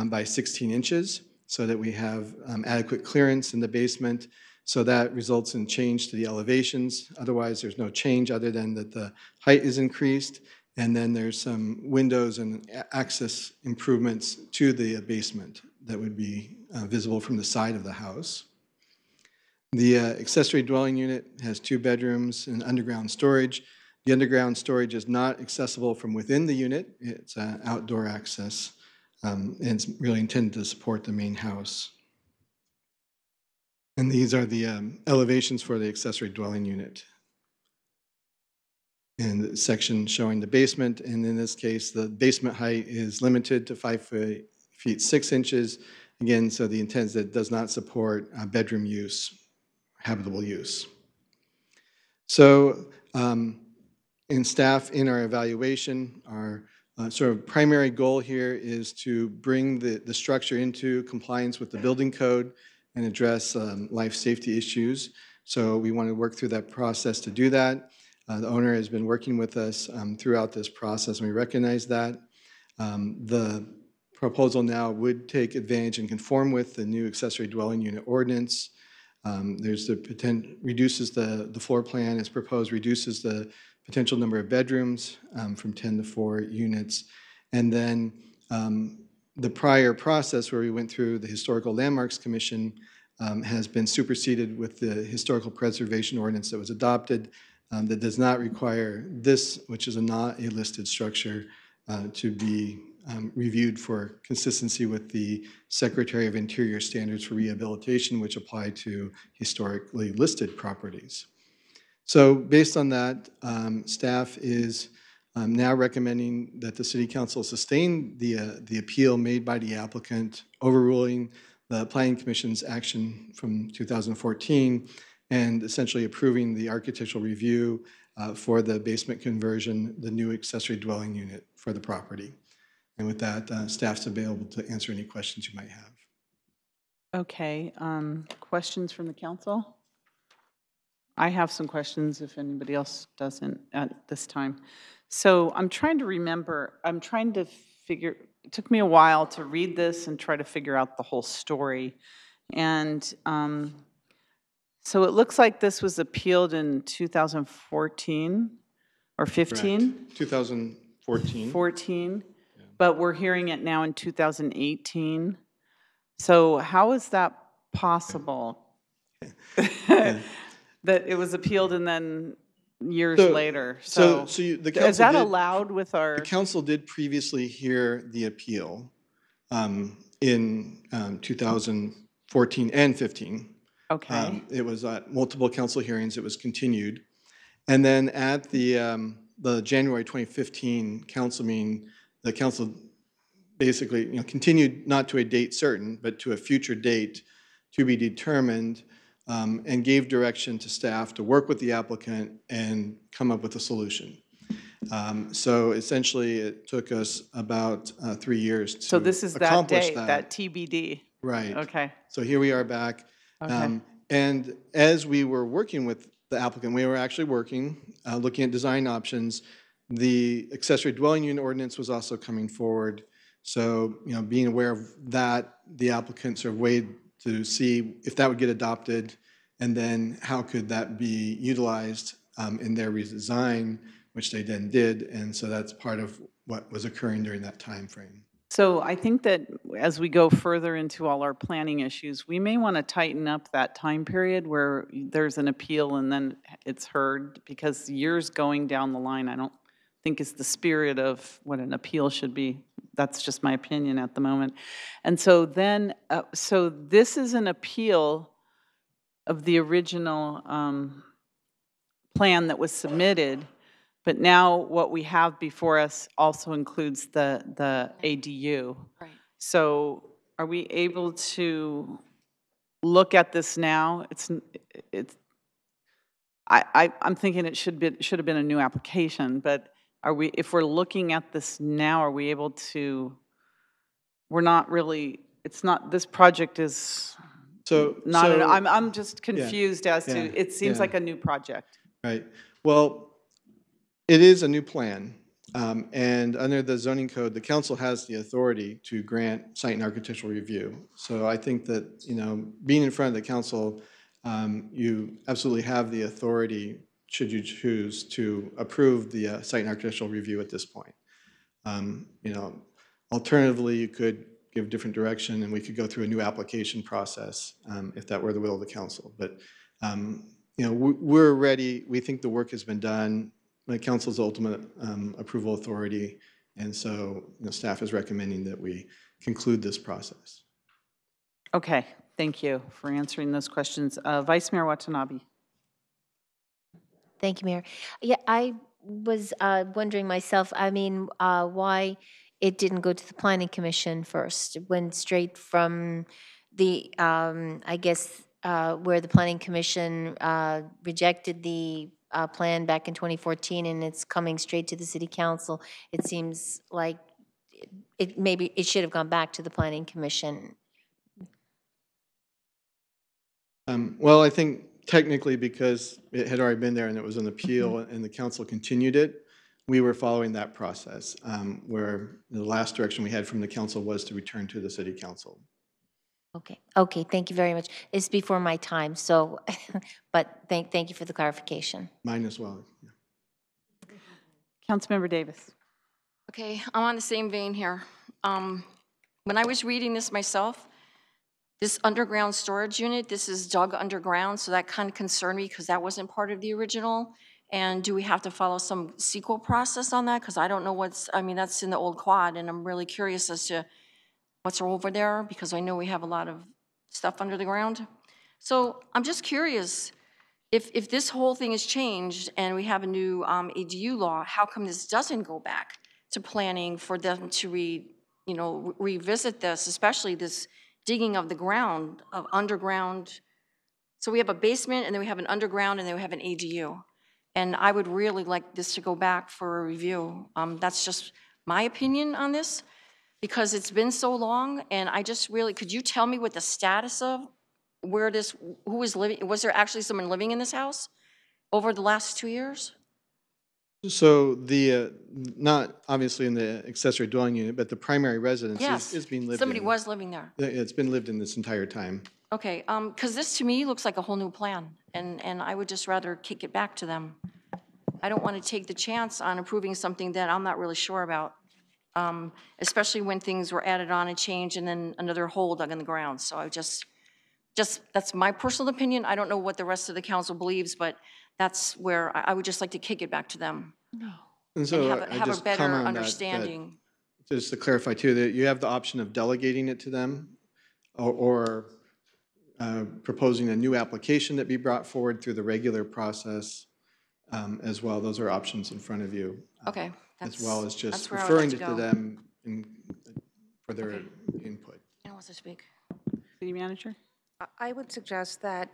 by 16 inches so that we have adequate clearance in the basement. So that results in change to the elevations. Otherwise, there's no change other than that the height is increased, and then there's some windows and access improvements to the basement that would be visible from the side of the house. The accessory dwelling unit has 2 bedrooms and underground storage. The underground storage is not accessible from within the unit. It's outdoor access, and it's really intended to support the main house. And these are the elevations for the accessory dwelling unit. And the section showing the basement, and in this case, the basement height is limited to 5 feet 6 inches. Again, so the intent is that it does not support bedroom use, habitable use. So in staff, in our evaluation, our sort of primary goal here is to bring the structure into compliance with the building code and address life safety issues. So we want to work through that process to do that. The owner has been working with us throughout this process, and we recognize that. The proposal now would take advantage and conform with the new accessory dwelling unit ordinance. There's the potential, reduces the floor plan as proposed, reduces the potential number of bedrooms from 10 to 4 units. And then the prior process where we went through the Historical Landmarks Commission has been superseded with the Historical Preservation Ordinance that was adopted that does not require this, which is not a listed structure, to be reviewed for consistency with the Secretary of Interior standards for rehabilitation, which apply to historically listed properties. So based on that, staff is now recommending that the City Council sustain the appeal made by the applicant, overruling the Planning Commission's action from 2014, and essentially approving the architectural review for the basement conversion, the new accessory dwelling unit for the property. And with that, staff's available to answer any questions you might have. Okay, questions from the council? I have some questions if anybody else doesn't at this time. So I'm trying to remember, it took me a while to read this and try to figure out the whole story. And so it looks like this was appealed in 2014 or 15? Correct. 2014. 14, yeah. But we're hearing it now in 2018. So how is that possible? Yeah. That it was appealed and then years later. So the council is that allowed with our? The council did previously hear the appeal in 2014 and 15. Okay. It was at multiple council hearings. It was continued, and then at the January 2015 council meeting, the council basically continued not to a date certain, but to a future date to be determined. And gave direction to staff to work with the applicant and come up with a solution. So essentially, it took us about 3 years to So this is that accomplish date, that TBD. Right. Okay. So here we are back. Okay. And as we were working with the applicant, we were actually working, looking at design options. The accessory dwelling unit ordinance was also coming forward. So, being aware of that, the applicant sort of weighed to see if that would get adopted, and then how could that be utilized in their redesign, which they then did. And so that's part of what was occurring during that time frame. So I think that as we go further into all our planning issues, we may want to tighten up that time period where there's an appeal and then it's heard, because years going down the line, I don't think is the spirit of what an appeal should be. That's just my opinion at the moment. And so then, so this is an appeal of the original plan that was submitted. But now what we have before us also includes the ADU. Right. So are we able to look at this now? I'm thinking it should have been a new application, but if we're looking at this now, are we able to, we're not really, it's not, this project is I'm just confused as to, it seems like a new project. Right. Well, it is a new plan, and under the zoning code, the council has the authority to grant site and architectural review. So I think that, being in front of the council, you absolutely have the authority, should you choose, to approve the site and architectural review at this point. Alternatively, you could give different direction, and we could go through a new application process if that were the will of the council. But we're ready. We think the work has been done. The council's ultimate approval authority, and so staff is recommending that we conclude this process. Okay, thank you for answering those questions. Vice Mayor Watanabe. Thank you, Mayor. Yeah, I was wondering myself, why it didn't go to the Planning Commission first. It went straight from the, I guess, where the Planning Commission rejected the plan back in 2014, and it's coming straight to the City Council. It seems like maybe it should have gone back to the Planning Commission. Well, I think technically, because it had already been there and it was an appeal and the council continued it, we were following that process, where the last direction we had from the council was to return to the City Council. Okay, thank you very much. It's before my time, so, but thank you for the clarification. Mine as well. Yeah. Councilmember Davis. Okay, I'm on the same vein here. When I was reading this myself, this underground storage unit, this is dug underground, so that kind of concerned me because that wasn't part of the original. And do we have to follow some sequel process on that? Because I don't know that's in the old quad, and I'm really curious as to what's over there, because I know we have a lot of stuff under the ground. So I'm just curious, if this whole thing is changed and we have a new ADU law, how come this doesn't go back to planning for them to revisit this, especially this digging of the ground, of underground? So we have a basement, and then we have an underground, and then we have an ADU. And I would really like this to go back for a review. That's just my opinion on this, because it's been so long, and I just really, could you tell me what the status of where this, who was living, was there actually someone living in this house over the last 2 years? So the, not obviously in the accessory dwelling unit, but the primary residence is being lived in. Somebody was living there. It's been lived in this entire time. Okay, because this to me looks like a whole new plan, and I would just rather kick it back to them. I don't want to take the chance on approving something that I'm not really sure about. Especially when things were added on and changed and then another hole dug in the ground. So I just that's my personal opinion. I don't know what the rest of the council believes, but that's where I would just like to kick it back to them. No. And so and have a better understanding. Just to clarify too, that you have the option of delegating it to them or proposing a new application that be brought forward through the regular process as well. Those are options in front of you. Okay. As well as just referring it to them for their input. Who wants to speak? City Manager? I would suggest that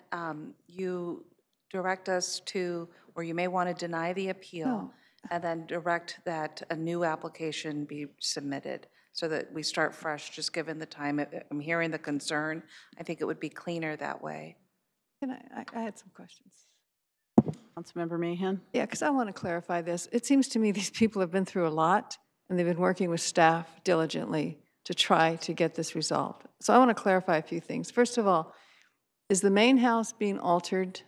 you direct us to, or you may want to deny the appeal and then direct that a new application be submitted so that we start fresh, just given the time. I'm hearing the concern. I think it would be cleaner that way. I had some questions. Councilmember Mahan? Yeah, because I want to clarify this. It seems to me these people have been through a lot, and they've been working with staff diligently to try to get this resolved. So I want to clarify a few things. First of all, is the main house being altered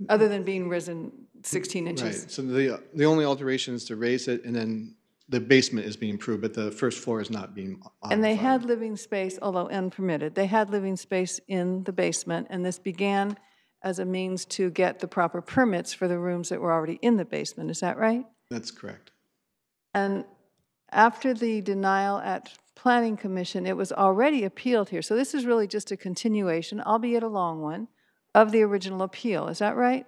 other than being risen 16 inches? Right, so the only alteration is to raise it, and then the basement is being improved, but the first floor is not being modified. And they had living space, although unpermitted, they had living space in the basement, and this began as a means to get the proper permits for the rooms that were already in the basement. Is that right? That's correct. And after the denial at Planning Commission, it was already appealed here. So this is really just a continuation, albeit a long one, of the original appeal. Is that right?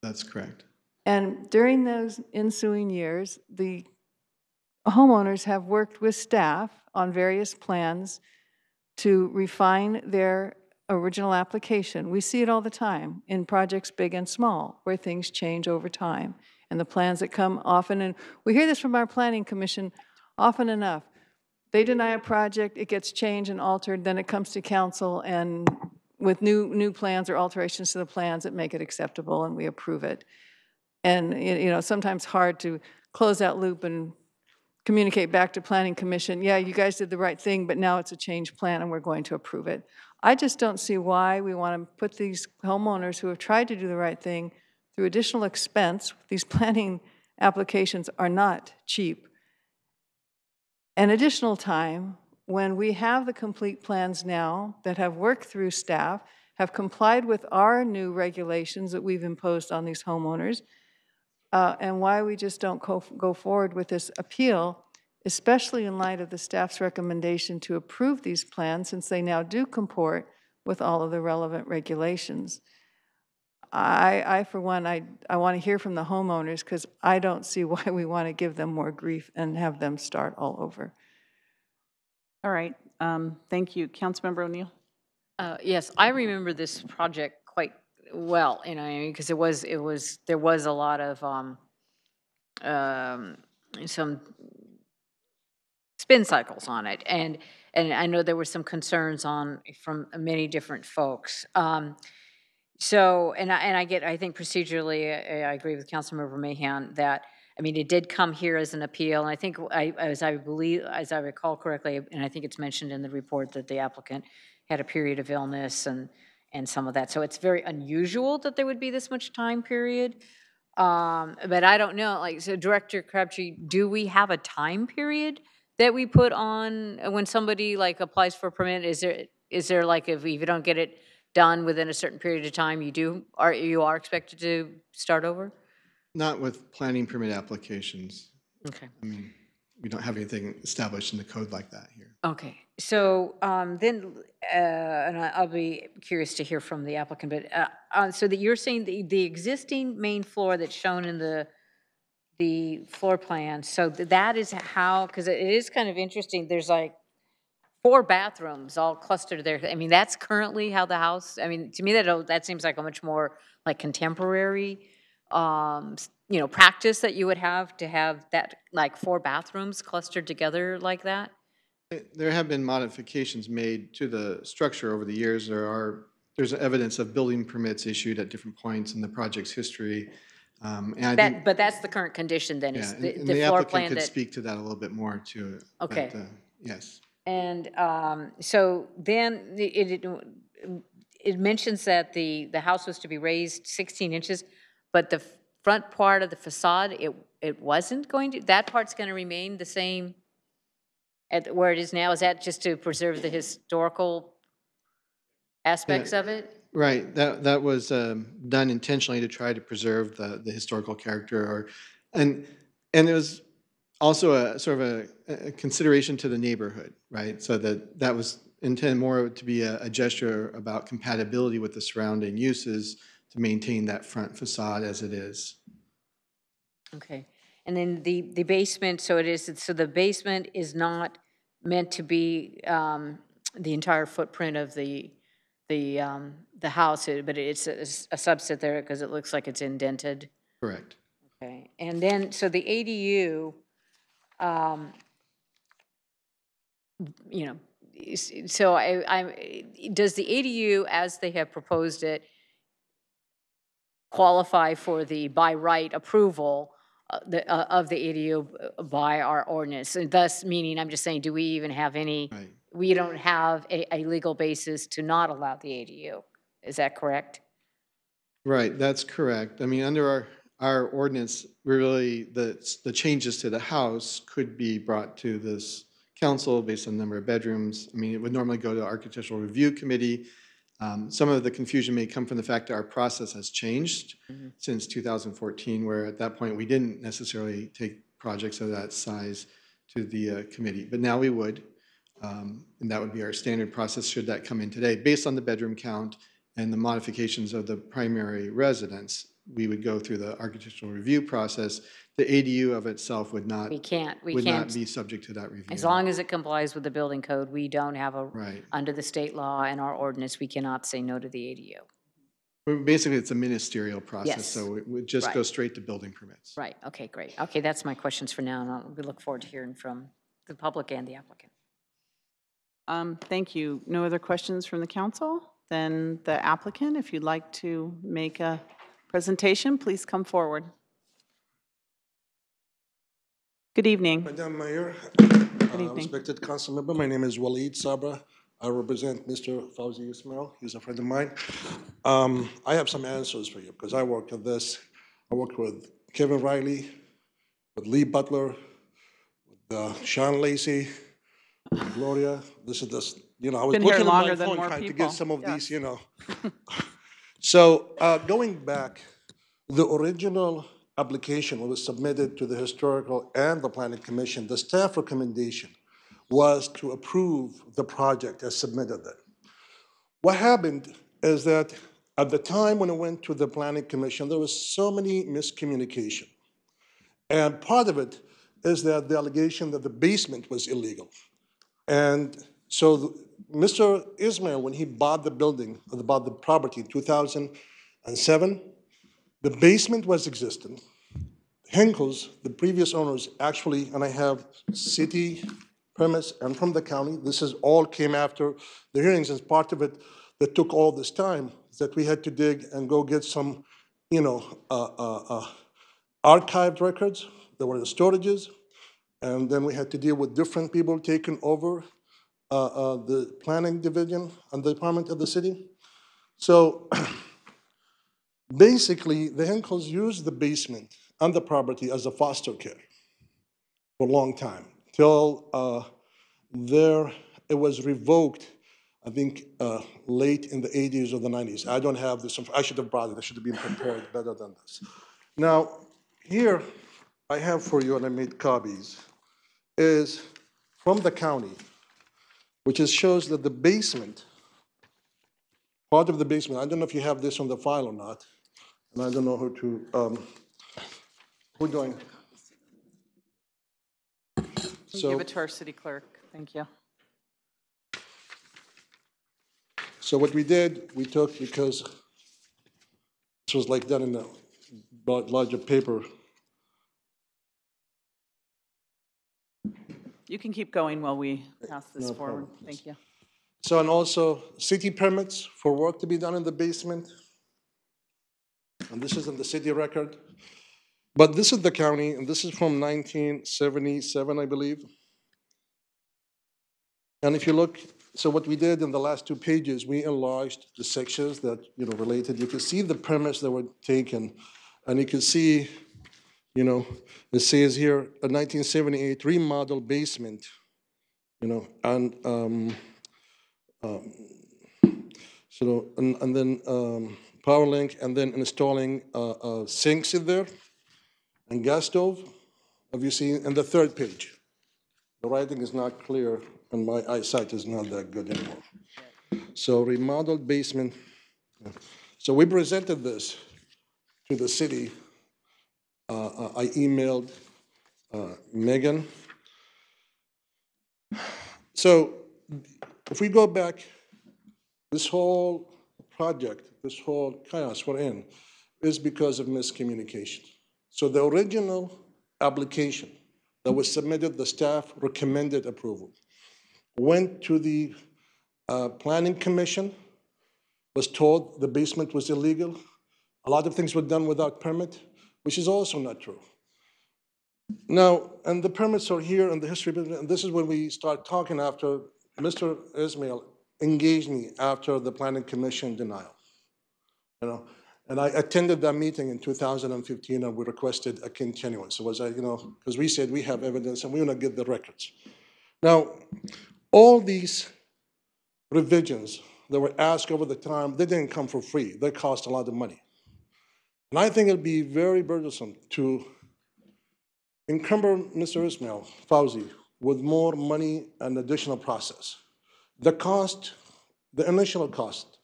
That's correct. And during those ensuing years, the homeowners have worked with staff on various plans to refine their original application. We see it all the time in projects big and small, where things change over time. And the plans that come often, and we hear this from our Planning Commission often enough. They deny a project, it gets changed and altered, then it comes to council, and with new plans or alterations to the plans that make it acceptable, and we approve it. And you know, sometimes hard to close that loop and communicate back to Planning Commission, yeah, you guys did the right thing, but now it's a changed plan and we're going to approve it. I just don't see why we want to put these homeowners who have tried to do the right thing through additional expense. These planning applications are not cheap. And additional time when we have the complete plans now that have worked through staff, have complied with our new regulations that we've imposed on these homeowners, and why we just don't go forward with this appeal, especially in light of the staff's recommendation to approve these plans, since they now do comport with all of the relevant regulations. For one, I want to hear from the homeowners, because I don't see why we want to give them more grief and have them start all over. All right, thank you. Councilmember O'Neill? Yes, I remember this project quite well, you know, because there was a lot of some spin cycles on it, and I know there were some concerns from many different folks. So, I think procedurally, I agree with Councilmember Mahan that, I mean, it did come here as an appeal, and I think, as I recall correctly, and I think it's mentioned in the report that the applicant had a period of illness and some of that. So it's very unusual that there would be this much time period. But I don't know, like, so Director Crabtree, do we have a time period that we put on when somebody like applies for a permit? Is there like, if you don't get it done within a certain period of time, you are expected to start over? Not with planning permit applications. Okay. I mean, we don't have anything established in the code like that here. Okay, so then, and I'll be curious to hear from the applicant, but so that you're saying the existing main floor that's shown in the floor plan, so that is how, because it is kind of interesting, there's like 4 bathrooms all clustered there. I mean, that's currently how the house, I mean, to me, that seems like a much more like contemporary, you know, practice that you would have to have that, like 4 bathrooms clustered together like that. There have been modifications made to the structure over the years. There's evidence of building permits issued at different points in the project's history. But that's the current condition then, is the the floor plan could that. speak to that a little bit more too. Okay. But, yes. And so then it mentions that the house was to be raised 16 inches, but the front part of the facade, it wasn't going to, that part's going to remain the same at where it is now? Is that just to preserve the historical aspects of it? Right. That was done intentionally to try to preserve the historical character, and it was also a sort of a consideration to the neighborhood, right? So that was intended more to be a gesture about compatibility with the surrounding uses to maintain that front facade as it is. Okay. And then the basement, so the basement is not meant to be the entire footprint of the house, but it's a subset there because it looks like it's indented. Correct. Okay. And then, so the ADU, you know, so does the ADU, as they have proposed it, qualify for the by right approval of the ADU by our ordinance? And thus, meaning, I'm just saying, do we even have any, we don't have a legal basis to not allow the ADU. Is that correct? Right, that's correct. I mean, under our ordinance, we really, the changes to the house could be brought to this council based on the number of bedrooms. I mean, it would normally go to the Architectural Review Committee. Some of the confusion may come from the fact that our process has changed since 2014, where at that point we didn't necessarily take projects of that size to the committee, but now we would. And that would be our standard process should that come in today. Based on the bedroom count and the modifications of the primary residence, we would go through the architectural review process. The ADU of itself would not, would not be subject to that review. As long as it complies with the building code, we don't have a, Right. under the state law and our ordinance, we cannot say no to the ADU. Well, basically, it's a ministerial process, Yes. so it would just go straight to building permits. Right, okay, great. Okay, that's my questions for now, and we look forward to hearing from the public and the applicant. Thank you. No other questions from the council? Then the applicant, if you'd like to make a presentation, please come forward. Good evening. Madam Mayor, Good evening. respected council member, my name is Waleed Sabra. I represent Mr. Fawzi Ismail. He's a friend of mine. I have some answers for you because I worked on this. I worked with Kevin Riley, with Lee Butler, with Sean Lacey, Gloria. This, you know, I was looking at my phone trying to get some of these, you know. So going back, the original application was submitted to the Historical and the Planning Commission. The staff recommendation was to approve the project as submitted then. What happened is that at the time when it went to the Planning Commission, there was so many miscommunication. And part of it is that the allegation that the basement was illegal. And so Mr. Ismail, when he bought the building, or bought the property in 2007, the basement was existent. Henkels, the previous owners, actually, and I have city permits and from the county, this is all came after the hearings, as part of it that took all this time, is that we had to dig and go get some, you know, archived records that were in storages, and then we had to deal with different people taking over the planning division and the department of the city. So basically, the Henkels used the basement and the property as a foster care for a long time, till it was revoked, I think, late in the 80s or the 90s. I don't have this, I should have brought it, I should have been prepared better than this. Now, here I have for you, and I made copies, is from the county, which shows that the basement, part of the basement, I don't know if you have this on the file or not, and I don't know who to, who doing? So, give it to our city clerk. Thank you. So what we did, we took, because this was like done in a larger paper. You can keep going while we pass this No forward. problem. Thank you. So, and also city permits for work to be done in the basement. And this is in the city record. But this is the county, and this is from 1977, I believe. And if you look, so what we did in the last 2 pages, we enlarged the sections that, you know, related. You can see the permits that were taken, and you can see, you know, it says here, a 1978 remodel basement, you know, and so, and then power link, and then installing sinks in there, and gas stove. Have you seen, and the 3rd page? The writing is not clear, and my eyesight is not that good anymore. So remodeled basement. So we presented this to the city. I emailed Megan. So if we go back, this whole project, this whole chaos we're in, is because of miscommunication. So the original application that was submitted, the staff recommended approval, went to the Planning Commission, was told the basement was illegal. A lot of things were done without permit, which is also not true. Now, and the permits are here in the history, and this is when we start talking after Mr. Ismail engaged me after the Planning Commission denial. You know, and I attended that meeting in 2015, and we requested a continuance. So was I, because we said we have evidence and we want to get the records. Now, all these revisions that were asked over the time, they didn't come for free. They cost a lot of money. And I think it'd be very burdensome to encumber Mr. Ismail Fauzi with more money and additional process. The cost, the initial cost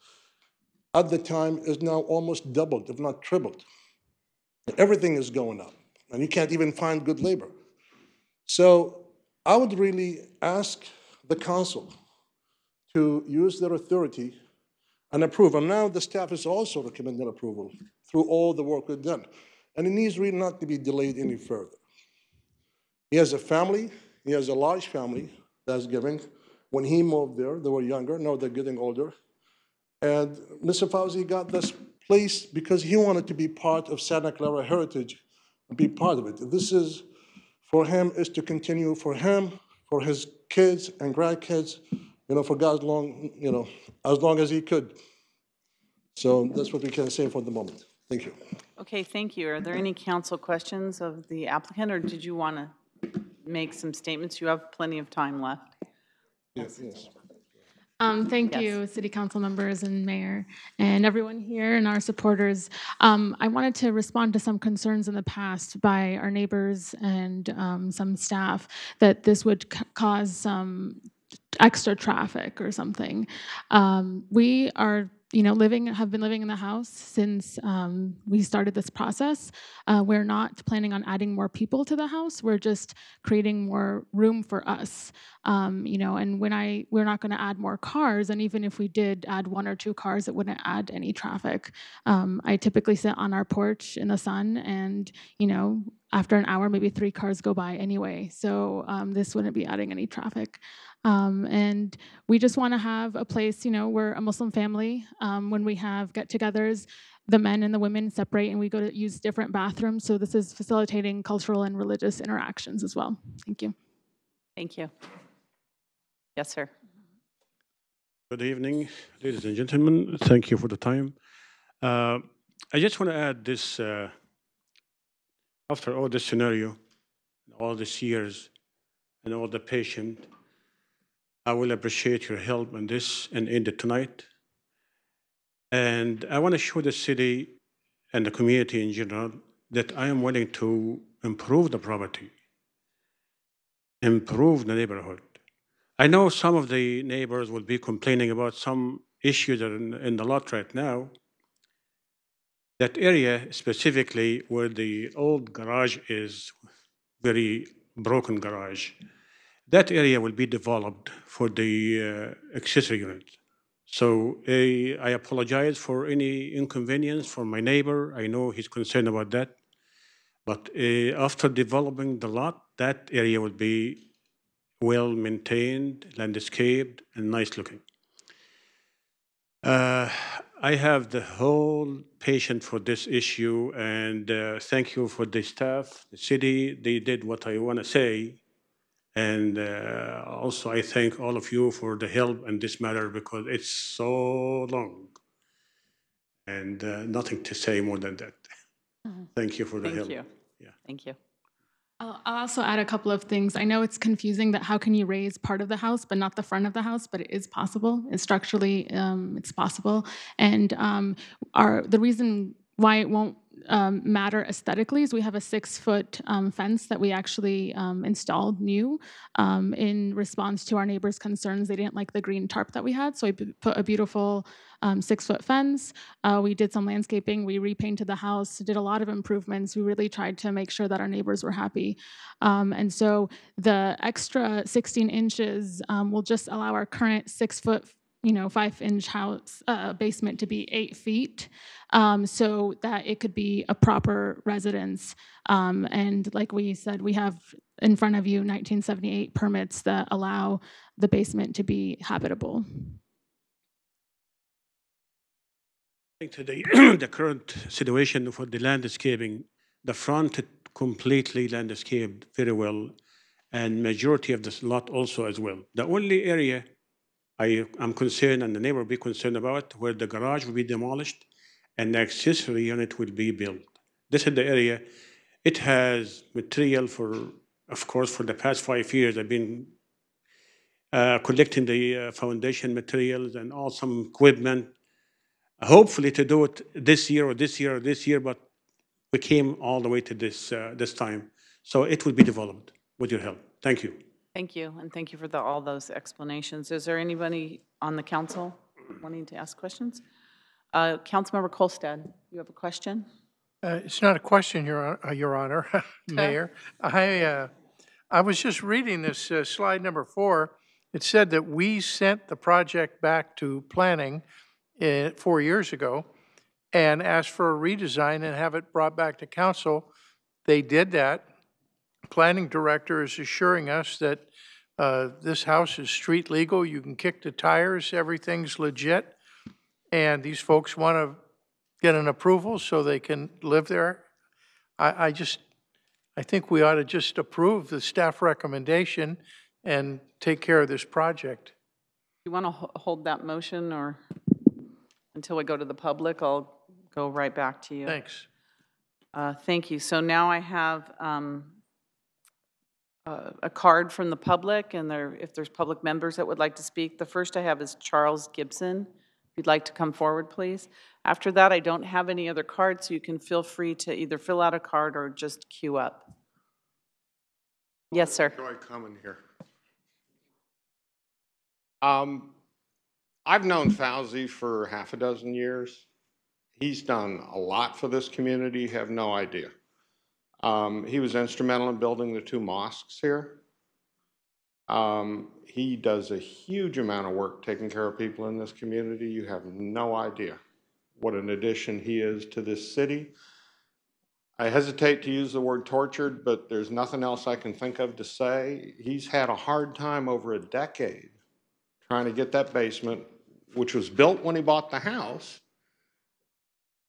at the time is now almost doubled, if not tripled. Everything is going up, and you can't even find good labor. So I would really ask the council to use their authority and approve. And now the staff is also recommending approval through all the work we've done. And it needs really not to be delayed any further. He has a family, he has a large family that's giving. When he moved there, they were younger, now they're getting older. And Mr. Fauzi got this place because he wanted to be part of Santa Clara heritage, and be part of it. This is, for him, is to continue for him, for his kids and grandkids, for God's long, as long as he could. So that's what we can say for the moment. Thank you. Okay, thank you. Are there any council questions of the applicant, or did you want to make some statements? You have plenty of time left. Yes. Yes. Thank you, City Council members and Mayor, and everyone here and our supporters. I wanted to respond to some concerns in the past by our neighbors and some staff that this would cause some extra traffic or something. We are have been living in the house since we started this process. We're not planning on adding more people to the house. We're just creating more room for us. And we're not going to add more cars. And even if we did add 1 or 2 cars, it wouldn't add any traffic. I typically sit on our porch in the sun, and after an hour, maybe 3 cars go by anyway. So this wouldn't be adding any traffic. And we just want to have a place, we're a Muslim family. When we have get-togethers, the men and the women separate and we go to use different bathrooms. So this is facilitating cultural and religious interactions as well. Thank you. Thank you. Yes, sir. Good evening, ladies and gentlemen. Thank you for the time. I just want to add this, after all this scenario, all these years, and all the patience, I will appreciate your help on this and end it tonight. And I want to show the city and the community in general that I am willing to improve the property, improve the neighborhood. I know some of the neighbors will be complaining about some issues that are in the lot right now. That area specifically where the old garage is, very broken garage, that area will be developed for the accessory unit. So I apologize for any inconvenience for my neighbor. I know he's concerned about that. But after developing the lot, that area will be well maintained, landscaped, and nice looking. I have the whole patience for this issue, and thank you for the staff, the city. They did what I want to say. And also, I thank all of you for the help in this matter because it's so long. And nothing to say more than that. Thank you for the help. Thank you. Yeah. Thank you. I'll also add a couple of things. I know it's confusing that how can you raise part of the house but not the front of the house, but it is possible. It's structurally, it's possible. And the reason why it won't matter aesthetically is we have a 6-foot fence that we actually installed new in response to our neighbors' concerns. They didn't like the green tarp that we had, so we put a beautiful 6-foot fence. We did some landscaping. We repainted the house, did a lot of improvements. We really tried to make sure that our neighbors were happy. And so the extra 16 inches will just allow our current 6-foot 5-inch house basement to be 8 feet, so that it could be a proper residence. And like we said, we have in front of you 1978 permits that allow the basement to be habitable. To the, the current situation for the landscaping, the front completely landscaped very well, and majority of this lot also as well. The only area I'm concerned, and the neighbor will be concerned about, where the garage will be demolished and the accessory unit will be built. This is the area. It has material for, of course, for the past 5 years, I've been collecting the foundation materials and all some equipment, hopefully to do it this year or this year or this year, but we came all the way to this time. So it will be developed with your help. Thank you. Thank you, and thank you for all those explanations. Is there anybody on the council wanting to ask questions? Councilmember Kolstad, you have a question? It's not a question, Your Honor, Mayor. I was just reading this slide number 4. It said that we sent the project back to planning 4 years ago and asked for a redesign and have it brought back to council. They did that. Planning director is assuring us that this house is street legal. You can kick the tires. Everything's legit. And these folks want to get an approval so they can live there. I think we ought to just approve the staff recommendation and take care of this project. You want to hold that motion, or until we go to the public? I'll go right back to you. Thanks. Thank you. So now I have a card from the public, and if there's public members that would like to speak. The first I have is Charles Gibson. If you'd like to come forward, please. After that, I don't have any other cards, so you can feel free to either fill out a card or just queue up. Yes, sir. Enjoy coming here. I've known Fauzi for half a dozen years. He's done a lot for this community. You have no idea. He was instrumental in building the 2 mosques here. He does a huge amount of work taking care of people in this community. You have no idea what an addition he is to this city. I hesitate to use the word tortured, but there's nothing else I can think of to say. He's had a hard time over a decade trying to get that basement, which was built when he bought the house,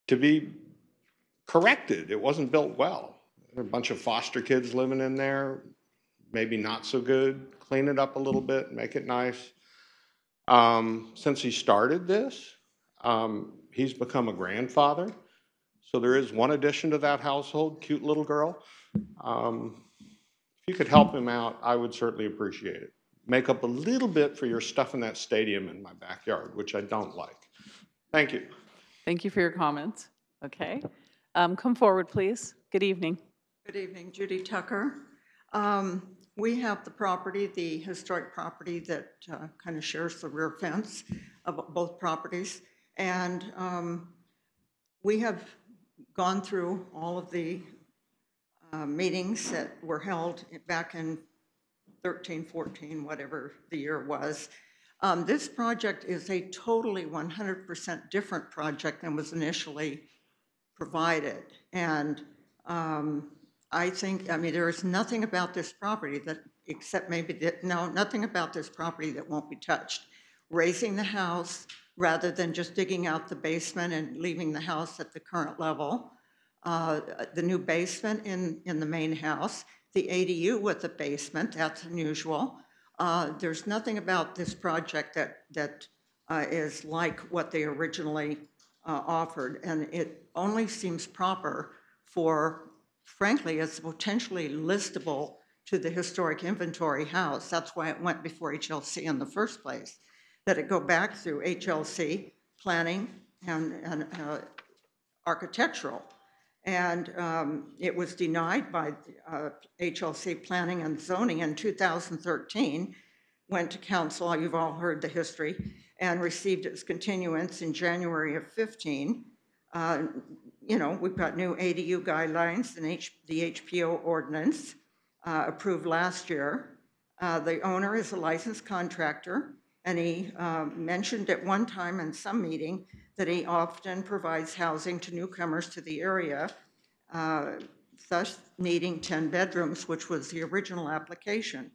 to be corrected. It wasn't built well. There were a bunch of foster kids living in there, maybe not so good. Clean it up a little bit, make it nice. Since he started this, he's become a grandfather. So there is one addition to that household, cute little girl. If you could help him out, I would certainly appreciate it. Make up a little bit for your stuff in that stadium in my backyard, which I don't like. Thank you. Thank you for your comments. Okay. Come forward, please. Good evening. Good evening, Judy Tucker. We have the property, the historic property that kind of shares the rear fence of both properties. And we have gone through all of the meetings that were held back in 13, 14, whatever the year was. This project is a totally 100% different project than was initially provided. And I mean, there is nothing about this property that, except maybe, nothing about this property that won't be touched. Raising the house rather than just digging out the basement and leaving the house at the current level. The new basement in the main house. The ADU with the basement, that's unusual. There's nothing about this project that is like what they originally offered, and it only seems proper for, frankly, it's potentially listable to the historic inventory house. That's why it went before HLC in the first place, that it go back through HLC planning and architectural. And it was denied by HLC Planning and Zoning in 2013, went to council, you've all heard the history, and received its continuance in January of 15. You know, we've got new ADU guidelines and the HPO ordinance approved last year. The owner is a licensed contractor, And he mentioned at one time in some meeting that he often provides housing to newcomers to the area, thus needing 10 bedrooms, which was the original application.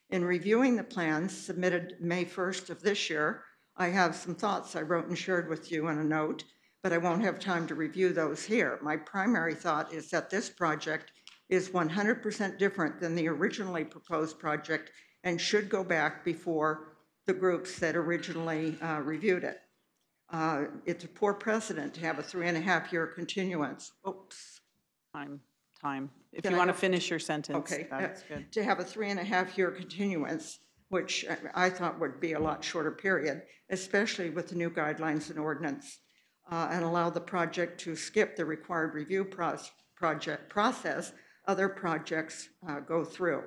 In reviewing the plans submitted May 1st of this year, I have some thoughts I wrote and shared with you in a note, but I won't have time to review those here. My primary thought is that this project is 100% different than the originally proposed project and should go back before the groups that originally reviewed it. It's a poor precedent to have a 3.5-year continuance. Oops. Time. If Can you I want to have- finish your sentence, Okay, that's good. to have a 3.5-year continuance, which I thought would be a lot shorter period, especially with the new guidelines and ordinance, and allow the project to skip the required review process other projects go through.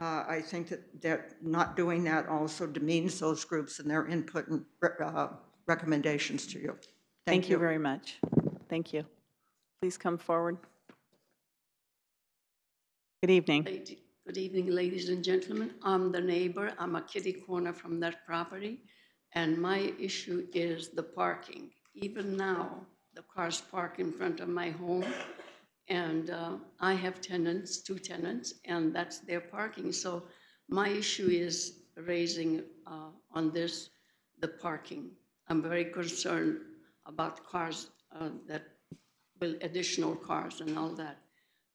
I think that not doing that also demeans those groups and their input and recommendations to you. Thank you very much. Thank you. Please come forward. Good evening. Good evening, ladies and gentlemen. I'm the neighbor. I'm a kitty corner from that property. And my issue is the parking. Even now, the cars park in front of my home. And I have tenants, 2 tenants, and that's their parking. So my issue is raising on this, the parking. I'm very concerned about cars additional cars and all that.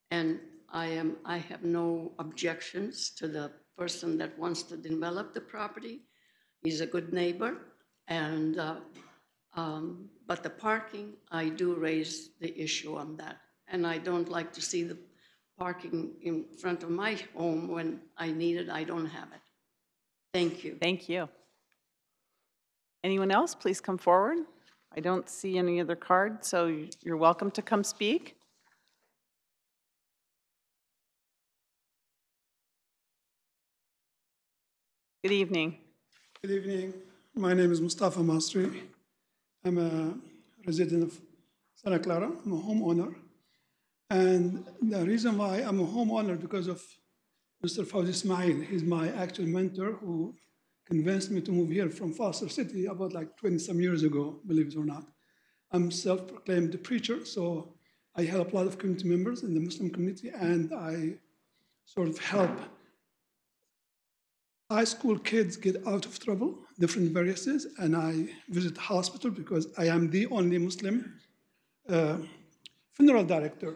And I have no objections to the person that wants to develop the property. He's a good neighbor, and but the parking, I do raise the issue on that. And I don't like to see the parking in front of my home when I need it, I don't have it. Thank you. Thank you. Anyone else, please come forward. I don't see any other cards, so you're welcome to come speak. Good evening. Good evening. My name is Mustafa Masri. I'm a resident of Santa Clara. I'm a homeowner. And the reason why I'm a homeowner because of Mr. Fawzi Ismail. He's my actual mentor who convinced me to move here from Foster City about like 20 some years ago, believe it or not. I'm self-proclaimed preacher, so I help a lot of community members in the Muslim community, and I sort of help high school kids get out of trouble, different variances, and I visit hospital because I am the only Muslim funeral director.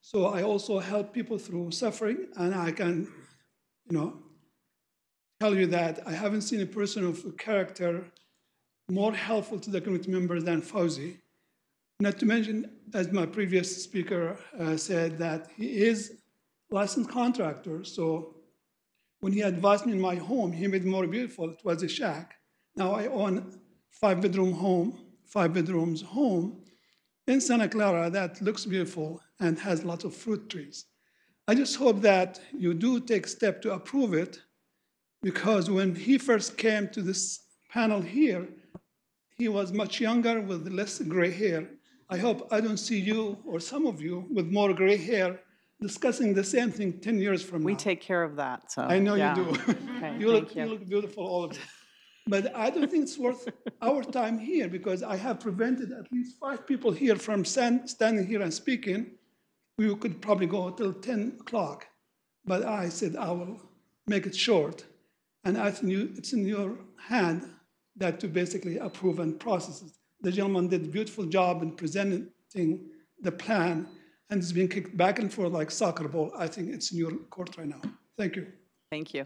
So I also help people through suffering, and I can, tell you that I haven't seen a person of character more helpful to the community members than Fawzi. Not to mention, as my previous speaker said, that he is a licensed contractor. So when he advised me in my home, he made it more beautiful. It was a shack. Now I own 5-bedroom home, 5 bedrooms home in Santa Clara that looks beautiful and has lots of fruit trees. I just hope that you do take step to approve it, because when he first came to this panel here, he was much younger with less gray hair. I hope I don't see you or some of you with more gray hair discussing the same thing 10 years from now. We take care of that, so. I know yeah. you do. Okay, you look beautiful, all of you. But I don't think it's worth our time here, because I have prevented at least 5 people here from standing here and speaking. We could probably go till 10 o'clock. But I said I will make it short. And I think it's in your hand that to basically approve and process it. The gentleman did a beautiful job in presenting the plan, and it's being kicked back and forth like soccer ball. I think it's in your court right now. Thank you. Thank you.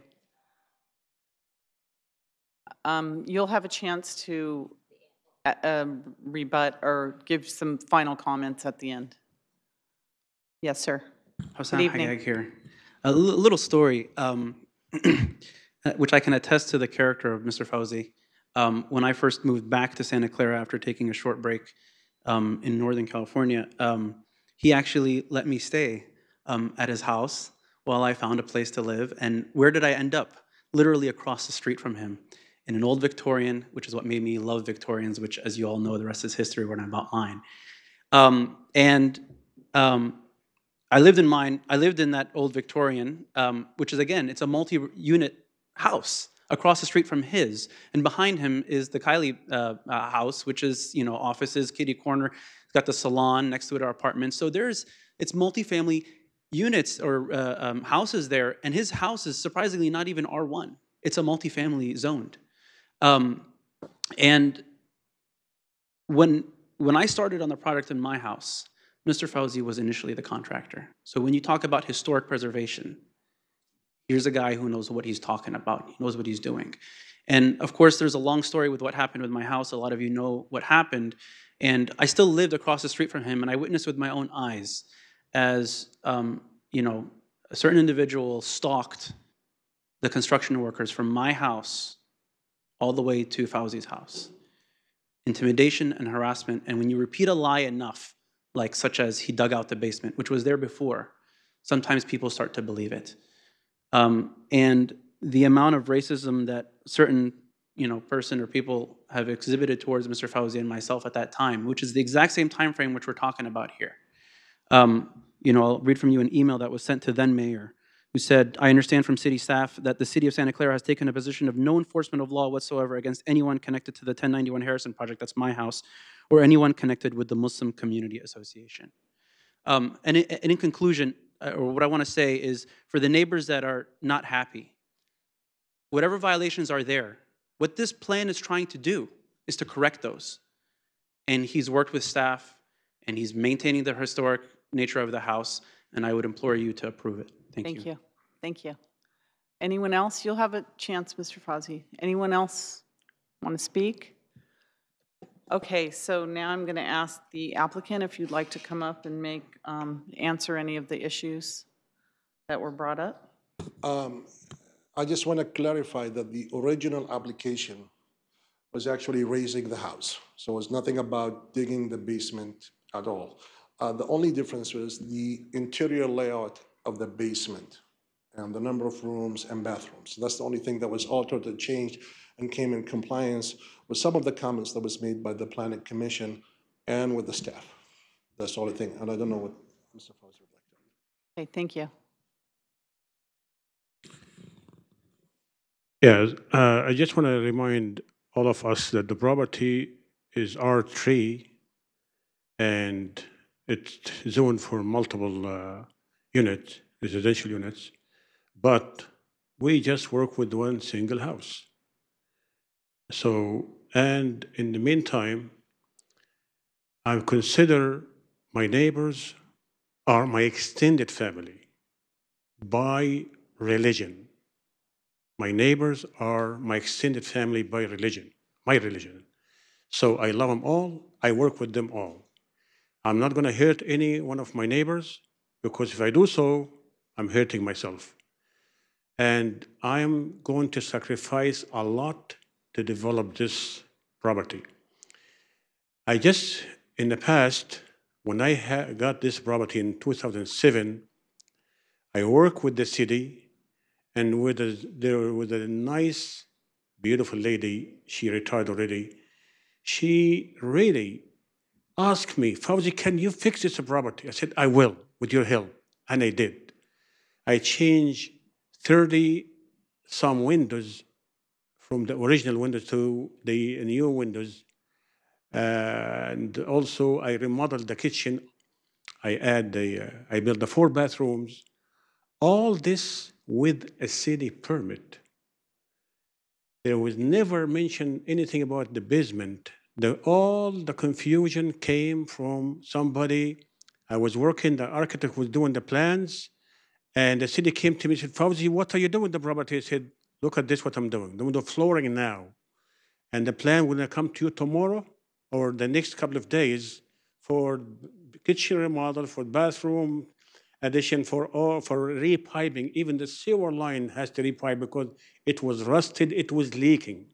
You'll have a chance to rebut or give some final comments at the end. Yes, sir. Hassan Hagag here. A little story, which I can attest to the character of Mr. Fawzi. When I first moved back to Santa Clara after taking a short break in Northern California, he actually let me stay at his house while I found a place to live. And where did I end up? Literally across the street from him, in an old Victorian, which is what made me love Victorians, which, as you all know, the rest is history when I'm about mine. I lived in mine. I lived in that old Victorian, which is, again, it's a multi-unit house. across the street from his. And behind him is the Kylie house, which is, you know, offices, kitty corner. It's got the salon next to it, our apartments. So it's multifamily units or houses there. And his house is surprisingly not even R1. It's a multifamily zoned. And when I started on the project in my house, Mr. Fauzi was initially the contractor. So when you talk about historic preservation, here's a guy who knows what he's talking about. He knows what he's doing. And of course, there's a long story with what happened with my house. A lot of you know what happened. And I still lived across the street from him, and I witnessed with my own eyes as you know, a certain individual stalked the construction workers from my house all the way to Fauzi's house. Intimidation and harassment. And when you repeat a lie enough, like such as he dug out the basement, which was there before, sometimes people start to believe it. And the amount of racism that certain, you know, person or people have exhibited towards Mr. Fauzi and myself at that time, which is the exact same time frame which we're talking about here. You know, I'll read from you an email that was sent to then mayor, who said, I understand from city staff that the city of Santa Clara has taken a position of no enforcement of law whatsoever against anyone connected to the 1091 Harrison project, that's my house, or anyone connected with the Muslim Community Association. And in conclusion, or what I want to say is, for the neighbors that are not happy, whatever violations are there, what this plan is trying to do is to correct those. And he's worked with staff, and he's maintaining the historic nature of the house, and I would implore you to approve it. Thank you. Thank you. Anyone else? You'll have a chance, Mr. Fauzi. Anyone else want to speak? Okay, so now I'm going to ask the applicant if you'd like to come up and answer any of the issues that were brought up. I just want to clarify that the original application was actually raising the house. So it was nothing about digging the basement at all. The only difference was the interior layout of the basement and the number of rooms and bathrooms. So that's the only thing that was altered and changed and came in compliance with some of the comments that was made by the Planning Commission and with the staff. That's the only thing. And I don't know what Mr. Fauzi would like to add. Okay, thank you. Yeah, I just want to remind all of us that the property is R3 and it's zoned for multiple units, residential units, but we just work with one single house. So, and in the meantime, I consider my neighbors are my extended family by religion. My neighbors are my extended family by religion, my religion. So I love them all, I work with them all. I'm not going to hurt any one of my neighbors, because if I do so, I'm hurting myself. And I'm going to sacrifice a lot to develop this property. I just, in the past, when I got this property in 2007, I worked with the city and with a nice, beautiful lady, she retired already. She really asked me, Fauzi, can you fix this property? I said, I will, with your help. And I did. I changed 30-some windows from the original windows to the new windows. And also, I remodeled the kitchen. I built the 4 bathrooms. All this with a city permit. There was never mentioned anything about the basement. All the confusion came from somebody. I was working, the architect was doing the plans, and the city came to me and said, Fauzi, what are you doing with the property? I said, look at this, what I'm doing. I'm doing the flooring now. And the plan will come to you tomorrow or the next couple of days for kitchen remodel, for bathroom addition, for repiping. Even the sewer line has to repipe because it was rusted, it was leaking.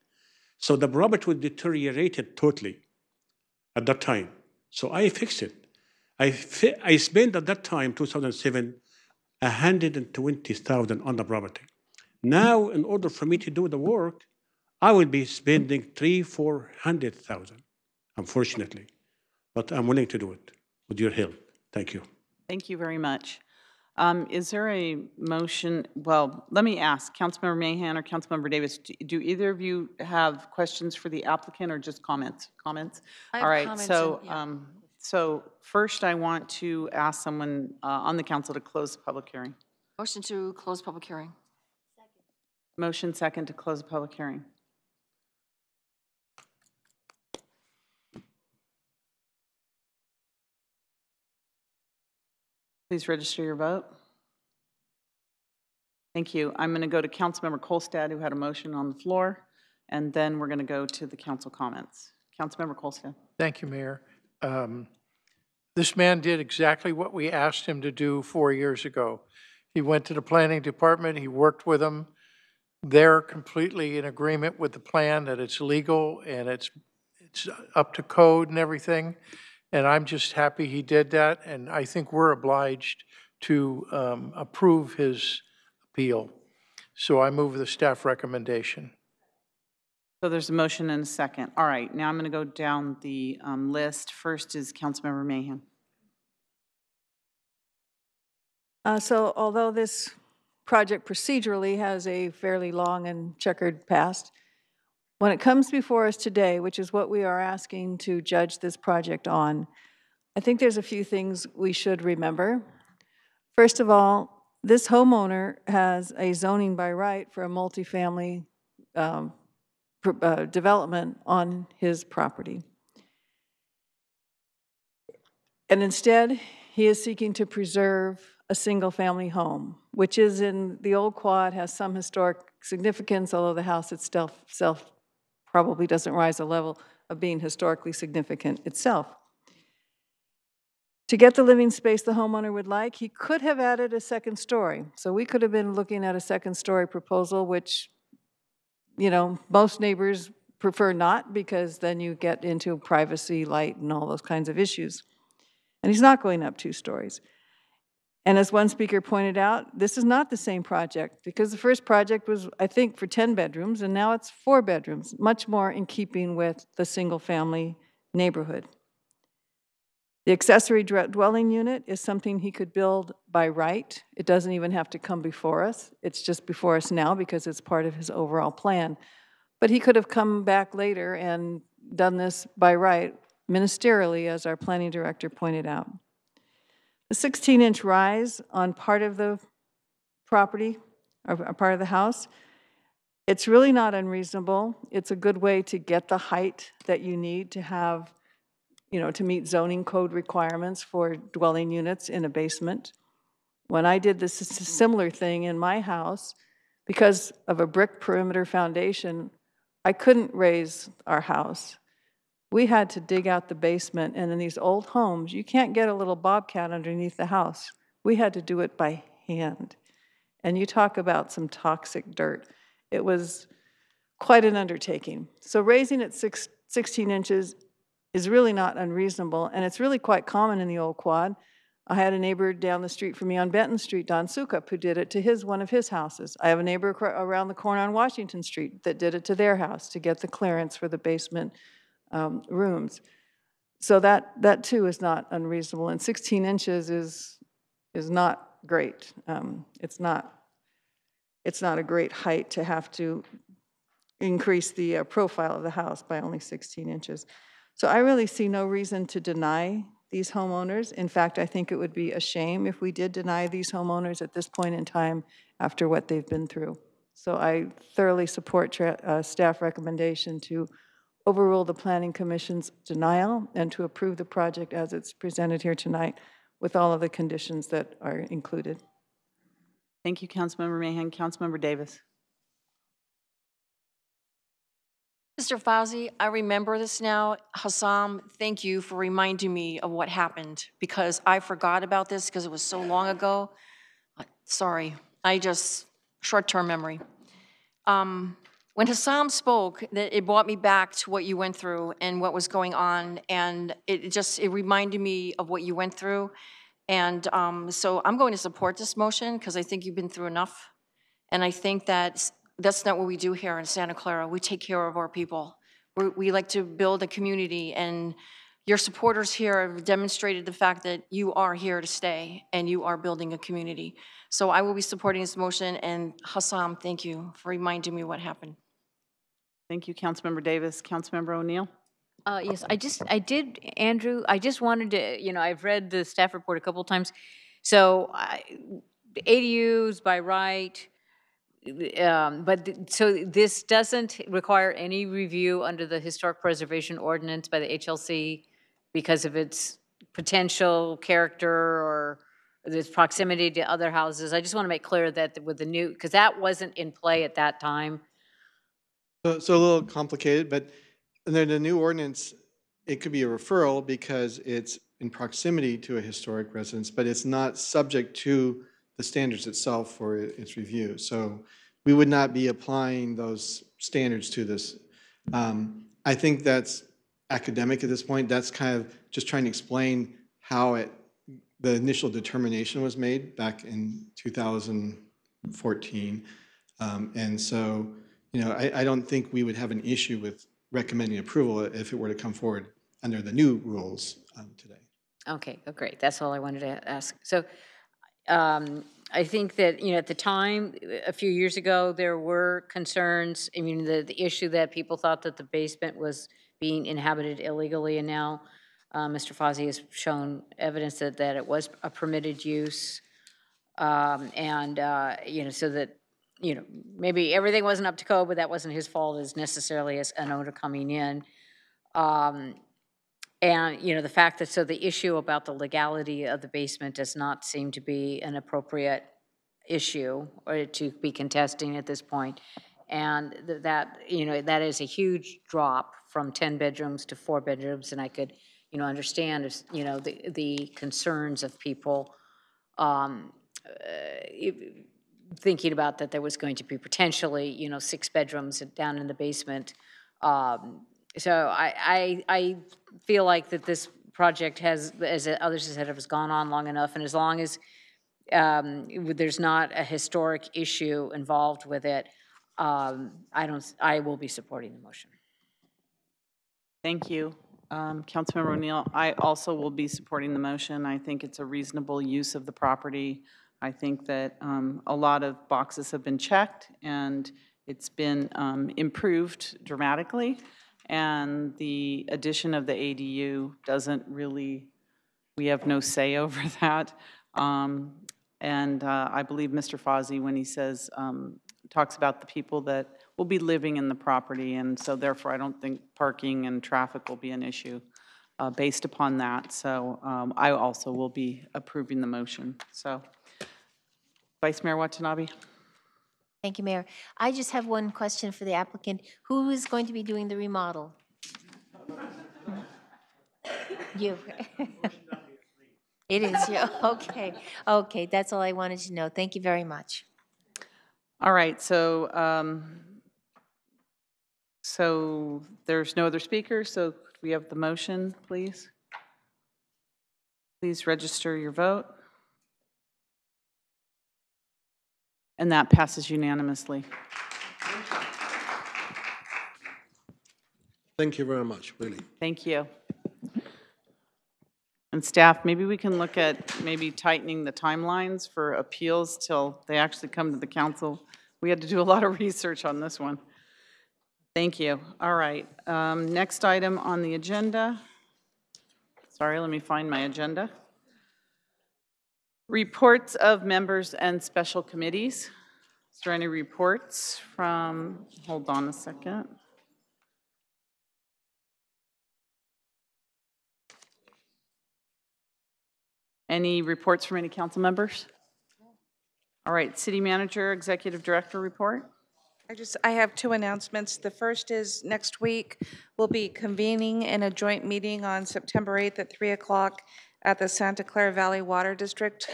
So the property was deteriorated totally at that time. So I fixed it. I spent at that time, 2007, $120,000 on the property. Now, in order for me to do the work, I will be spending $300,000-400,000, unfortunately. But I'm willing to do it with your help. Thank you. Thank you very much. Is there a motion? Well, let me ask, Councilmember Mahan or Councilmember Davis, do either of you have questions for the applicant or just comments? Comments? I have All right, comments so, and- yeah. so first I want to ask someone on the council to close the public hearing. Motion to close public hearing. Motion second to close the public hearing. Please register your vote. Thank you. I'm going to go to Councilmember Kolstad, who had a motion on the floor, and then we're going to go to the council comments. Councilmember Kolstad. Thank you, Mayor. This man did exactly what we asked him to do 4 years ago. He went to the planning department, he worked with them. They're completely in agreement with the plan, that it's legal and it's up to code and everything. And I'm just happy he did that, and I think we're obliged to approve his appeal. So I move the staff recommendation. So there's a motion and a second. All right, now I'm going to go down the list. First is Councilmember Mahan. So although this project procedurally has a fairly long and checkered past, when it comes before us today, which is what we are asking to judge this project on, I think there's a few things we should remember. First of all, this homeowner has a zoning by right for a multifamily development on his property. And instead, he is seeking to preserve a single-family home, which is in the old quad, has some historic significance, although the house itself probably doesn't rise a level of being historically significant itself. To get the living space the homeowner would like, he could have added a second story. So we could have been looking at a second story proposal, which, you know, most neighbors prefer not, because then you get into privacy, light, and all those kinds of issues. And he's not going up 2 stories. And as one speaker pointed out, this is not the same project, because the first project was, I think, for 10 bedrooms, and now it's 4 bedrooms, much more in keeping with the single-family neighborhood. The accessory dwelling unit is something he could build by right. It doesn't even have to come before us. It's just before us now because it's part of his overall plan. But he could have come back later and done this by right, ministerially, as our planning director pointed out. The 16-inch rise on part of the property, or part of the house, it's really not unreasonable. It's a good way to get the height that you need to have, you know, to meet zoning code requirements for dwelling units in a basement. When I did this similar thing in my house, because of a brick perimeter foundation, I couldn't raise our house. We had to dig out the basement, and in these old homes, you can't get a little bobcat underneath the house. We had to do it by hand. And you talk about some toxic dirt. It was quite an undertaking. So raising it 16 inches is really not unreasonable, and it's really quite common in the old quad. I had a neighbor down the street from me on Benton Street, Don Sukup, who did it to one of his houses. I have a neighbor around the corner on Washington Street that did it to their house to get the clearance for the basement rooms. So that too is not unreasonable, and 16 inches is not great. It's not a great height to have to increase the profile of the house by only 16 inches. So I really see no reason to deny these homeowners. In fact, I think it would be a shame if we did deny these homeowners at this point in time after what they've been through. So I thoroughly support staff recommendation to overrule the Planning Commission's denial and to approve the project as it's presented here tonight with all of the conditions that are included. Thank you, Councilmember Mahan. Councilmember Davis. Mr. Fauzi, I remember this now. Hassam, thank you for reminding me of what happened, because I forgot about this because it was so long ago. Sorry, short-term memory. When Hassam spoke, it brought me back to what you went through and what was going on, and it reminded me of what you went through. And so I'm going to support this motion because I think you've been through enough. And I think that's not what we do here in Santa Clara. We take care of our people. We like to build a community, and your supporters here have demonstrated the fact that you are here to stay and you are building a community. So I will be supporting this motion, and Hassam, thank you for reminding me what happened. Thank you, Councilmember Davis. Councilmember O'Neill? Yes, Andrew, I just wanted to, I've read the staff report a couple of times. So the ADUs by right, so this doesn't require any review under the Historic Preservation Ordinance by the HLC because of its potential character or its proximity to other houses. I just want to make clear that with the new, because that wasn't in play at that time. So a little complicated, but under the new ordinance, it could be a referral because it's in proximity to a historic residence, but it's not subject to the standards itself for its review. So we would not be applying those standards to this. I think that's academic at this point. That's kind of just trying to explain how the initial determination was made back in 2014. And so, I don't think we would have an issue with recommending approval if it were to come forward under the new rules today. Okay, oh, great. That's all I wanted to ask. So I think that, at the time, a few years ago, there were concerns. I mean, the issue that people thought that the basement was being inhabited illegally, and now Mr. Fozzie has shown evidence that it was a permitted use. So that, maybe everything wasn't up to code, but that wasn't his fault as necessarily as an owner coming in. The fact that, so the issue about the legality of the basement does not seem to be an appropriate issue or to be contesting at this point. And that is a huge drop from 10 bedrooms to 4 bedrooms. And I could, understand, the concerns of people thinking about that there was going to be potentially, 6 bedrooms down in the basement. So I feel like that this project has, as others have said, has gone on long enough, and as long as there's not a historic issue involved with it, I will be supporting the motion. Thank you. Councilmember O'Neill, I also will be supporting the motion. I think it's a reasonable use of the property. I think that a lot of boxes have been checked, and it's been improved dramatically. And the addition of the ADU doesn't really, we have no say over that. I believe Mr. Fozzie when he says, talks about the people that will be living in the property, and so therefore I don't think parking and traffic will be an issue based upon that. So I also will be approving the motion. So, Vice Mayor Watanabe. Thank you, Mayor. I just have one question for the applicant. Who is going to be doing the remodel? You. It is you. Okay. Okay, that's all I wanted to know. Thank you very much. All right, so there's no other speakers, so could we have the motion, please? Please register your vote. And that passes unanimously. Thank you very much, really. Thank you. And staff, maybe we can look at maybe tightening the timelines for appeals till they actually come to the council. We had to do a lot of research on this one. Thank you. All right. Next item on the agenda. Sorry, let me find my agenda. Reports of members and special committees. Is there any reports from, hold on a second. Any reports from any council members? All right, city manager, executive director report. I have 2 announcements. The first is next week we'll be convening in a joint meeting on September 8th at 3 o'clock at the Santa Clara Valley Water District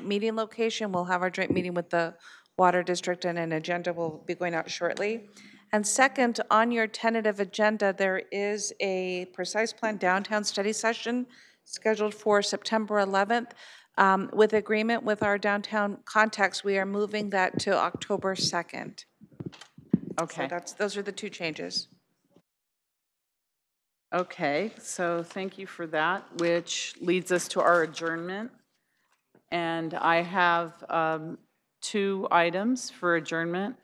meeting location. We'll have our joint meeting with the Water District, and an agenda will be going out shortly. And second, on your tentative agenda, there is a precise plan downtown study session scheduled for September 11th. With agreement with our downtown contacts, we are moving that to October 2nd. Okay. So those are the 2 changes. Okay, so thank you for that, which leads us to our adjournment. And I have 2 items for adjournment.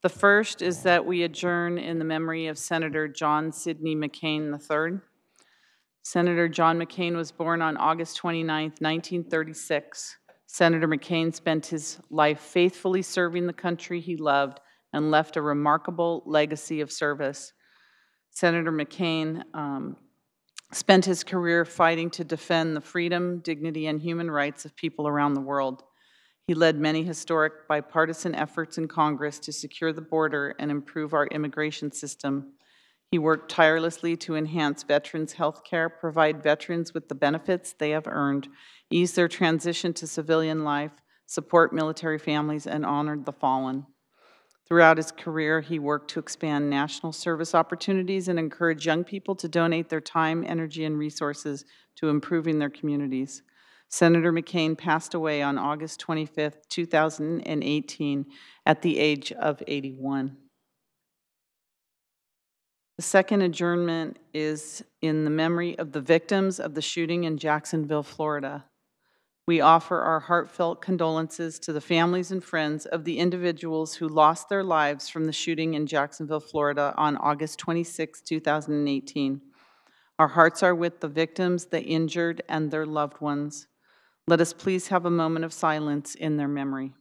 The first is that we adjourn in the memory of Senator John Sidney McCain III. Senator John McCain was born on August 29, 1936. Senator McCain spent his life faithfully serving the country he loved and left a remarkable legacy of service. Senator McCain spent his career fighting to defend the freedom, dignity, and human rights of people around the world. He led many historic bipartisan efforts in Congress to secure the border and improve our immigration system. He worked tirelessly to enhance veterans' health care, provide veterans with the benefits they have earned, ease their transition to civilian life, support military families, and honored the fallen. Throughout his career, he worked to expand national service opportunities and encourage young people to donate their time, energy, and resources to improving their communities. Senator McCain passed away on August 25, 2018, at the age of 81. The second adjournment is in the memory of the victims of the shooting in Jacksonville, Florida. We offer our heartfelt condolences to the families and friends of the individuals who lost their lives from the shooting in Jacksonville, Florida on August 26, 2018. Our hearts are with the victims, the injured, and their loved ones. Let us please have a moment of silence in their memory.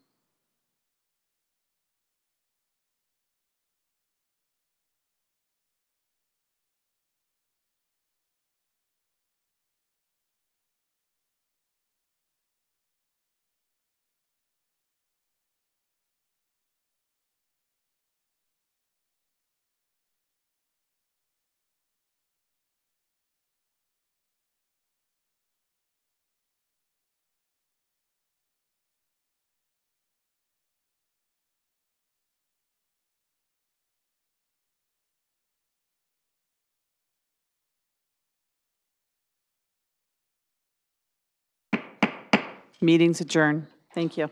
Meeting's adjourned. Thank you.